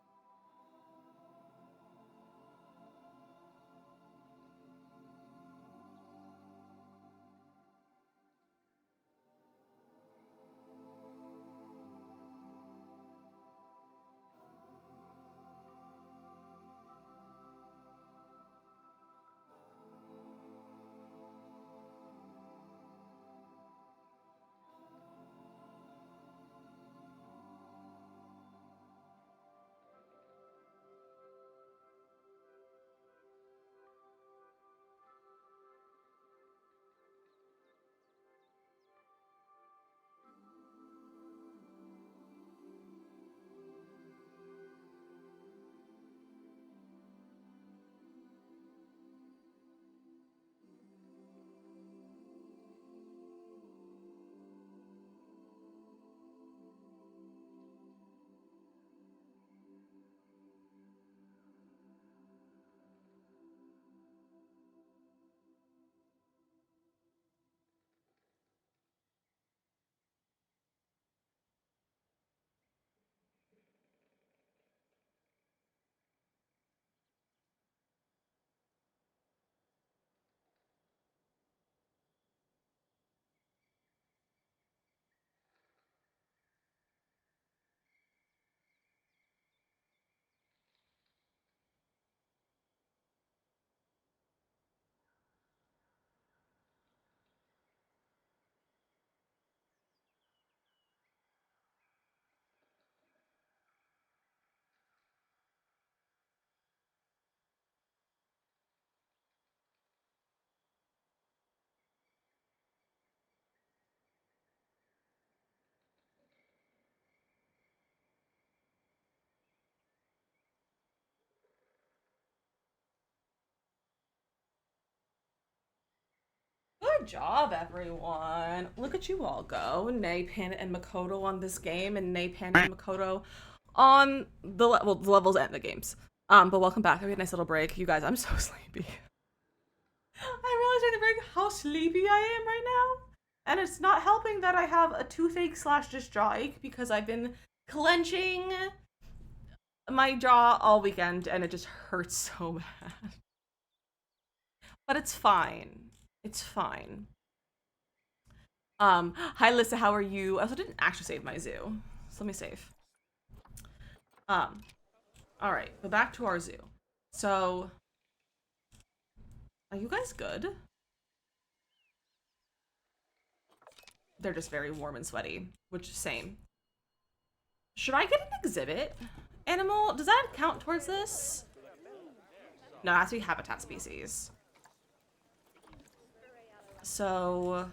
Good job, everyone. Look at you all go. Nay, Panda, and Makoto on this game, and Nay, Panda, and Makoto on the the levels and the games. But welcome back. We had a nice little break. You guys, I'm so sleepy. I realized during the break how sleepy I am right now. And it's not helping that I have a toothache / just jaw ache because I've been clenching my jaw all weekend and it just hurts so bad. But it's fine. It's fine. Hi Lisa, how are you? I also didn't actually save my zoo. So let me save. Alright, but back to our zoo. So are you guys good? They're just very warm and sweaty, which is same. Should I get an exhibit animal? Does that count towards this? No, it has to be habitat species. So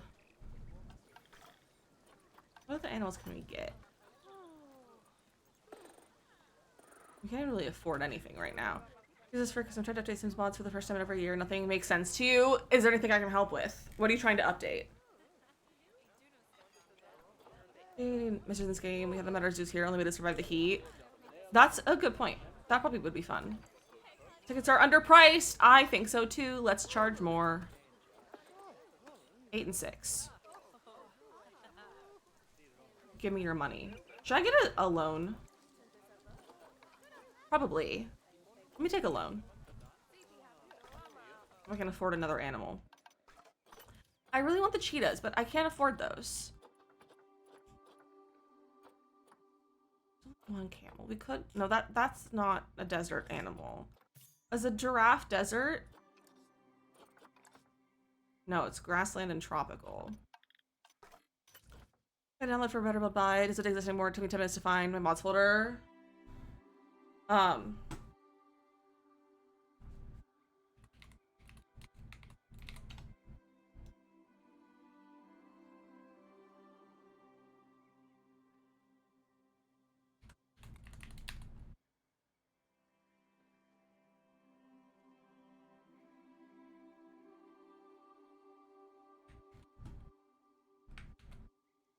what other animals can we get? We can't really afford anything right now. Jesus for because I'm trying to update Sims mods for the first time in every year. Nothing makes sense to you. Is there anything I can help with? What are you trying to update? Missions in this game. We have the Meadow Zoos here. Only way to survive the heat. That's a good point. That probably would be fun. Tickets are underpriced. I think so too. Let's charge more. 8 and 6. Give me your money. Should I get a loan? Probably. Let me take a loan. I can afford another animal. I really want the cheetahs, but I can't afford those. One camel. We could. No, that's not a desert animal. Is a giraffe desert? No, it's grassland and tropical. I download for a better buy. Does it exist anymore? It took me 10 minutes to find my mods folder.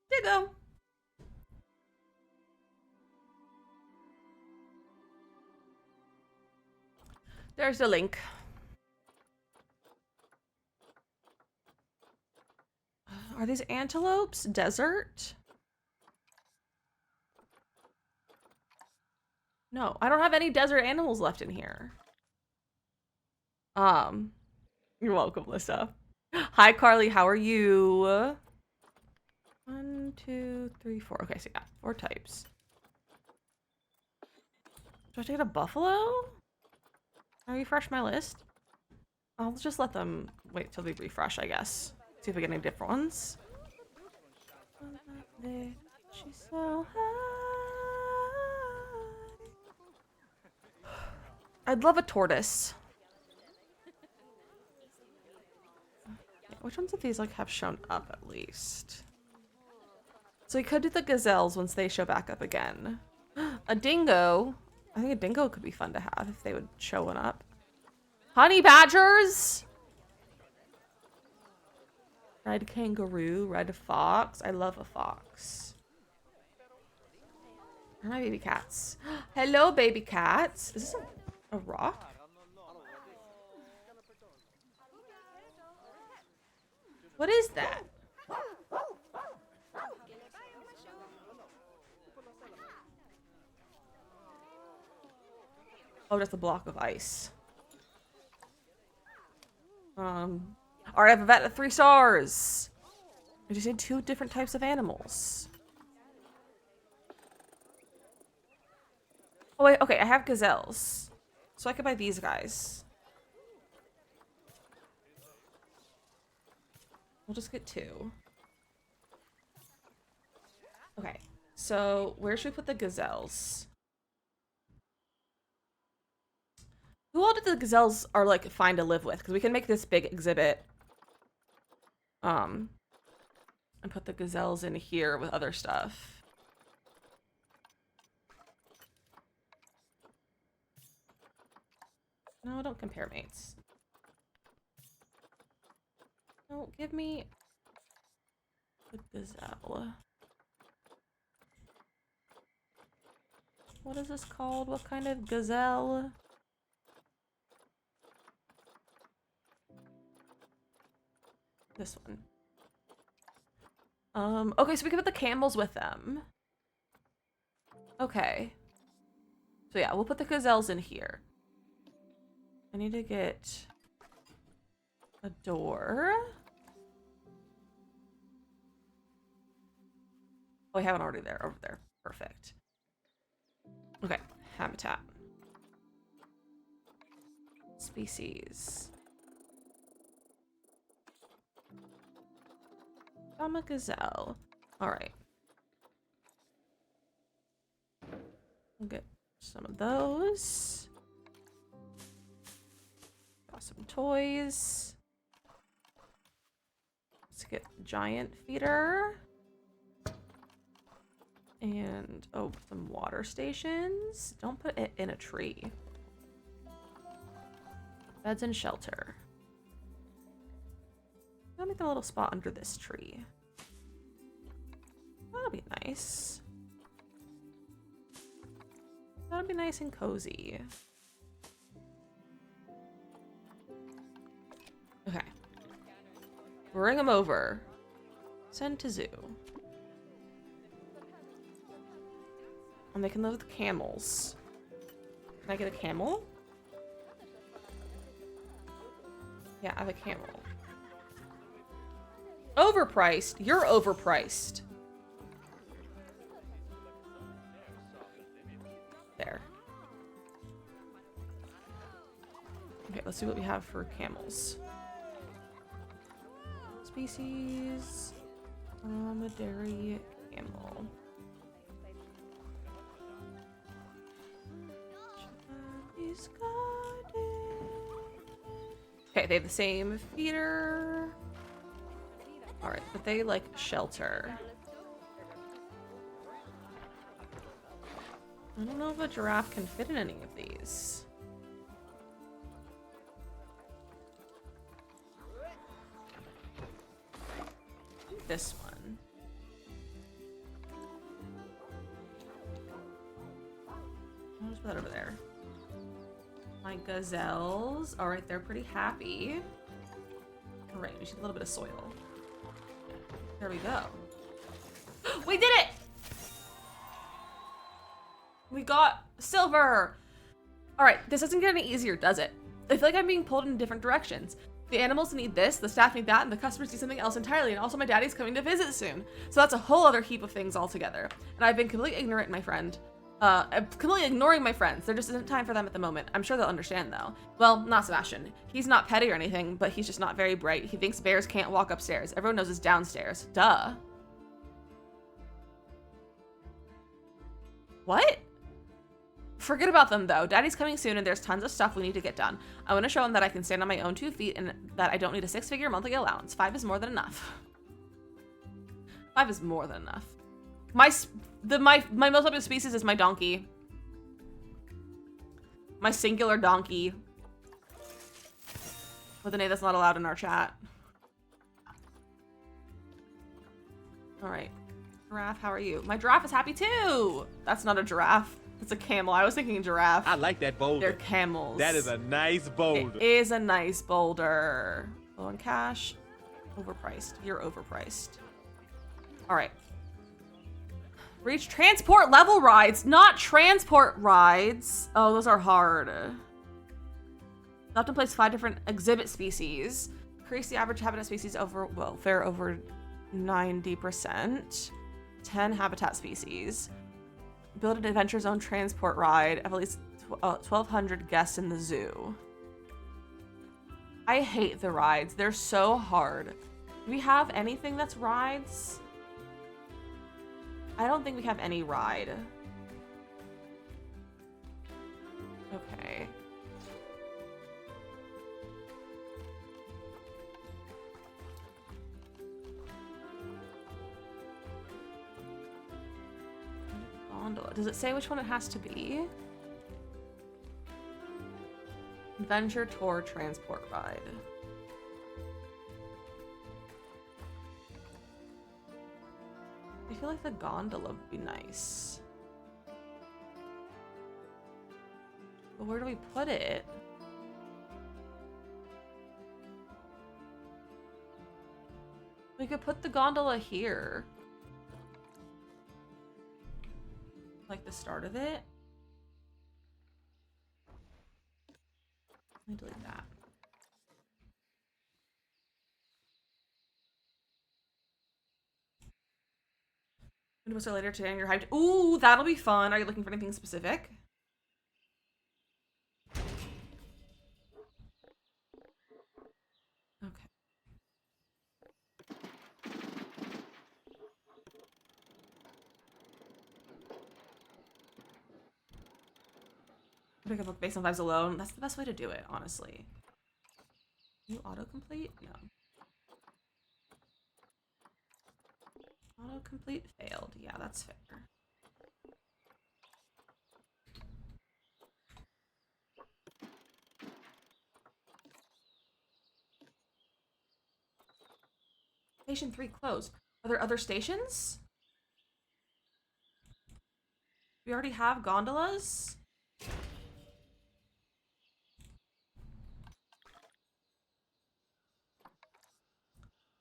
There you go. There's the link. Are these antelopes? Desert? No, I don't have any desert animals left in here. You're welcome, Lissa. Hi, Carly. How are you? 1, 2, 3, 4. Okay, so yeah, 4 types. Do I have to get a buffalo? Can I refresh my list? I'll just let them wait till they refresh, I guess. See if we get any different ones. She's so high. I'd love a tortoise. Which ones of these like have shown up at least? So we could do the gazelles once they show back up again. A dingo. I think a dingo could be fun to have if they would show one up. Honey badgers. Red kangaroo, red fox. I love a fox. Where are my baby cats? Hello, baby cats. Is this a rock? What is that? Oh, that's a block of ice. Alright, I have a vet at 3 stars. I just need 2 different types of animals. Oh wait, okay, I have gazelles. So I could buy these guys. We'll just get 2. Okay, so where should we put the gazelles? Who all did the gazelles are like fine to live with? Because we can make this big exhibit. And put the gazelles in here with other stuff. No, don't compare mates. No, give me the gazelle. What is this called? What kind of gazelle? This one. Okay, so we can put the camels with them. Okay. So yeah, we'll put the gazelles in here. I need to get a door. Oh, I have one already there, over there. Perfect. Okay, habitat. Species. I'm a gazelle. Alright. We'll get some of those. Got some toys. Let's get giant feeder. And, oh, some water stations. Don't put it in a tree. Beds and shelter. I'll make a little spot under this tree. That'll be nice. That'll be nice and cozy. Okay. Bring them over. Send to zoo. I'm making those with camels. Can I get a camel? Yeah, I have a camel. Overpriced? You're overpriced. There. Okay, let's see what we have for camels. Species. Dromedary camel. Okay, they have the same feeder. Alright, but they like shelter. I don't know if a giraffe can fit in any of these. This one. I'll just put that over there. My gazelles. Alright, they're pretty happy. Alright, we should a little bit of soil. There we go. We did it! We got Silver! Alright, this doesn't get any easier, does it? I feel like I'm being pulled in different directions. The animals need this, the staff need that, and the customers need something else entirely, and also my daddy's coming to visit soon. So that's a whole other heap of things altogether. And I've been completely ignorant, my friend. I'm completely ignoring my friends. There just isn't time for them at the moment. I'm sure they'll understand, though. Well, not Sebastian. He's not petty or anything, but he's just not very bright. He thinks bears can't walk upstairs. Everyone knows it's downstairs. Duh. What? Forget about them, though. Daddy's coming soon, and there's tons of stuff we need to get done. I want to show him that I can stand on my own 2 feet and that I don't need a 6-figure monthly allowance. 5 is more than enough. 5 is more than enough. My most popular species is my donkey. My singular donkey. With a name that's not allowed in our chat. Alright. Giraffe, how are you? My giraffe is happy too! That's not a giraffe. It's a camel. I was thinking giraffe. I like that boulder. They're camels. That is a nice boulder. It is a nice boulder. Low in cash. Overpriced. You're overpriced. Alright. Reach transport level rides, not transport rides. Oh, those are hard. Often place 5 different exhibit species. Increase the average habitat species over welfare over 90%. 10 habitat species. Build an adventure zone transport ride. Have at least 1,200 guests in the zoo. I hate the rides. They're so hard. Do we have anything that's rides? I don't think we have any ride. Okay. Gondola. Does it say which one it has to be? Adventure tour transport ride. I feel like the gondola would be nice. But where do we put it? We could put the gondola here. Like the start of it. Let me delete that. When to start later today and you're hyped. Ooh, that'll be fun. Are you looking for anything specific? Okay. Pick up a book based on vibes alone. That's the best way to do it, honestly. You autocomplete? No. Autocomplete failed. Yeah, that's fair. Station 3 closed. Are there other stations? We already have gondolas?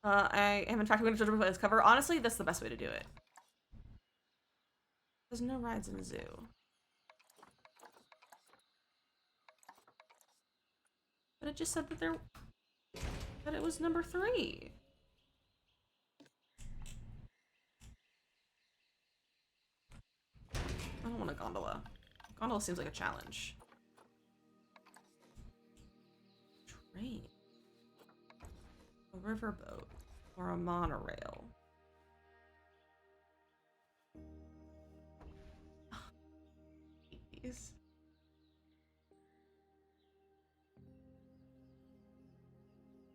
I am in fact going to judge by this cover. Honestly, that's the best way to do it. There's no rides in the zoo. But it just said that it was number 3. I don't want a gondola. Gondola seems like a challenge. Train. A riverboat. Or a monorail. These.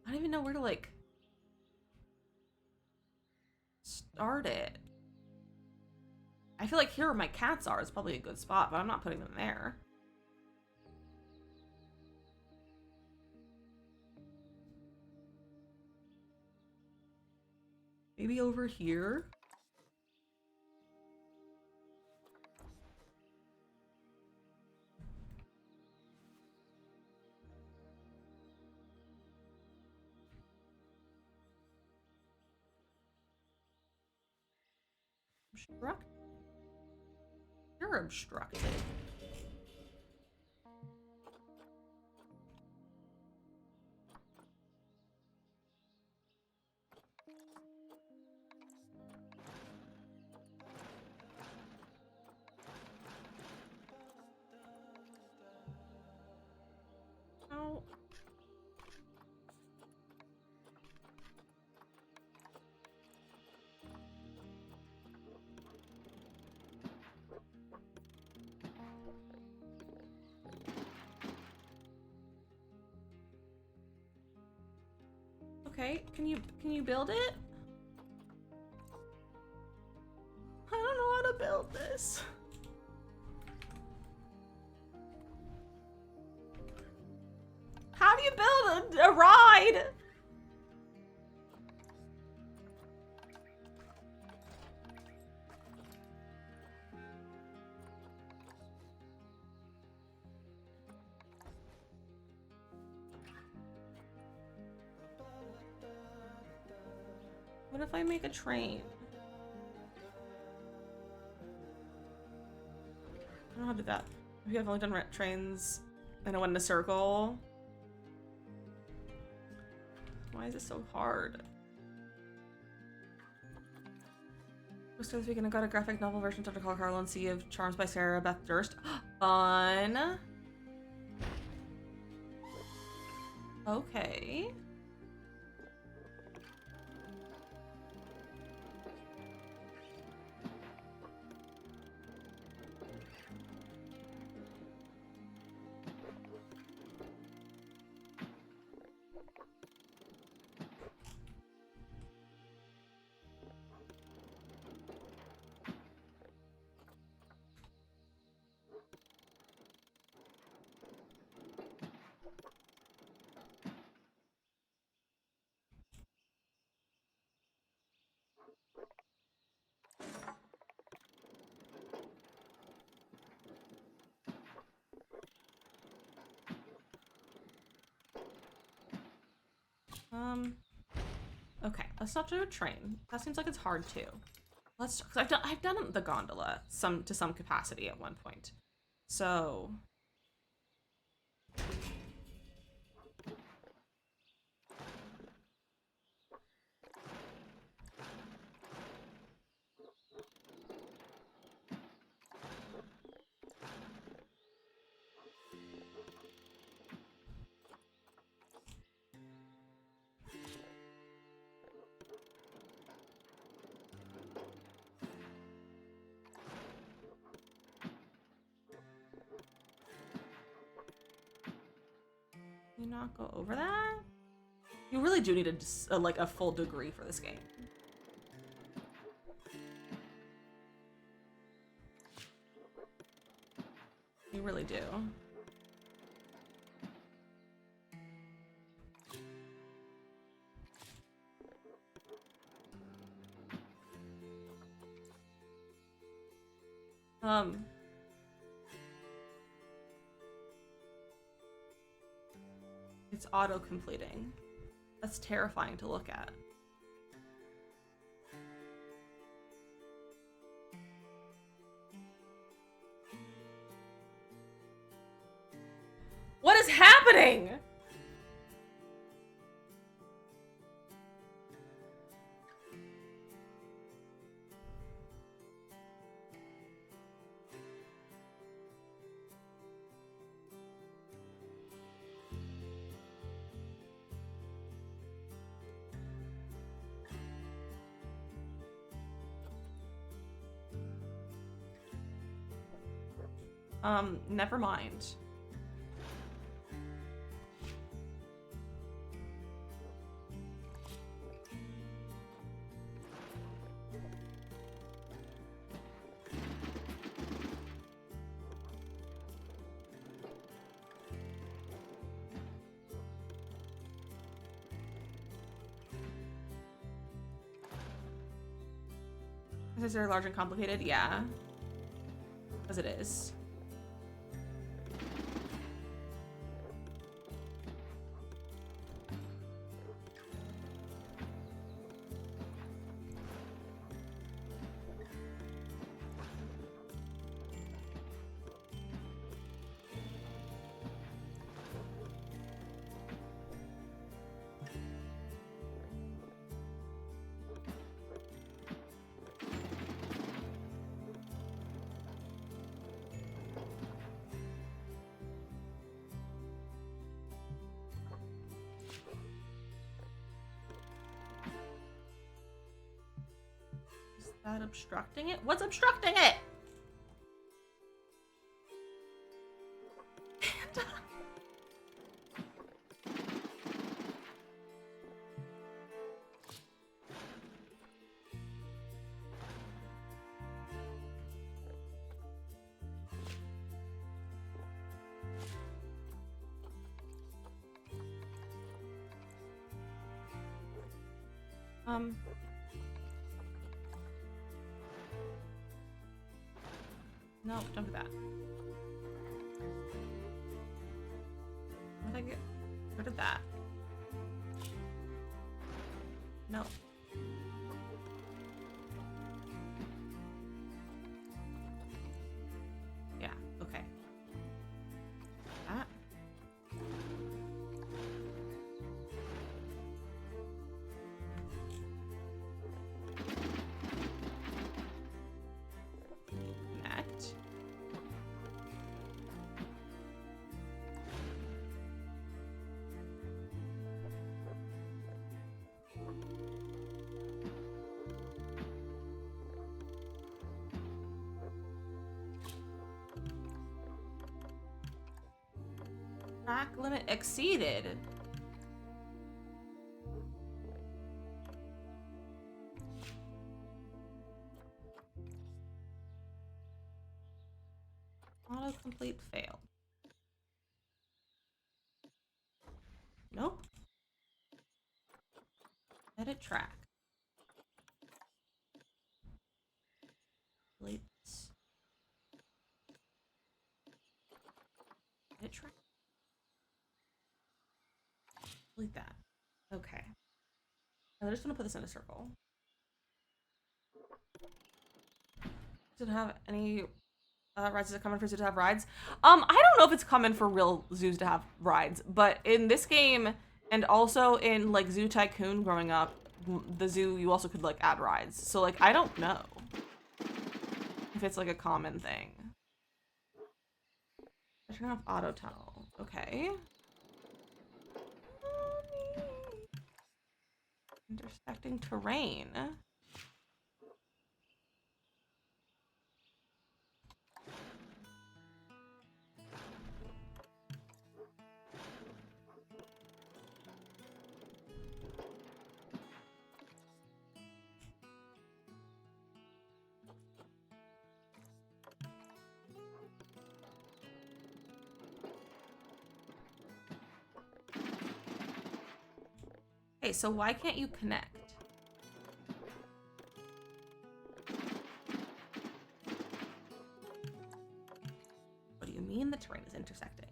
I don't even know where to, like, start it. I feel like here where my cats are is probably a good spot, but I'm not putting them there. Maybe over here? Obstruct? You're obstructed. Ow. Okay, can you build it? I don't know how to build this. How do you build a ride? What if I make a train? I don't know how to do that. Maybe I've only done trains and I went in a circle. Why is it so hard? Just this weekend I got a graphic novel version of Call Carlo and Sea of Charms by Sarah Beth Durst. Fun. Okay. Okay, let's not do a train. That seems like it's hard too. Let's, cause I've done the gondola to some capacity at one point. So. You not go over that? You really do need like a full degree for this game. You really do. It's auto-completing. That's terrifying to look at. What is happening? Never mind. Is very large and complicated? Yeah. As it is. that obstructing it? What's obstructing it? No, don't do that. How did I get rid of that? No. Yeah, okay. That. Connect. Track limit exceeded. Autocomplete failed. Nope. Edit track. Delete this. Edit track. Delete that. Okay. I'm just gonna put this in a circle. Does it have any rides? Is it common for zoos to have rides? I don't know if it's common for real zoos to have rides, but in this game and also in like Zoo Tycoon growing up, the zoo you also could like add rides. So like I don't know if it's like a common thing. Turn off auto tunnel. Okay. Intersecting terrain. Okay, so why can't you connect? What do you mean the terrain is intersecting?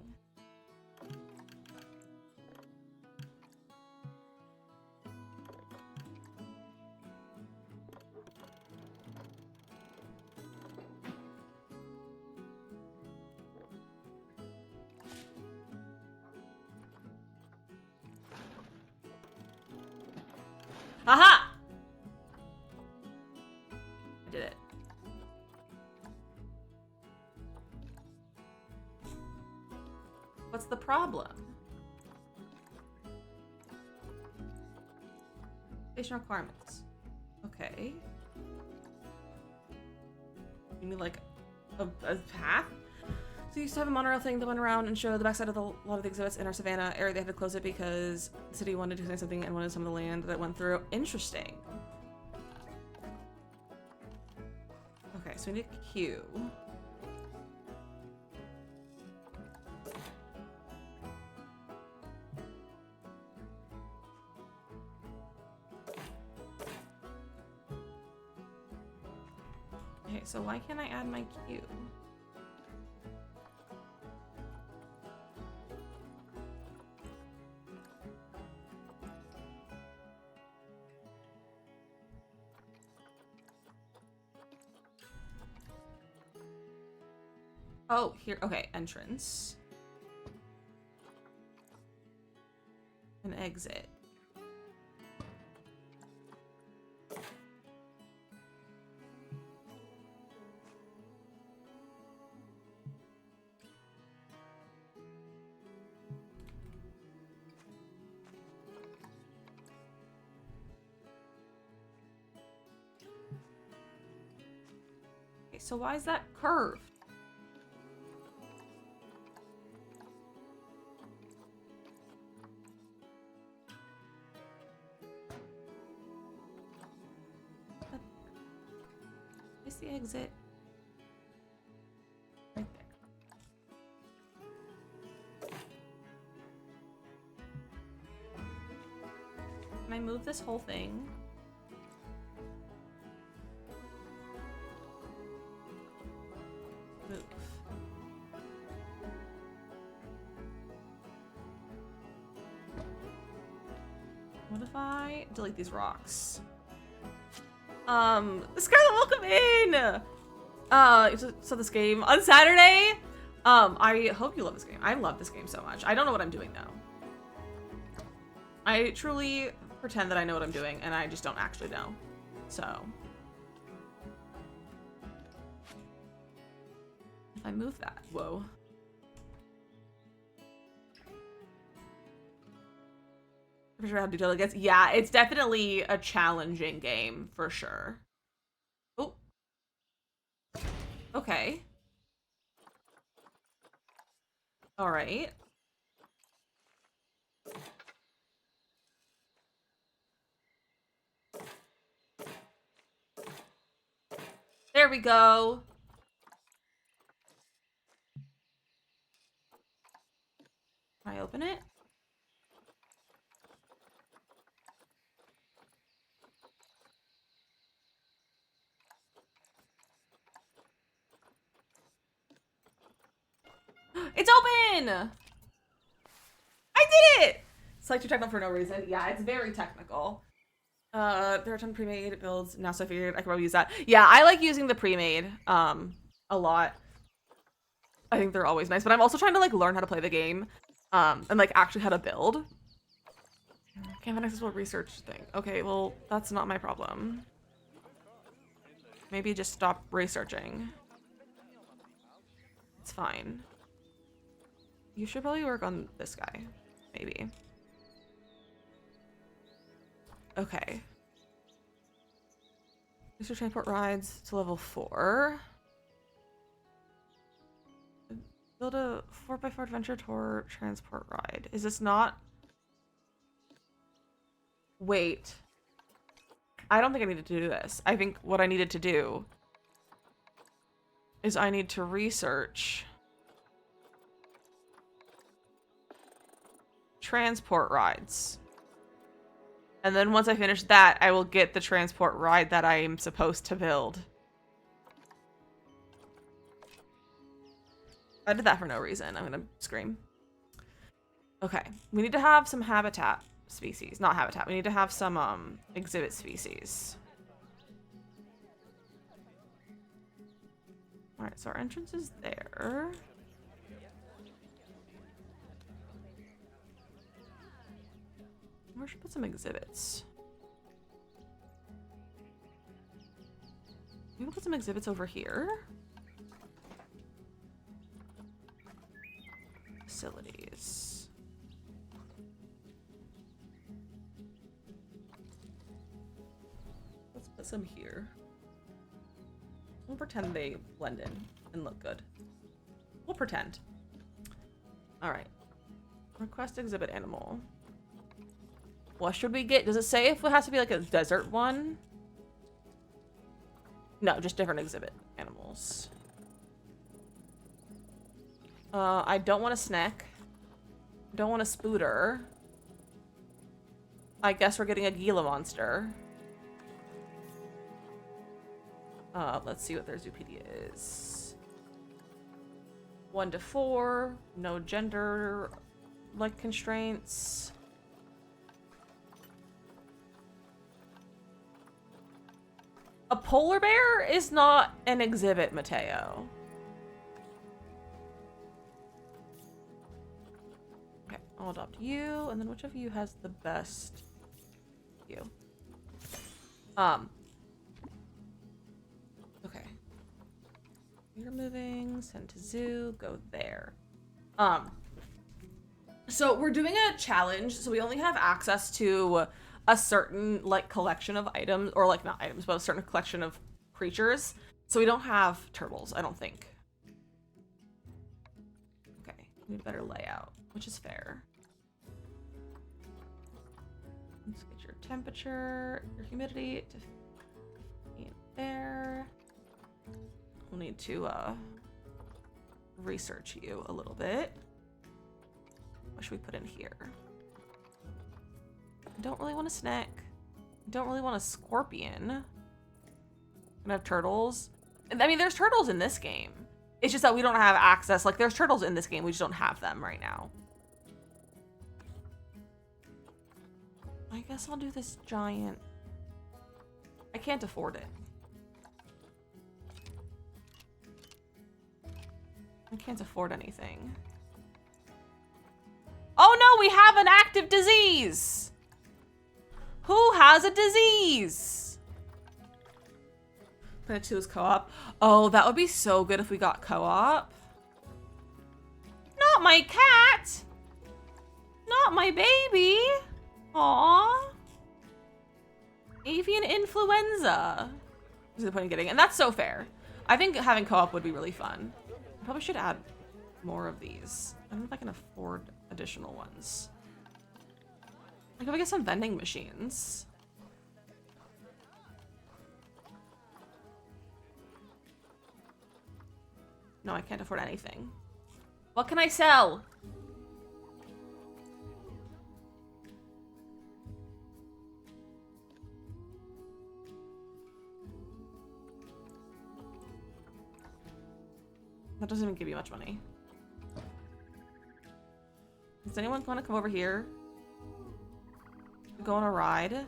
Aha! I did it. What's the problem? Station requirements. Okay. You mean like a path? So you used to have a monorail thing that went around and showed the backside of a lot of the exhibits in our savannah area. They had to close it because the city wanted to do something and wanted some of the land that went through. Interesting. Okay, so we need a queue. Okay, so why can't I add my queue? Oh, here, okay, entrance. An exit. Okay, so why is that curved? Where's the exit? Right there. Can I move this whole thing? Move. What if I delete these rocks? Scarlett, welcome in! So this game on Saturday. I hope you love this game. I love this game so much. I don't know what I'm doing though. I truly pretend that I know what I'm doing and I just don't actually know. So if I move that, whoa. I'm sure how to do delegates. Yeah, it's definitely a challenging game for sure. Oh. Okay. All right. There we go. Can I open it? It's open! I did it! Select your technical for no reason. Yeah, it's very technical. There are a ton of pre-made builds now, so I figured I could probably use that. Yeah, I like using the pre-made a lot. I think they're always nice, but I'm also trying to like learn how to play the game and like actually how to build. Can't have an accessible research thing. Okay, well, that's not my problem. Maybe just stop researching. It's fine. You should probably work on this guy. Maybe. Okay. Research transport rides to level 4. Build a 4x4 adventure tour transport ride. Is this not? Wait. I don't think I needed to do this. I think what I needed to do is I need to research transport rides. And then once I finish that, I will get the transport ride that I am supposed to build. I did that for no reason. I'm gonna scream. Okay, we need to have some habitat species. Not habitat, we need to have some exhibit species. Alright, so our entrance is there. Where should I put some exhibits? Maybe we'll put some exhibits over here. Facilities. Let's put some here. We'll pretend they blend in and look good. We'll pretend. All right. Request exhibit animal. What should we get? Does it say if it has to be like a desert one? No, just different exhibit animals. I don't want a snack. Don't want a spooter. I guess we're getting a Gila monster. Let's see what their Zoopedia is. 1 to 4. No gender like constraints. A polar bear is not an exhibit, Mateo. Okay, I'll adopt you, and then which of you has the best view? Okay. You're moving, send to zoo, go there. So we're doing a challenge, so we only have access to a certain like collection of items, or like not items, but a certain collection of creatures. So we don't have turtles, I don't think. Okay, we need a better layout, which is fair. Let's get your temperature, your humidity to there. We'll need to research you a little bit. What should we put in here? I don't really want a snake. I don't really want a scorpion. I have turtles. I mean, there's turtles in this game. It's just that we don't have access. Like, there's turtles in this game. We just don't have them right now. I guess I'll do this giant. I can't afford it. I can't afford anything. Oh no, we have an active disease! Who has a disease? Planet 2 is co-op. Oh, that would be so good if we got co-op. Not my cat! Not my baby! Aww. Avian influenza. Is the point of getting it? And that's so fair. I think having co-op would be really fun. I probably should add more of these. I don't know if I can afford additional ones. Like, if I get some vending machines. No, I can't afford anything. What can I sell? That doesn't even give you much money. Does anyone want to come over here? Go on a ride?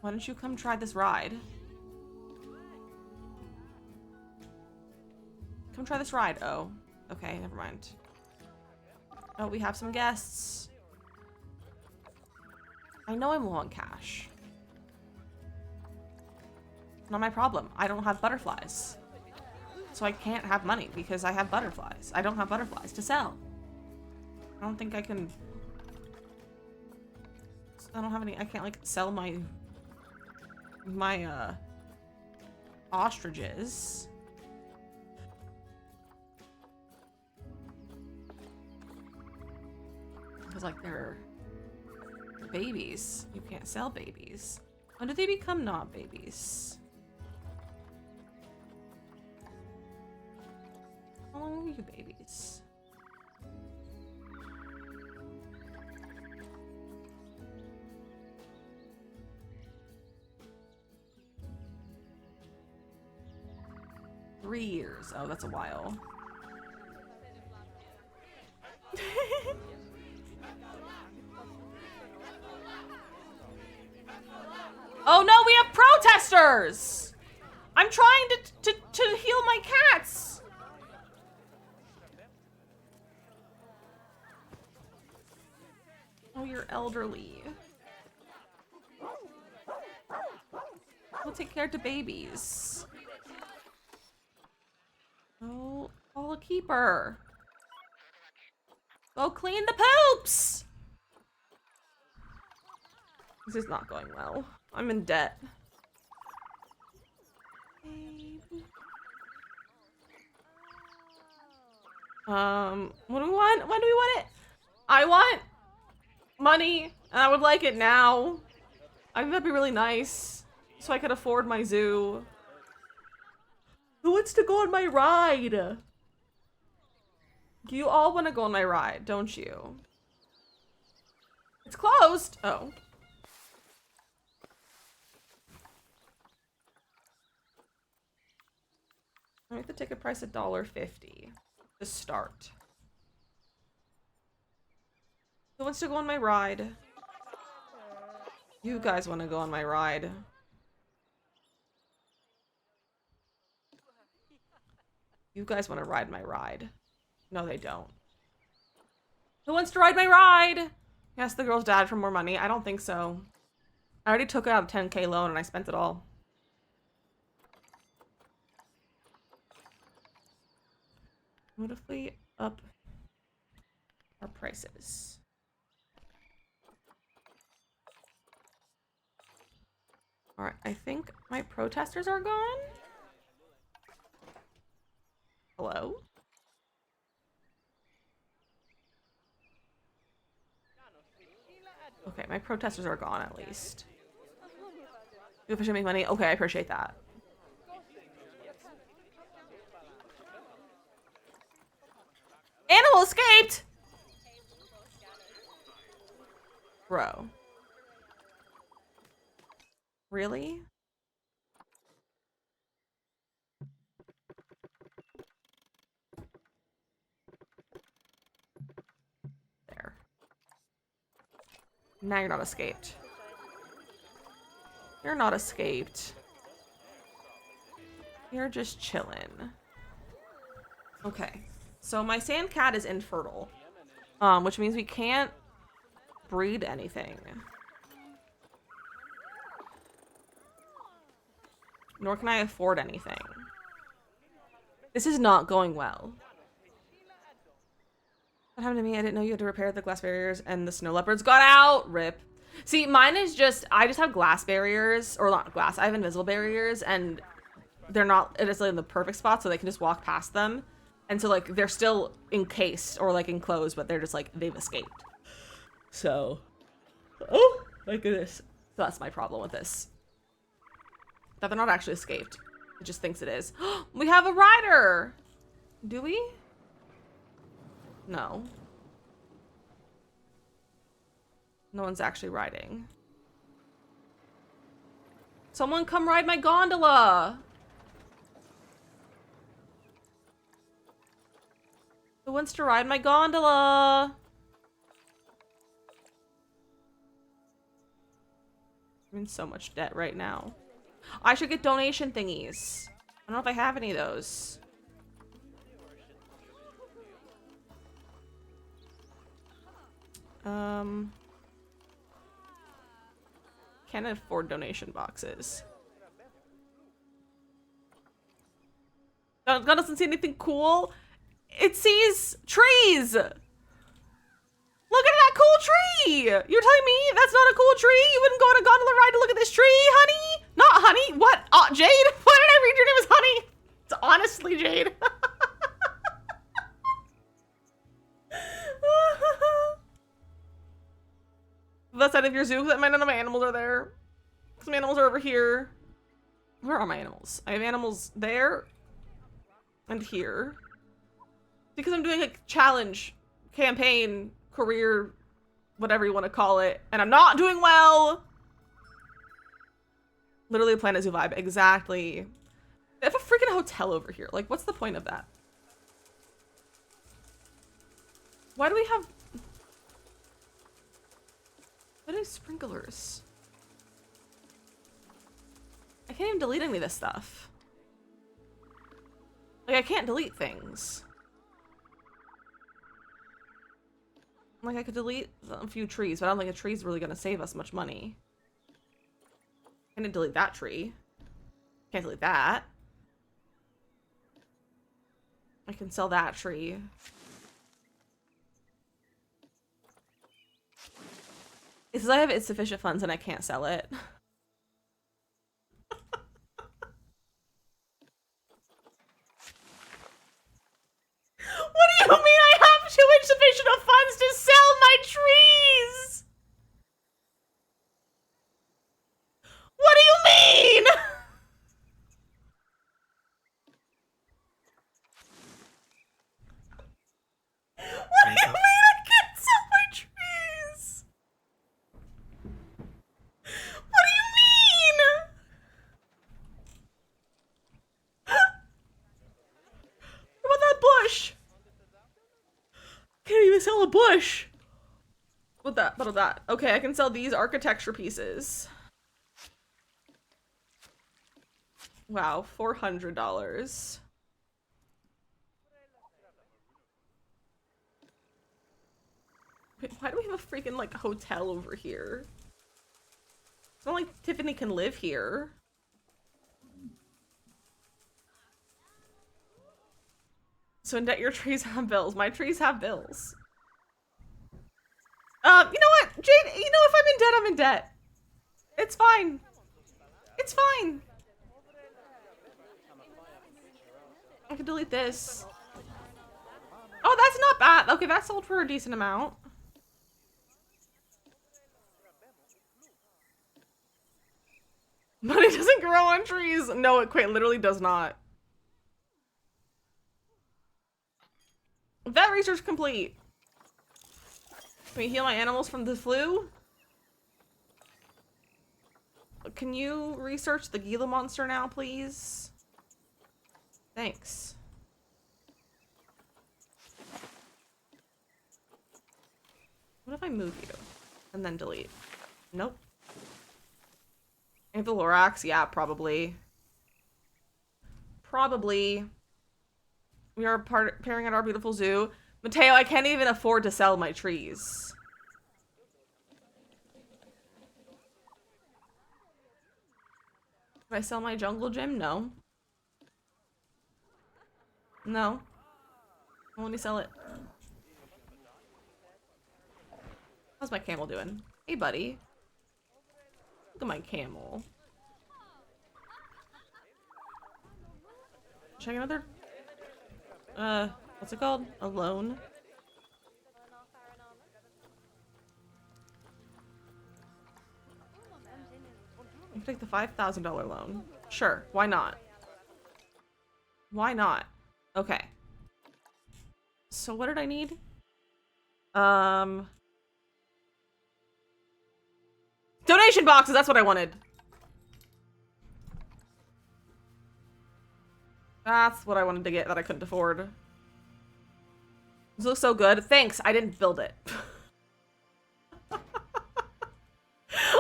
Why don't you come try this ride? Come try this ride. Oh, okay, never mind. Oh, we have some guests. I know I'm low on cash. Not my problem. I don't have butterflies. So I can't have money because I have butterflies. I don't have butterflies to sell. I don't think I can... I don't have any... I can't, like, sell my ostriches. Because, like, they're babies. You can't sell babies. When do they become not babies? How long are you babies? Three years. Oh, that's a while. Oh no, we have protesters! I'm trying to heal my cats! Oh, you're elderly. We'll take care of the babies. Oh, call a keeper. Go clean the poops! This is not going well. I'm in debt. What do we want? When do we want it? I want money, and I would like it now. I think that'd be really nice, so I could afford my zoo. Who wants to go on my ride? You all want to go on my ride, don't you? It's closed. Oh. I make the ticket price $1.50 to start. Who wants to go on my ride? You guys want to go on my ride. You guys want to ride my ride. No, they don't. Who wants to ride my ride? Ask the girl's dad for more money. I don't think so. I already took out a 10K loan and I spent it all. What if we up our prices? Alright, I think my protesters are gone. Hello? Okay, my protesters are gone at least. You officially make money? Okay, I appreciate that. Animal escaped! Bro. Really? There. Now you're not escaped. You're not escaped. You're just chilling. Okay. So my sand cat is infertile. Which means we can't breed anything. Nor can I afford anything. This is not going well. What happened to me? I didn't know you had to repair the glass barriers and the snow leopards got out. Rip. See, mine is just, I just have glass barriers, or not glass, I have invisible barriers, and they're not, it is like in the perfect spot, so they can just walk past them. And so, like, they're still encased or, like, enclosed, but they're just, like, they've escaped. So, oh, my goodness. So that's my problem with this. That they're not actually escaped. It just thinks it is. We have a rider! Do we? No. No one's actually riding. Someone come ride my gondola! Who wants to ride my gondola? I'm in so much debt right now. I should get donation thingies. I don't know if I have any of those. Can't afford donation boxes. God doesn't see anything cool. It sees trees. Look at that cool tree. You're telling me that's not a cool tree? You wouldn't go on a gondola ride to look at this tree, honey? Not honey. What? Jade? Why did I read your name as honey? It's honestly Jade. The side of your zoo, that none of my animals are there. Some animals are over here. Where are my animals? I have animals there and here. Because I'm doing a challenge, campaign, career, whatever you want to call it, and I'm not doing well. Literally a Planet Zoo vibe, exactly. They have a freaking hotel over here. Like, what's the point of that? Why do we have... What are sprinklers? I can't even delete any of this stuff. Like, I can't delete things. Like, I could delete a few trees, but I don't think a tree's really gonna save us much money. I'm gonna delete that tree. Can't delete that. I can sell that tree. It says I have insufficient funds and I can't sell it. What do you mean I have too insufficient of funds to sell my trees? What do you mean? What do you mean I can't sell my trees? What do you mean? What about that bush? Can't even sell a bush. What that? What that? Okay, I can sell these architecture pieces. Wow, $400. Wait, why do we have a freaking like hotel over here? It's not like Tiffany can live here. So in debt, your trees have bills. My trees have bills. You know what, Jade? You know, if I'm in debt, I'm in debt. It's fine. It's fine. I can delete this. Oh, that's not bad. Okay, that sold for a decent amount. Money doesn't grow on trees. No, it quite literally does not. Vet research complete. Can we heal my animals from the flu? Can you research the Gila monster now, please? Thanks. What if I move you? And then delete? Nope. And the Lorax? Yeah, probably. Probably. We are pairing at our beautiful zoo. Mateo, I can't even afford to sell my trees. Can I sell my jungle gym? No. No. Let me sell it. How's my camel doing? Hey, buddy. Look at my camel. Check another. What's it called? A loan. You can take the $5,000 loan. Sure, why not? Why not? Okay. So what did I need? Donation boxes, that's what I wanted. That's what I wanted to get that I couldn't afford. This looks so good. Thanks, I didn't build it.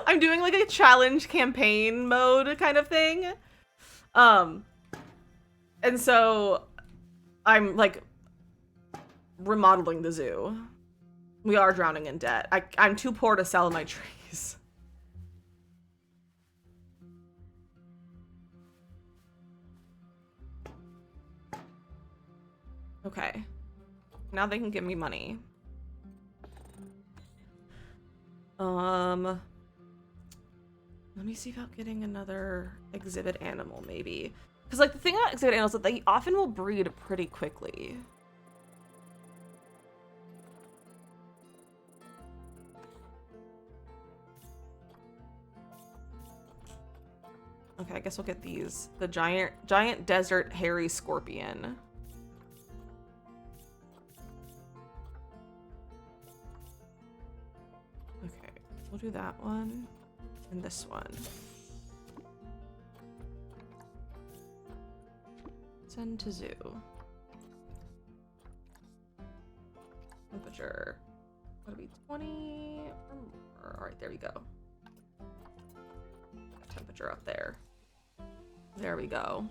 I'm doing like a challenge campaign mode kind of thing. And so I'm like remodeling the zoo. We are drowning in debt. I'm too poor to sell my trees. Okay. Now they can give me money. Let me see about getting another exhibit animal, maybe. Because, like, the thing about exhibit animals is that they often will breed pretty quickly. Okay, I guess we'll get these. The giant desert hairy scorpion. Okay, we'll do that one. And this one. Send to zoo. Temperature. Gotta be 20 or more. Alright, there we go. Temperature up there. There we go.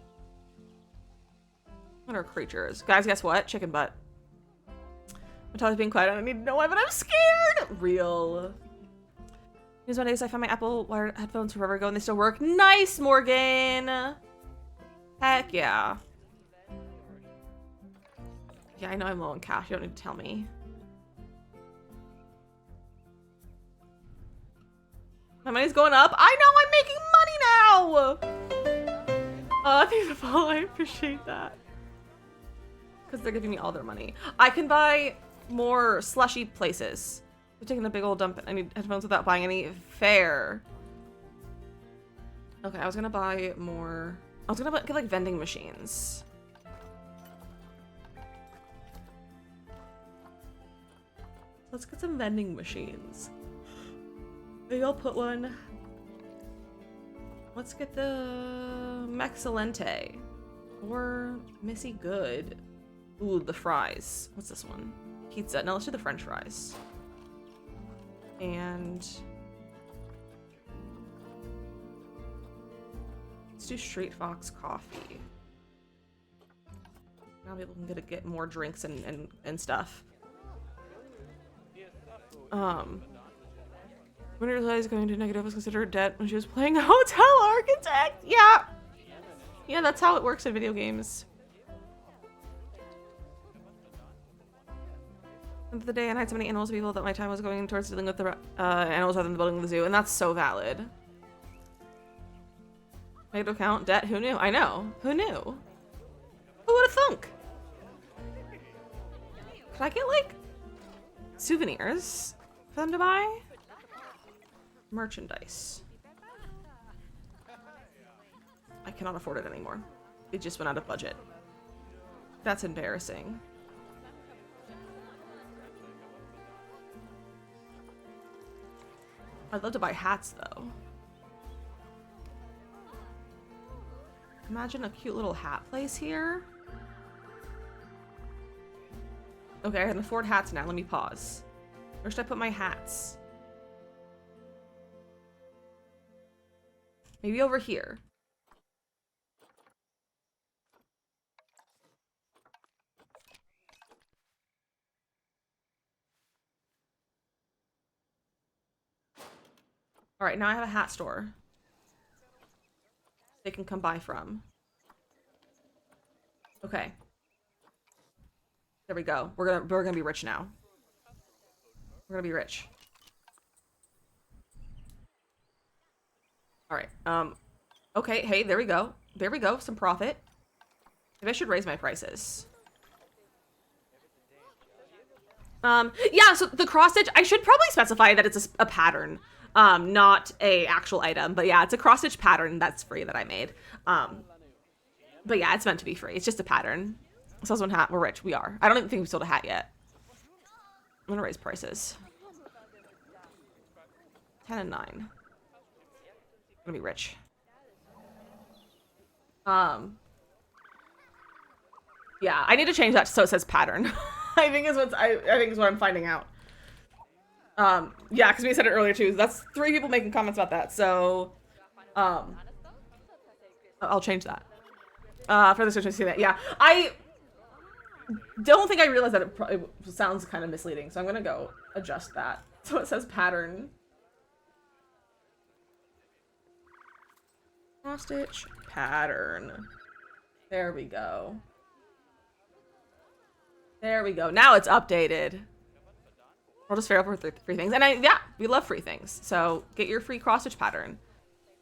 What are creatures? Guys, guess what? Chicken butt. My tongue's being quiet. I don't need to know why, but I'm scared! Real. Here's one days I found my Apple wired headphones forever ago and they still work. Nice, Morgan! Heck yeah. Yeah, I know I'm low on cash. You don't need to tell me. My money's going up. I know I'm making money now! Oh, thanks for following. I appreciate that. Because they're giving me all their money. I can buy more slushy places. I'm taking a big old dump. I need headphones without buying any. Fair. Okay, I was gonna buy more. I was gonna get like vending machines. Let's get some vending machines. Maybe I'll put one. Let's get the Maxilente or Missy Good. Ooh, the fries. What's this one? Pizza. No, let's do the French fries. And let's do Street Fox coffee. Now people can get more drinks and stuff. When I realized going to negative was considered debt when she was playing Hotel Architect. Yeah. Yeah, that's how it works in video games. End of the day, I had so many animals and people that my time was going towards dealing with the animals rather than building the zoo, and that's so valid. Negative account, debt, who knew? I know. Who knew? Who would have thunk? Could I get, like, souvenirs for them to buy? Merchandise. I cannot afford it anymore. It just went out of budget. That's embarrassing. I'd love to buy hats, though. Imagine a cute little hat place here. Okay, I can afford hats now. Let me pause. Where should I put my hats? Maybe over here. All right, now I have a hat store they can come buy from. Okay. There we go. We're gonna be rich now. We're gonna be rich. All right. Okay. Hey, there we go. There we go. Some profit. Maybe I should raise my prices. Yeah. So the cross stitch, I should probably specify that it's a pattern, not a actual item. But yeah, it's a cross stitch pattern that's free that I made. But yeah, it's meant to be free. It's just a pattern. Sells one hat. We're rich. We are. I don't even think we've sold a hat yet. I'm gonna raise prices. 10 and 9. I'm gonna be rich. Yeah, I need to change that so it says pattern. I think is what I'm finding out. Yeah, because we said it earlier too. That's 3 people making comments about that. So, I'll change that. For the search to see that. Yeah, I don't think I realized that it sounds kind of misleading. So I'm gonna go adjust that so it says pattern. Cross stitch pattern. There we go. There we go. Now it's updated. We'll just fair over free things. And yeah, we love free things. So get your free cross stitch pattern.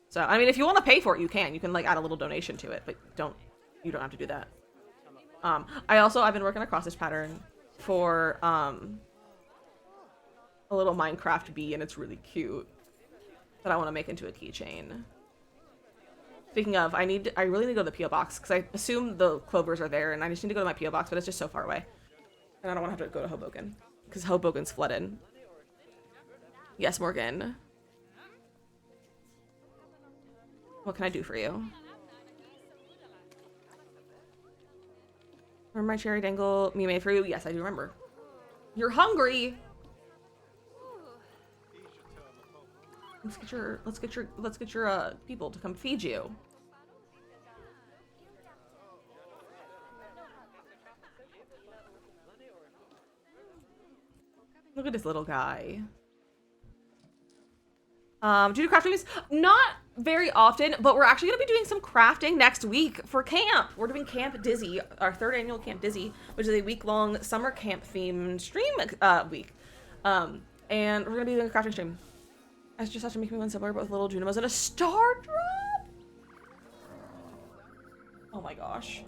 So, I mean, if you want to pay for it, you can. You can like add a little donation to it, but you don't have to do that. I've been working a cross stitch pattern for, a little Minecraft bee, and it's really cute that I want to make into a keychain. Speaking of, I really need to go to the P.O. box because I assume the clovers are there, and I just need to go to my P.O. box, but it's just so far away. And I don't want to have to go to Hoboken because Hoboken's flooded. Yes, Morgan. What can I do for you? Remember my cherry dangle me made for you? Yes, I do remember. You're hungry. Let's get your people to come feed you. Look at this little guy. Do you do crafting? Not very often, but we're actually gonna be doing some crafting next week for camp. We're doing Camp Dizzy, our 3rd annual Camp Dizzy, which is a week-long summer camp themed stream week. And we're gonna be doing a crafting stream. I just have to make me one similar, but with little Junimos and a star drop. Oh my gosh,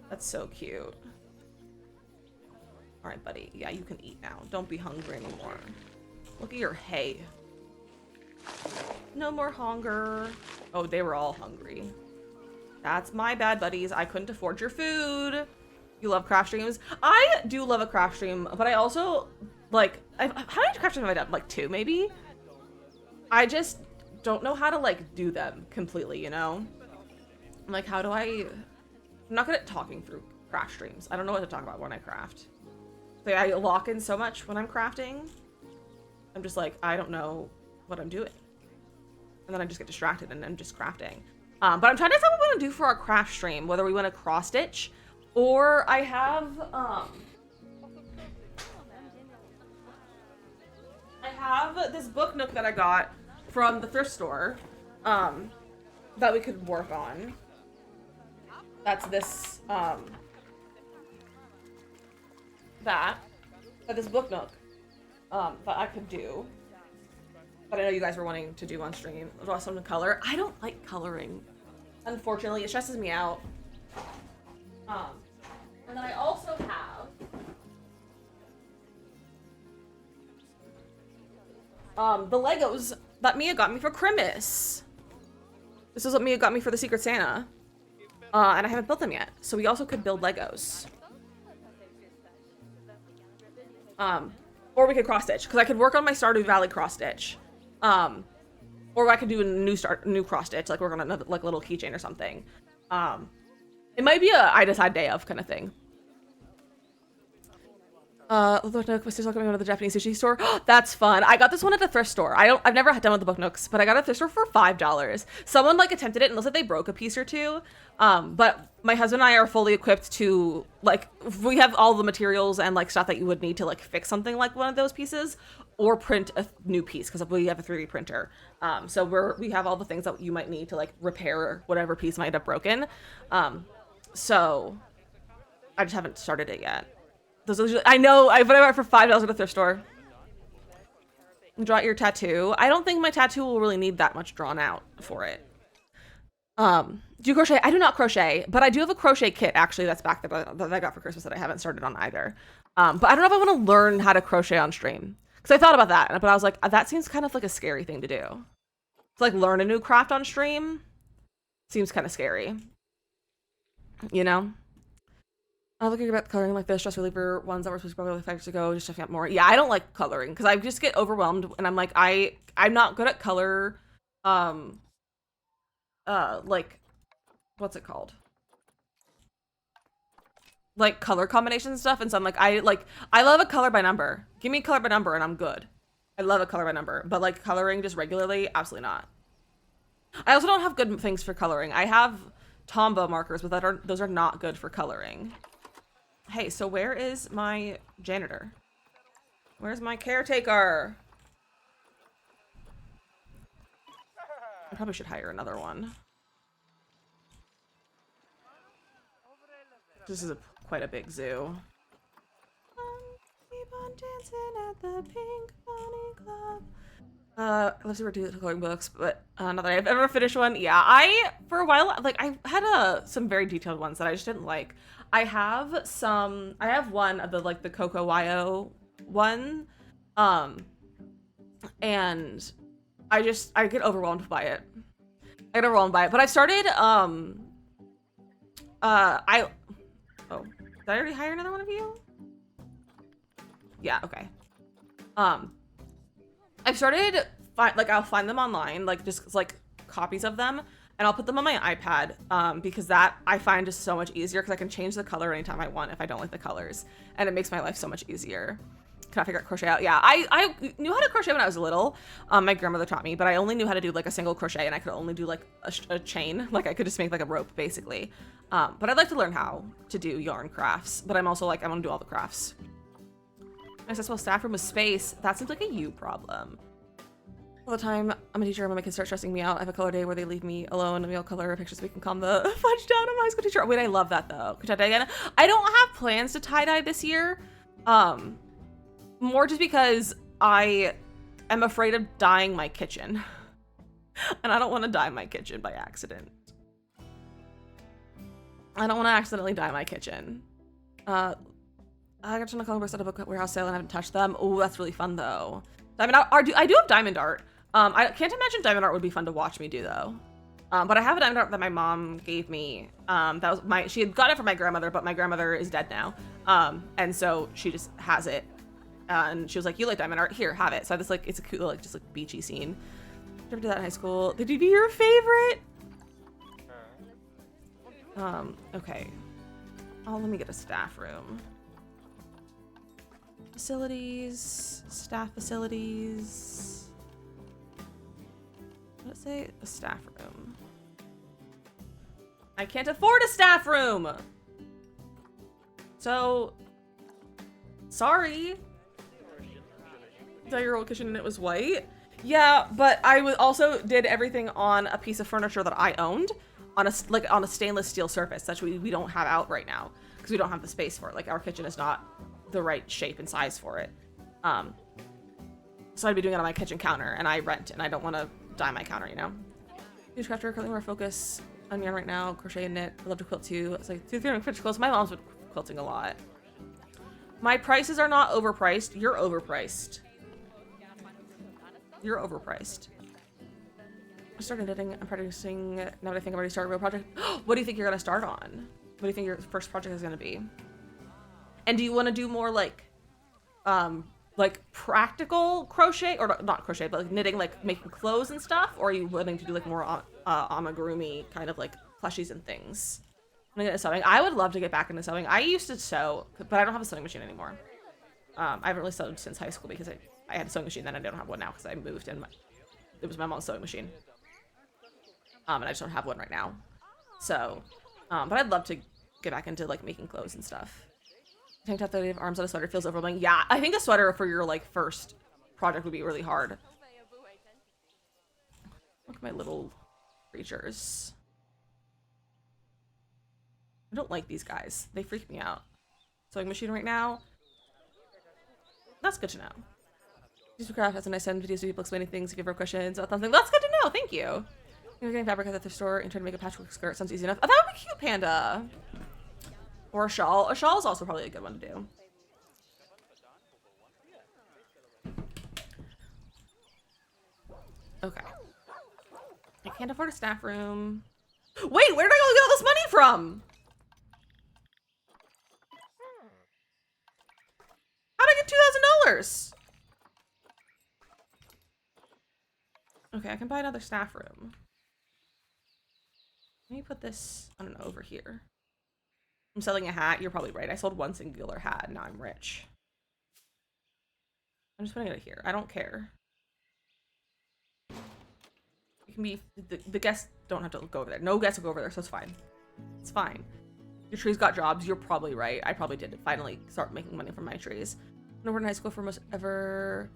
that's so cute. All right, buddy. Yeah, you can eat now. Don't be hungry anymore. Look at your hay. No more hunger. Oh, they were all hungry. That's my bad, buddies. I couldn't afford your food. You love craft streams? I do love a craft stream, but I also, like, how many craft streams have I done? Like 2, maybe? I just don't know how to, like, do them completely, you know? Like, how do I'm not good at talking through craft streams. I don't know what to talk about when I craft. Like, I lock in so much when I'm crafting. I'm just like, I don't know what I'm doing. And then I just get distracted and I'm just crafting. But I'm trying to decide what we want to do for our craft stream, whether we want to cross stitch or I have this book nook that I got from the thrift store that we could work on. That's this this book nook that I could do. But I know you guys were wanting to do on stream. Draw something to color. I don't like coloring. Unfortunately, it stresses me out. And then I also have the Legos that Mia got me for Christmas. This is what Mia got me for the Secret Santa. And I haven't built them yet. So we also could build Legos. Or we could cross stitch, because I could work on my Stardew Valley cross stitch. Or I could do a new cross stitch, like work on another like little keychain or something. It might be a I decide day of kind of thing. The Book Nook was still coming out of the Japanese sushi store. That's fun. I got this one at a thrift store. I've never done with the Book Nooks, but I got a thrift store for $5. Someone like attempted it and looks like they broke a piece or two. But my husband and I are fully equipped to like, we have all the materials and like stuff that you would need to like fix something like one of those pieces or print a new piece because we have a 3D printer. So we have all the things that you might need to like repair whatever piece might have broken. So I just haven't started it yet. Those are usually, I know, I went for $5 at a thrift store. Draw out your tattoo. I don't think my tattoo will really need that much drawn out for it. Do you crochet? I do not crochet, but I do have a crochet kit actually that's back there that I got for Christmas that I haven't started on either. But I don't know if I want to learn how to crochet on stream. Because I thought about that, but I was like, that seems kind of like a scary thing to do. To like learn a new craft on stream seems kind of scary. You know? I'm looking about coloring like the stress reliever ones that were supposed to be probably 5 years ago, just checking out more. Yeah, I don't like coloring because I just get overwhelmed and I'm like, I'm not good at color. Like, what's it called? Like color combinations and stuff. And so I'm like, I love a color by number. Give me a color by number and I'm good. I love a color by number, but like coloring just regularly, absolutely not. I also don't have good things for coloring. I have Tombow markers, but those are not good for coloring. Hey, so where is my janitor? Where's my caretaker? I probably should hire another one. This is quite a big zoo. Keep on dancing at the Pink Pony Club. Let's see where to do the coloring books, but not that I've ever finished one. Yeah, for a while, like I had some very detailed ones that I just didn't like. I have one of the Coco Wyo one, and I get overwhelmed by it. But I started, did I already hire another one of you? Yeah, okay. I've started, I'll find them online, just copies of them, and I'll put them on my iPad, because that I find is so much easier because I can change the color anytime I want if I don't like the colors, and it makes my life so much easier. Can I figure out crochet out? Yeah, I knew how to crochet when I was little. My grandmother taught me, but I only knew how to do a single crochet, and I could only do a chain. I could just make a rope basically. But I'd like to learn how to do yarn crafts, but I'm also I want to do all the crafts. Accessible staff room with space. That seems like a you problem. All the time, I'm a teacher, when my kids start stressing me out, I have a color day where they leave me alone and we all color pictures so we can calm the fudge down. I'm a high school teacher. Wait, I love that though. Could I tie-dye again? I don't have plans to tie-dye this year. More just because I am afraid of dyeing my kitchen. And I don't want to dye my kitchen by accident. I don't want to accidentally dye my kitchen. I got to color books at a book warehouse sale and I haven't touched them. Oh, that's really fun though. Diamond art, I do have diamond art. I can't imagine diamond art would be fun to watch me do though. But I have a diamond art that my mom gave me. That was she had got it from my grandmother, but my grandmother is dead now. And so she just has it. And she was like, "You like diamond art? Here, have it." So I just it's a cool, just beachy scene. Never did that in high school. Did you be your favorite? Okay. Oh, let me get a staff room. Facilities, staff facilities. What did it say? A staff room. I can't afford a staff room. So, sorry. Did your old kitchen and it was white? Yeah, but I also did everything on a piece of furniture that I owned on a stainless steel surface that we don't have out right now because we don't have the space for it. Our kitchen is not the right shape and size for it. So I'd be doing it on my kitchen counter, and I rent, and I don't want to dye my counter, you know? Huge crafter, currently more focus on yarn right now, crochet and knit. I love to quilt too. It's like 200 finish quilts. My mom's been quilting a lot. My prices are not overpriced. You're overpriced. You're overpriced. I started knitting. I'm practicing. Now that I think I've already started a real project. What do you think you're gonna start on? What do you think your first project is gonna be? And do you want to do more like practical crochet, or not crochet, but like knitting, like making clothes and stuff? Or are you willing to do like more amigurumi kind of like plushies and things? I'm gonna get into sewing. I would love to get back into sewing. I used to sew, but I don't have a sewing machine anymore. I haven't really sewed since high school because I had a sewing machine, then I don't have one now because I moved and it was my mom's sewing machine. And I just don't have one right now. So, but I'd love to get back into like making clothes and stuff. Tank top that I have arms on a sweater feels overwhelming. Yeah, I think a sweater for your like first project would be really hard. Look at my little creatures. I don't like these guys. They freak me out. Sewing machine right now. That's good to know. Craft has a nice send videos of people explaining things if you ever have questions about something. That's good to know. Thank you. You're getting fabric at the store and trying to make a patchwork skirt. Sounds easy enough. Oh, that would be cute, Panda. Or a shawl. A shawl is also probably a good one to do. Okay. I can't afford a staff room. Wait, where did I get all this money from? How'd I get $2,000? Okay, I can buy another staff room. Let me put this, I don't know, over here. I'm selling a hat. You're probably right. I sold one singular hat, and now I'm rich. I'm just putting it here. I don't care. It can be, the guests don't have to go over there. No guests will go over there, so it's fine. It's fine. Your trees got jobs. You're probably right. I probably did finally start making money from my trees. I went to high school for most ever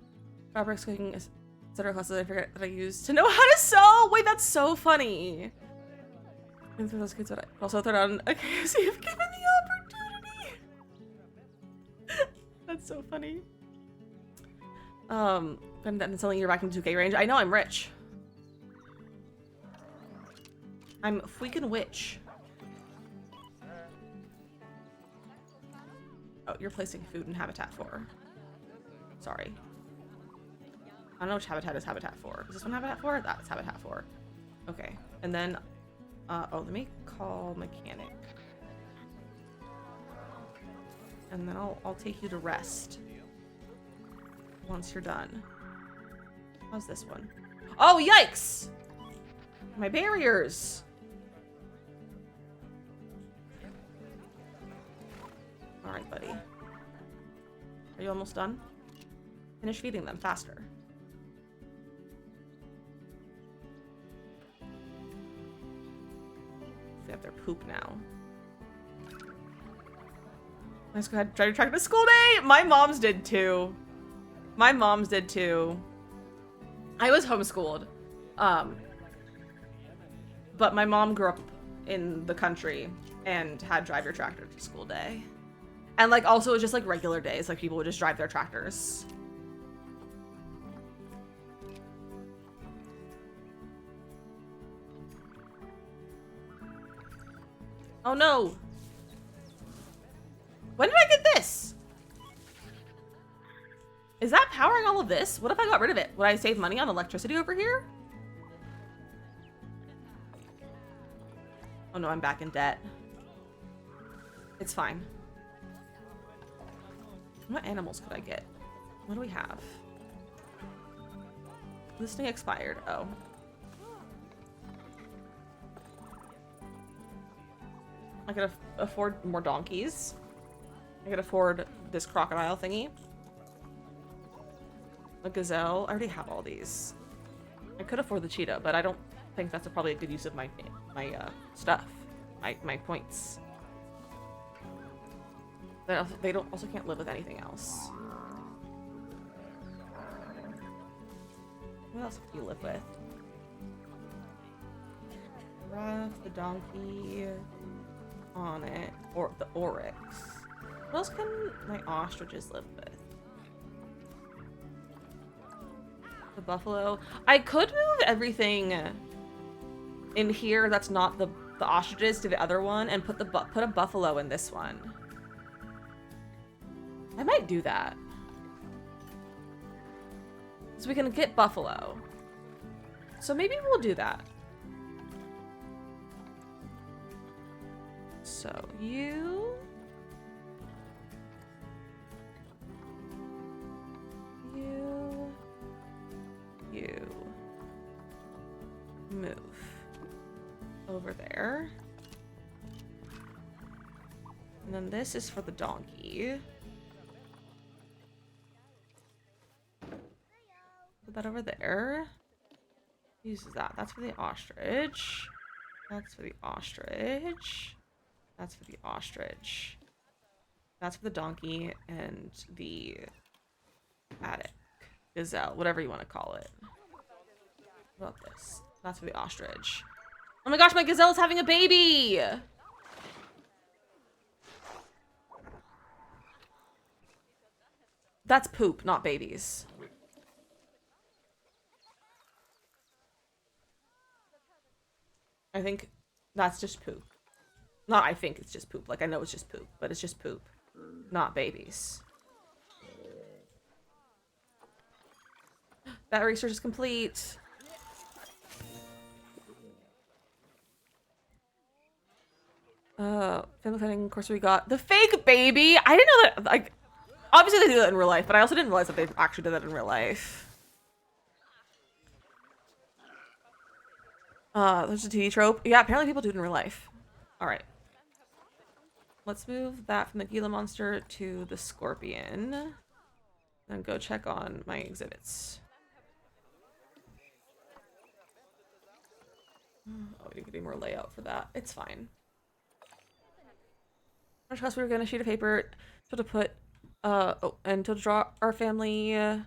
fabrics, cooking, etc. classes I forget that I used to know how to sew. Wait, that's so funny. And for those kids that I also throw down a KFC if given the opportunity. That's so funny. And then selling your vacuum 2K range. I know I'm rich. I'm freaking witch. Oh, you're placing food in Habitat 4. Sorry. I don't know which habitat is Habitat 4. Is this one Habitat 4? That's Habitat 4. Okay. And then, oh, let me call mechanic. And then I'll take you to rest. Once you're done. How's this one? Oh, yikes! My barriers! Alright, buddy. Are you almost done? Finish feeding them faster. They have their poop now. Let's go ahead and try to track the school day! My mom's did too. My mom's did too. I was homeschooled. But my mom grew up in the country and had drive your tractor to school day. And like also it was just like regular days, like people would just drive their tractors. Oh no! When did I get this? Is that powering all of this? What if I got rid of it? Would I save money on electricity over here? Oh no, I'm back in debt. It's fine. What animals could I get? What do we have? Listing expired. Oh. I could afford more donkeys. I could afford this crocodile thingy. A gazelle. I already have all these. I could afford the cheetah, but I don't think that's probably a good use of my stuff. My points. They also can't live with anything else. What else can you live with? Giraffe, the donkey, on it, or the oryx. What else can my ostriches live with? The buffalo. I could move everything in here that's not the ostriches to the other one and put a buffalo in this one. I might do that. So we can get buffalo. So maybe we'll do that. So you move over there. And then this is for the donkey. Put that over there. Uses that. That's for the ostrich. That's for the ostrich. That's for the ostrich. That's for the donkey and the attic. Gazelle, whatever you want to call it. What about this? That's for the ostrich. Oh my gosh, my gazelle's having a baby! That's poop, not babies. I think that's just poop. Not I think it's just poop. Like, I know it's just poop, but it's just poop. Not babies. That research is complete. Family planning, of course we got the fake baby. I didn't know that, like, obviously they do that in real life, but I also didn't realize that they actually did that in real life. There's a TV trope. Yeah, apparently people do it in real life. Alright. Let's move that from the Gila monster to the scorpion. Then go check on my exhibits. Oh, we need more layout for that. It's fine. First class, we were gonna sheet of paper to put, and to draw our family, to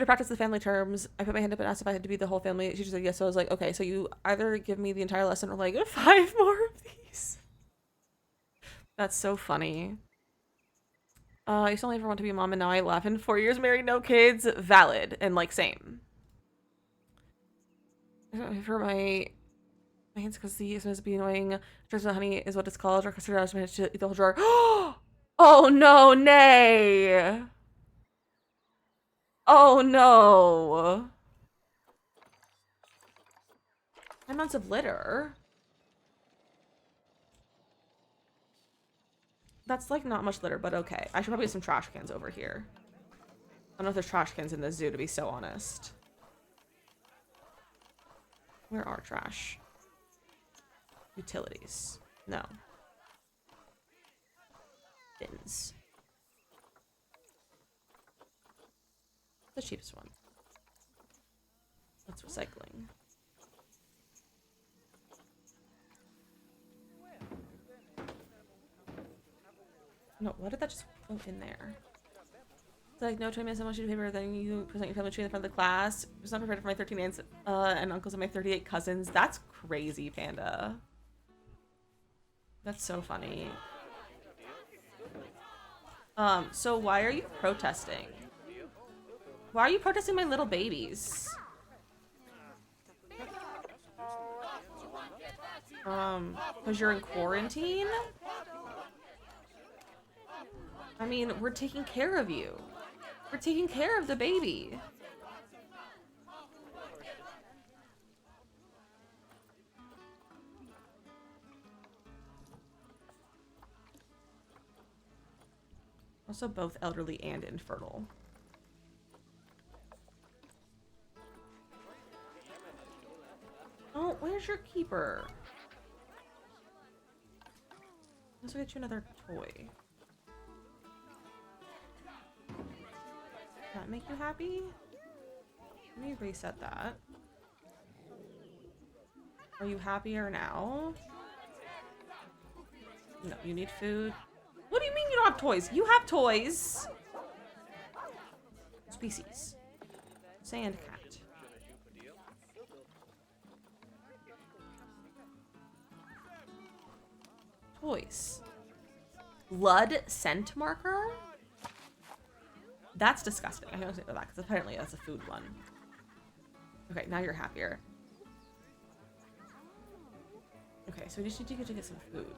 practice the family terms. I put my hand up and asked if I had to be the whole family. She just said yes, so I was like, okay, so you either give me the entire lesson or like 5 more of these. That's so funny. I used to only ever want to be a mom and now I laugh. In 4 years married, no kids. Valid. And like same. For my hands because the is supposed to be annoying. Turns out honey is what it's called. Or consider I was managed to eat the whole jar. Oh no, nay. Oh no. 9 months of litter. That's like not much litter, but okay. I should probably get some trash cans over here. I don't know if there's trash cans in the zoo, to be so honest. Where are trash? Utilities. No. Bins. The cheapest one. That's recycling. No, what did that just go in there? It's like, no, 20 minutes, I want you to paper, then you present your family tree in front of the class. It's not prepared for my 13 aunts and uncles and my 38 cousins. That's crazy, Panda. That's so funny. So why are you protesting? Why are you protesting my little babies? Because you're in quarantine? I mean, we're taking care of you. We're taking care of the baby. Also both elderly and infertile. Oh, where's your keeper? Let's get you another toy. Does that make you happy? Let me reset that. Are you happier now? No, you need food. What do you mean you don't have toys? You have toys! Species. Sand cat. Toys. Blood scent marker? That's disgusting. I don't say that because apparently that's a food one. Okay, now you're happier. Okay, so we just need to go to get some food.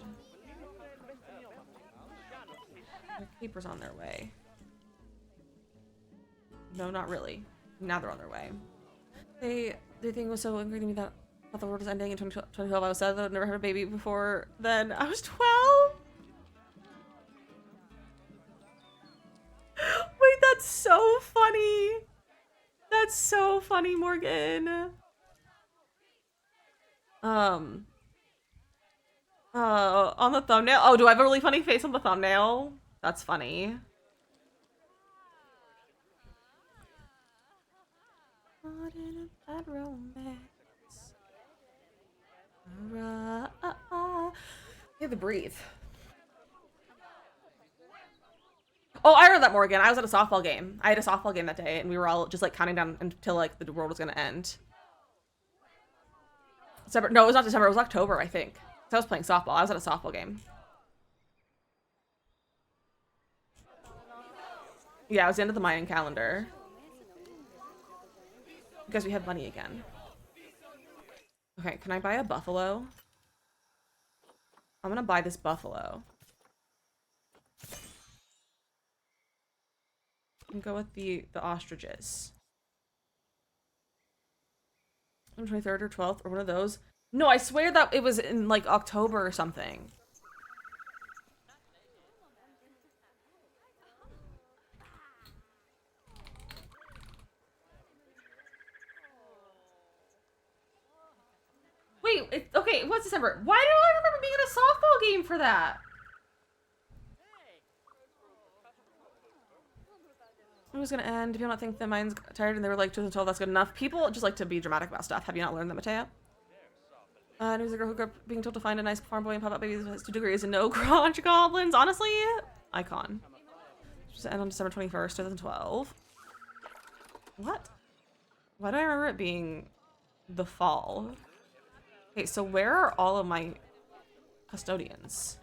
The keepers on their way. No, not really. Now they're on their way. They think it was so angry to me that thought the world was ending in 2012. I was sad that I'd never had a baby before then. I was 12? Wait, that's so funny. That's so funny, Morgan. On the thumbnail. Oh, do I have a really funny face on the thumbnail? That's funny. Not in a bad romance. You have to breathe. Oh, I heard that, Morgan. I was at a softball game. I had a softball game that day, and we were all just like counting down until like the world was gonna end. December? No, it was not December. It was October, I think. So I was playing softball. I was at a softball game. Yeah, it was the end of the Mayan calendar. Because we have money again. Okay, can I buy a buffalo? I'm gonna buy this buffalo. And go with the ostriches. On 23rd or 12th or one of those. No, I swear that it was in like October or something. Wait, okay, it was December. Why do I remember being at a softball game for that? It was gonna end. People not think the mind's tired and they were like 2012, that's good enough. People just like to be dramatic about stuff. Have you not learned that, Mateo? And it was a girl who grew up being told to find a nice farm boy and pop up babies with 2 degrees and no crotch goblins. Honestly, icon. Just end on December 21st, 2012. What? Why do I remember it being the fall? Okay, so where are all of my custodians?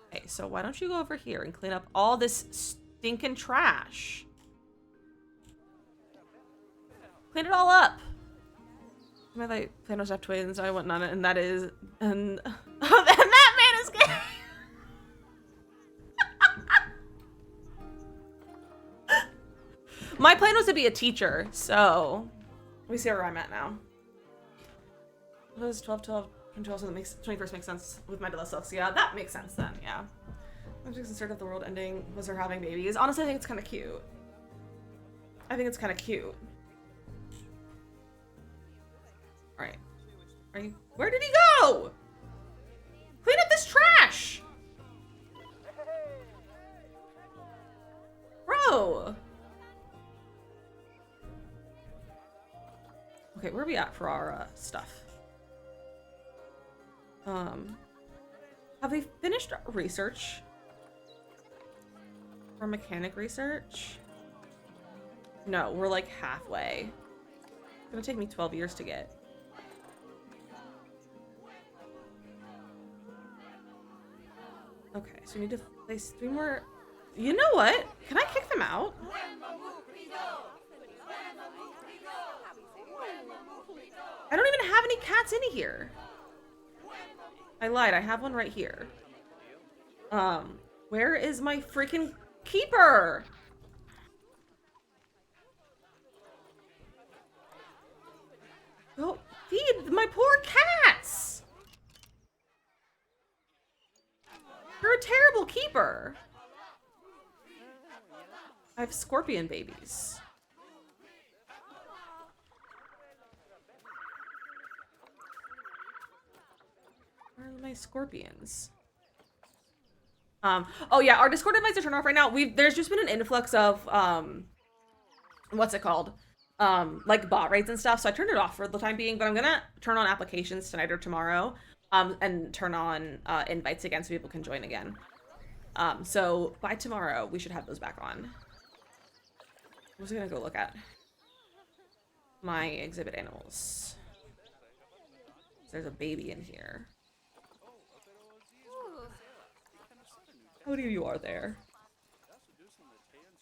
Okay, so why don't you go over here and clean up all this stinking trash? Clean it all up. My like Thanos have twins, I want none, and that is and that man is gay. My plan was to be a teacher, so let me see where I'm at now. It was 12, and 12, so that makes 21st makes sense with my dyslexia. Yeah, that makes sense then, yeah. I'm just concerned of the world ending was her having babies. Honestly, I think it's kind of cute. I think it's kind of cute. Alright. Are you... Where did he go? Clean up this trash! Bro! Okay, where are we at for our stuff? Have we finished research? Or mechanic research? No, we're like halfway. It's gonna take me 12 years to get. Okay, so we need to place 3 more. You know what? Can I kick them out? I don't even have any cats in here. I lied, I have one right here. Where is my freaking keeper? Go feed my poor cats! You're a terrible keeper. I have scorpion babies. Where are my scorpions? Oh yeah, our Discord invites are turned off right now. There's just been an influx of what's it called? Like bot raids and stuff. So I turned it off for the time being, but I'm gonna turn on applications tonight or tomorrow, and turn on invites again so people can join again. So by tomorrow we should have those back on. I'm just gonna go look at my exhibit animals. There's a baby in here. How many of you are there?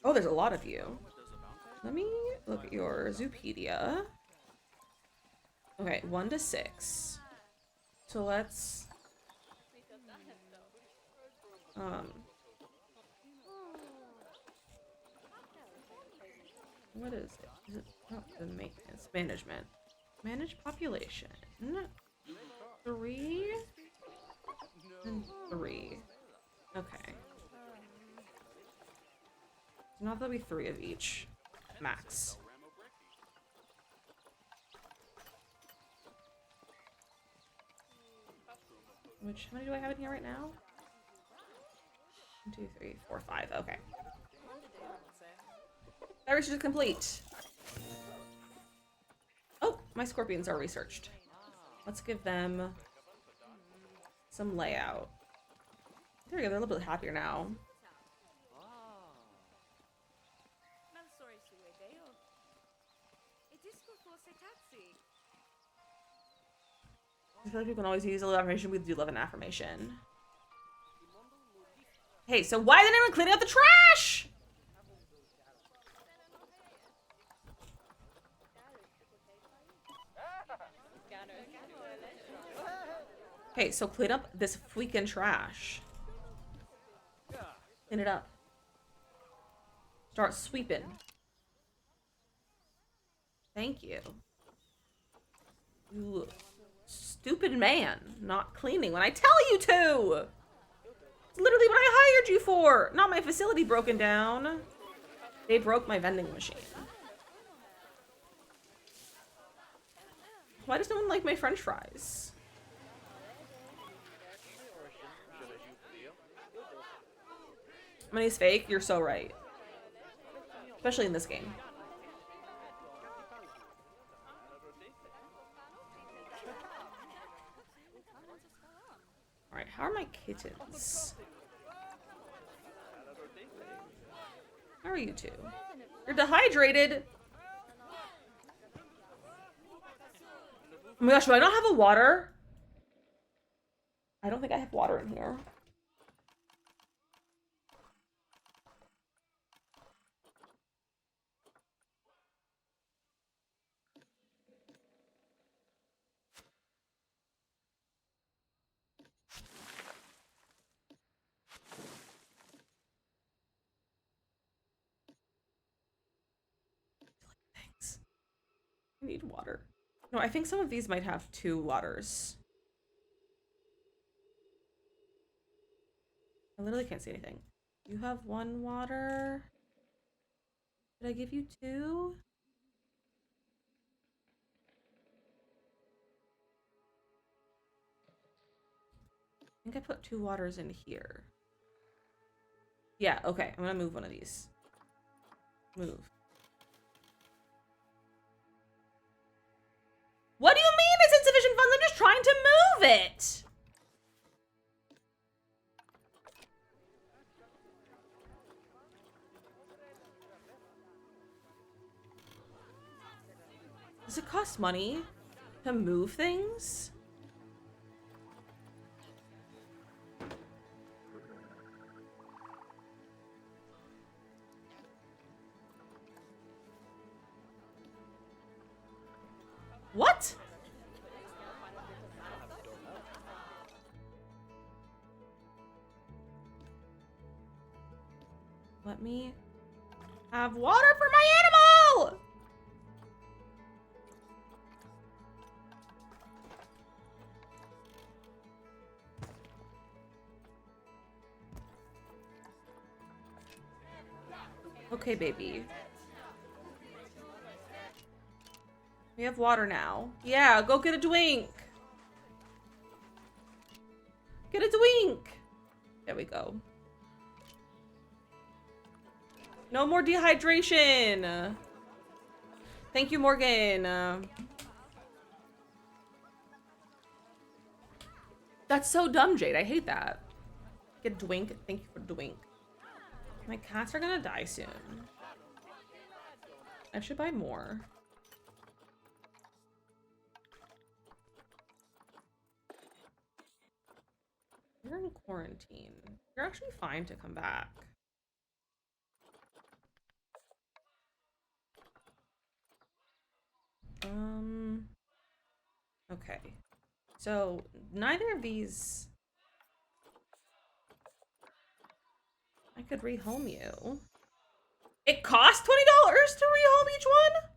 Oh, there's a lot of you. Let me look at your Zoopedia. Okay, 1 to 6. So let's... What is it? Is it not the maintenance? Management. Manage population. 3 and 3. Okay. Now there'll be 3 of each. Max. Which, how many do I have in here right now? 1, 2, 3, 4, 5. Okay. That research is complete. Oh, my scorpions are researched. Let's give them some layout. There we go, they're a little bit happier now. I feel like you can always use a little affirmation. We do love an affirmation. Hey, so why isn't anyone cleaning up the trash? Okay, so clean up this freaking trash. Clean it up. Start sweeping. Thank you. You stupid man, not cleaning when I tell you to! It's literally what I hired you for! Not my facility broken down. They broke my vending machine. Why does no one like my french fries? Money's fake? You're so right. Especially in this game. Alright, how are my kittens? How are you two? You're dehydrated! Oh my gosh, do I not have a water? I don't think I have water in here. Thanks. I need water. No, I think some of these might have 2 waters. I literally can't see anything. You have 1 water. Did I give you 2? I think I put 2 waters in here. Yeah, okay. I'm gonna move one of these. Move. What do you mean it's insufficient funds? I'm just trying to move it! Does it cost money to move things? What? Let me have water for my animal! Okay, baby. We have water now. Yeah, go get a drink. Get a drink. There we go. No more dehydration. Thank you, Morgan. That's so dumb, Jade. I hate that. Get a drink. Thank you for the drink. My cats are gonna die soon. I should buy more. You're in quarantine. You're actually fine to come back. Okay. So, neither of these... I could rehome you. It costs $20 to rehome each one?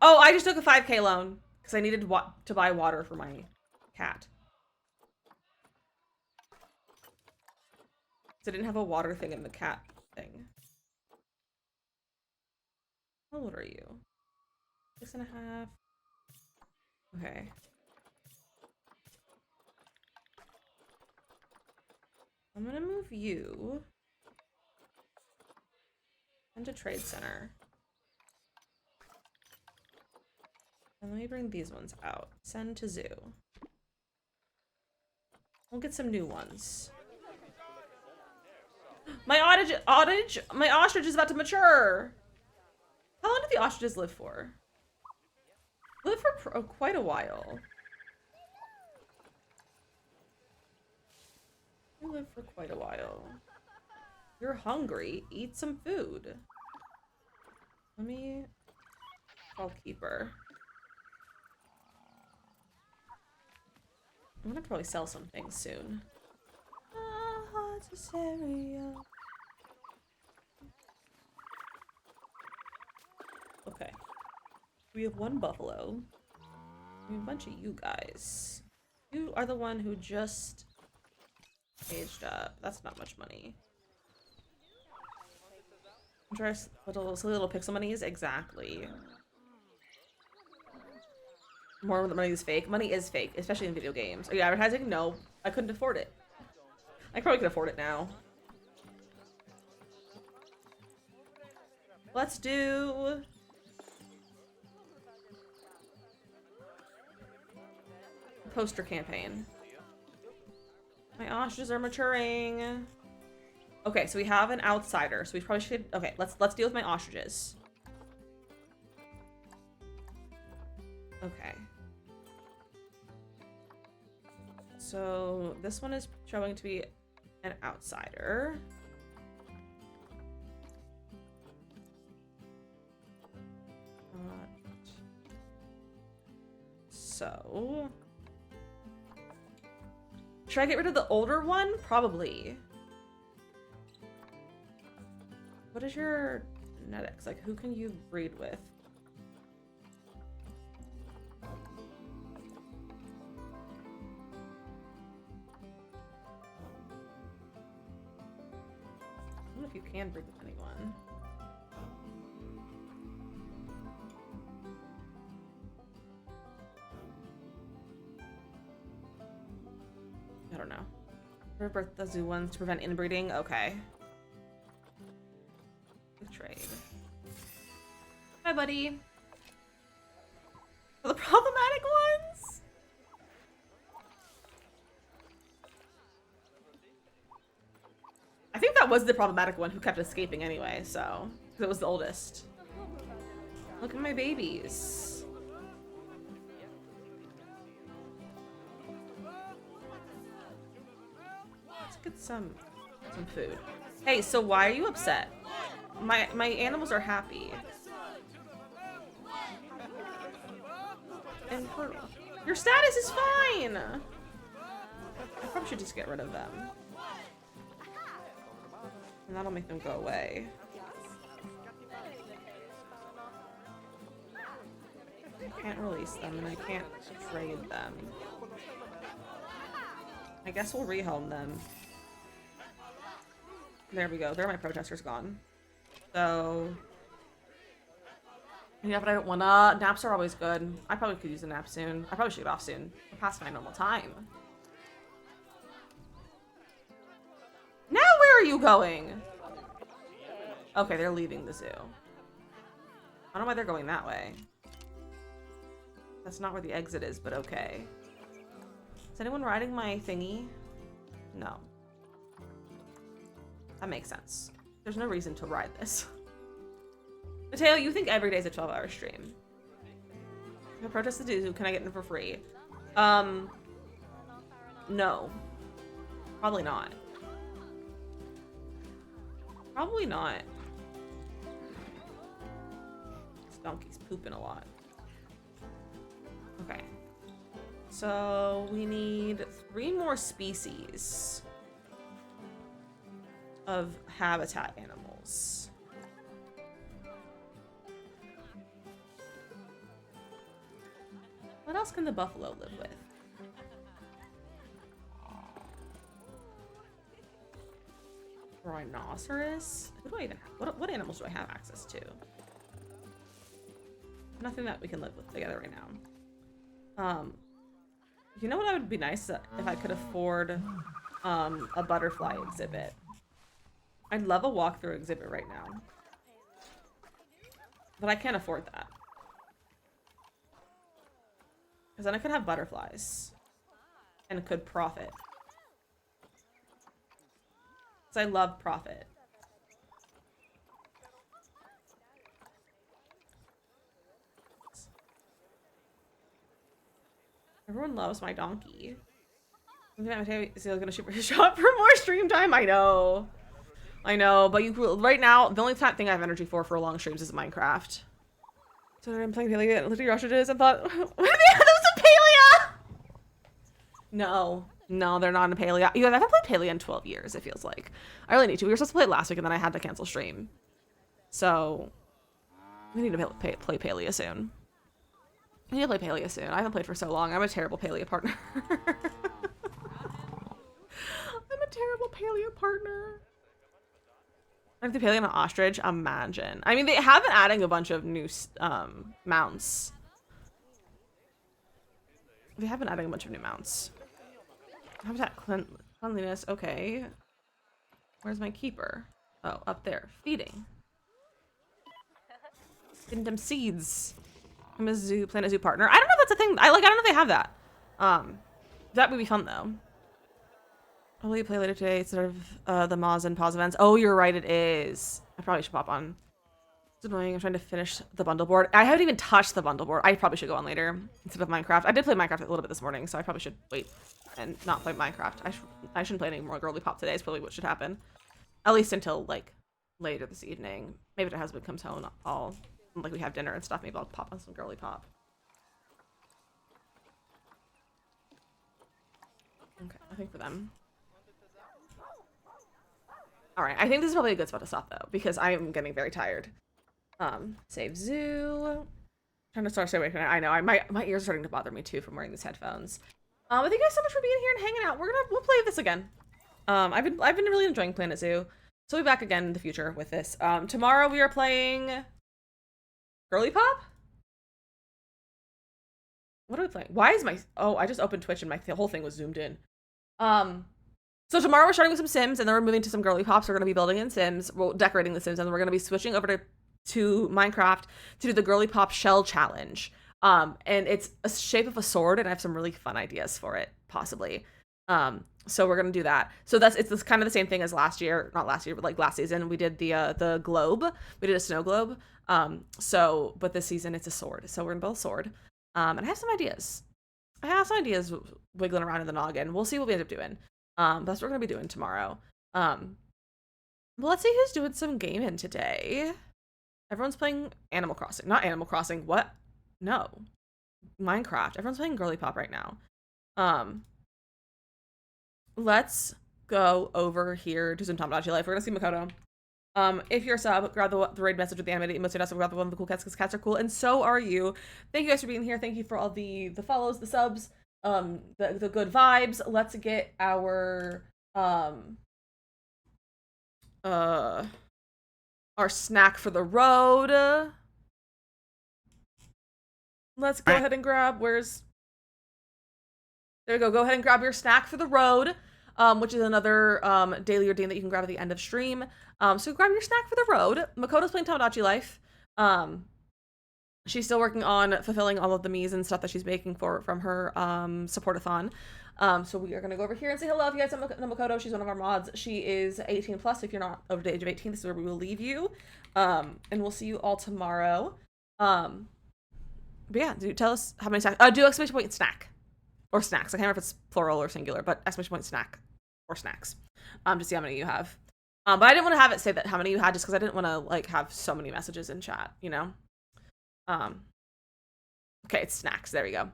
Oh, I just took a 5K loan because I needed to buy water for my cat. So I didn't have a water thing in the cat thing. How old are you? 6.5. Okay. I'm gonna move you into Trade Center. And let me bring these ones out. Send to zoo. We'll get some new ones. My ostrich is about to mature. How long do the ostriches live for? They live for quite a while. They live for quite a while. You're hungry. Eat some food. Let me call Keeper. I'm gonna probably sell some things soon. Okay. We have one buffalo. We have a bunch of you guys. You are the one who just aged up. That's not much money. Interest, little pixel monies? Exactly. More of the money is fake. Money is fake, especially in video games. Are you advertising? No. I couldn't afford it. I probably could afford it now. Let's do... poster campaign. My ostriches are maturing. Okay, so we have an outsider, so we probably should... Okay, let's deal with my ostriches. Okay. So this one is showing to be an outsider. So... should I get rid of the older one? Probably. What is your genetics? Like, who can you breed with? I don't know if you can breed with anyone. I don't know. Rebirth the zoo ones to prevent inbreeding? Okay. Trade. Hi, buddy. For the problematic ones? I think that was the problematic one who kept escaping anyway, so... because it was the oldest. Look at my babies. Let's get some food. Hey, so why are you upset? My animals are happy. And your status is fine! I probably should just get rid of them. And that'll make them go away. I can't release them and I can't trade them. I guess we'll rehome them. There we go. There are my protesters gone. So... yeah, but I don't wanna... naps are always good. I probably could use a nap soon. I probably should get off soon. I'm past my normal time. Now where are you going? Okay, they're leaving the zoo. I don't know why they're going that way. That's not where the exit is, but okay. Is anyone riding my thingy? No. That makes sense. There's no reason to ride this. Mateo, you think every day's a 12-hour stream. If I protest the zoo, can I get in for free? No. Probably not. Probably not. This donkey's pooping a lot. Okay. So we need 3 more species of habitat animals. What else can the buffalo live with? Rhinoceros? Who do I even have? What animals do I have access to? Nothing that we can live with together right now. You know what would be nice if I could afford a butterfly exhibit. I'd love a walkthrough exhibit right now. But I can't afford that. Because then I could have butterflies. And could profit. Because I love profit. Everyone loves my donkey. Is he gonna shoot for his shot for more stream time? I know. I know, but right now, the only thing I have energy for long streams is Minecraft. So I'm playing Palia, and looked at your ostriches and thought, what are they? Those are Palia! No, they're not in Palia. I haven't played Palia in 12 years, it feels like. I really need to. We were supposed to play it last week, and then I had to cancel stream. So, we need to play Palia soon. I need to play Palia soon. I haven't played for so long. I'm a terrible Palia partner. I'm a terrible Palia partner. I have to Palia on an ostrich. Imagine. I mean, they have been adding a bunch of new mounts. They have been adding a bunch of new mounts. Habitat cleanliness. Okay. Where's my keeper? Oh, up there. Feeding. Getting them seeds. I'm a Planet Zoo partner. I don't know if that's a thing. I don't know if they have that. That would be fun though. Will you play later today instead of the Moz and Pause events? Oh, you're right, it is. I probably should pop on. It's annoying. I'm trying to finish the bundle board. I haven't even touched the bundle board. I probably should go on later instead of Minecraft. I did play Minecraft a little bit this morning, so I probably should wait and not play Minecraft. I shouldn't play any more girly pop today is probably what should happen. At least until like later this evening. Maybe if my husband comes home, like we have dinner and stuff, maybe I'll pop on some girly pop. Okay, I think for them. Alright, I think this is probably a good spot to stop though, because I am getting very tired. Save zoo. Trying to stay away from it. I know, my ears are starting to bother me too from wearing these headphones. Thank you guys so much for being here and hanging out. We'll play this again. I've been really enjoying Planet Zoo. So we'll be back again in the future with this. Tomorrow we are playing Girly Pop? What are we playing? Why is I just opened Twitch and the whole thing was zoomed in. So tomorrow we're starting with some Sims, and then we're moving to some Girly Pops. We're going to be building in Sims, decorating the Sims, and then we're going to be switching over to Minecraft to do the Girly Pop Shell Challenge. And it's a shape of a sword, and I have some really fun ideas for it, possibly. So we're going to do that. So it's kind of the same thing as last year, not last year, but like last season. We did the globe. We did a snow globe. But this season it's a sword. So we're going to build a sword. And I have some ideas. Wiggling around in the noggin. We'll see what we end up doing. That's what we're gonna be doing tomorrow. Well, let's see who's doing some gaming today. Everyone's playing Animal Crossing. Not Animal Crossing. What? No. Minecraft. Everyone's playing Girly Pop right now. Let's go over here to some Tamagotchi Life. We're gonna see Makoto. If you're a sub, grab the raid message with the animated emotes, and grab the one with the cool cats, because cats are cool, and so are you. Thank you guys for being here. Thank you for all the follows, the subs, the good vibes. Let's get our snack for the road. Let's go ahead and grab, there we go. Go ahead and grab your snack for the road, which is another daily routine that you can grab at the end of stream. So grab your snack for the road. Makoto's playing Tamagotchi Life. She's still working on fulfilling all of the me's and stuff that she's making from her support-a-thon. So we are going to go over here and say hello. If you guys don't know Makoto, she's one of our mods. She is 18 plus. If you're not over the age of 18, this is where we will leave you. And we'll see you all tomorrow. But yeah, tell us how many snacks. Do exclamation point snack. or snacks. I can't remember if it's plural or singular, but exclamation point snack or snacks. To see how many you have. But I didn't want to have it say that how many you had just because I didn't want to like have so many messages in chat, you know? Okay, it's snacks. There we go.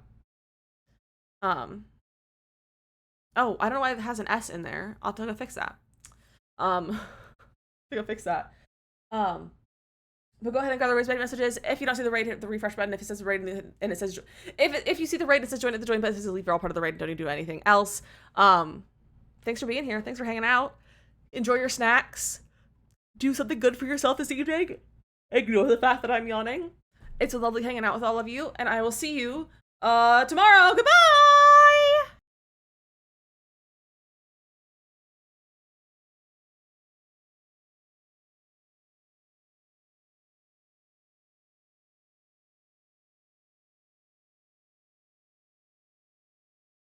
Oh, I don't know why it has an S in there. I'll have to go fix that. To go fix that. But go ahead and grab the raise button messages. If you don't see the raid, hit the refresh button. If it says raid and it says if you see the raid, it says join at the join button. It says leave. You're all part of the raid. Don't need to do anything else. Thanks for being here. Thanks for hanging out. Enjoy your snacks. Do something good for yourself this evening. Ignore the fact that I'm yawning. It's a lovely hanging out with all of you, and I will see you tomorrow. Goodbye.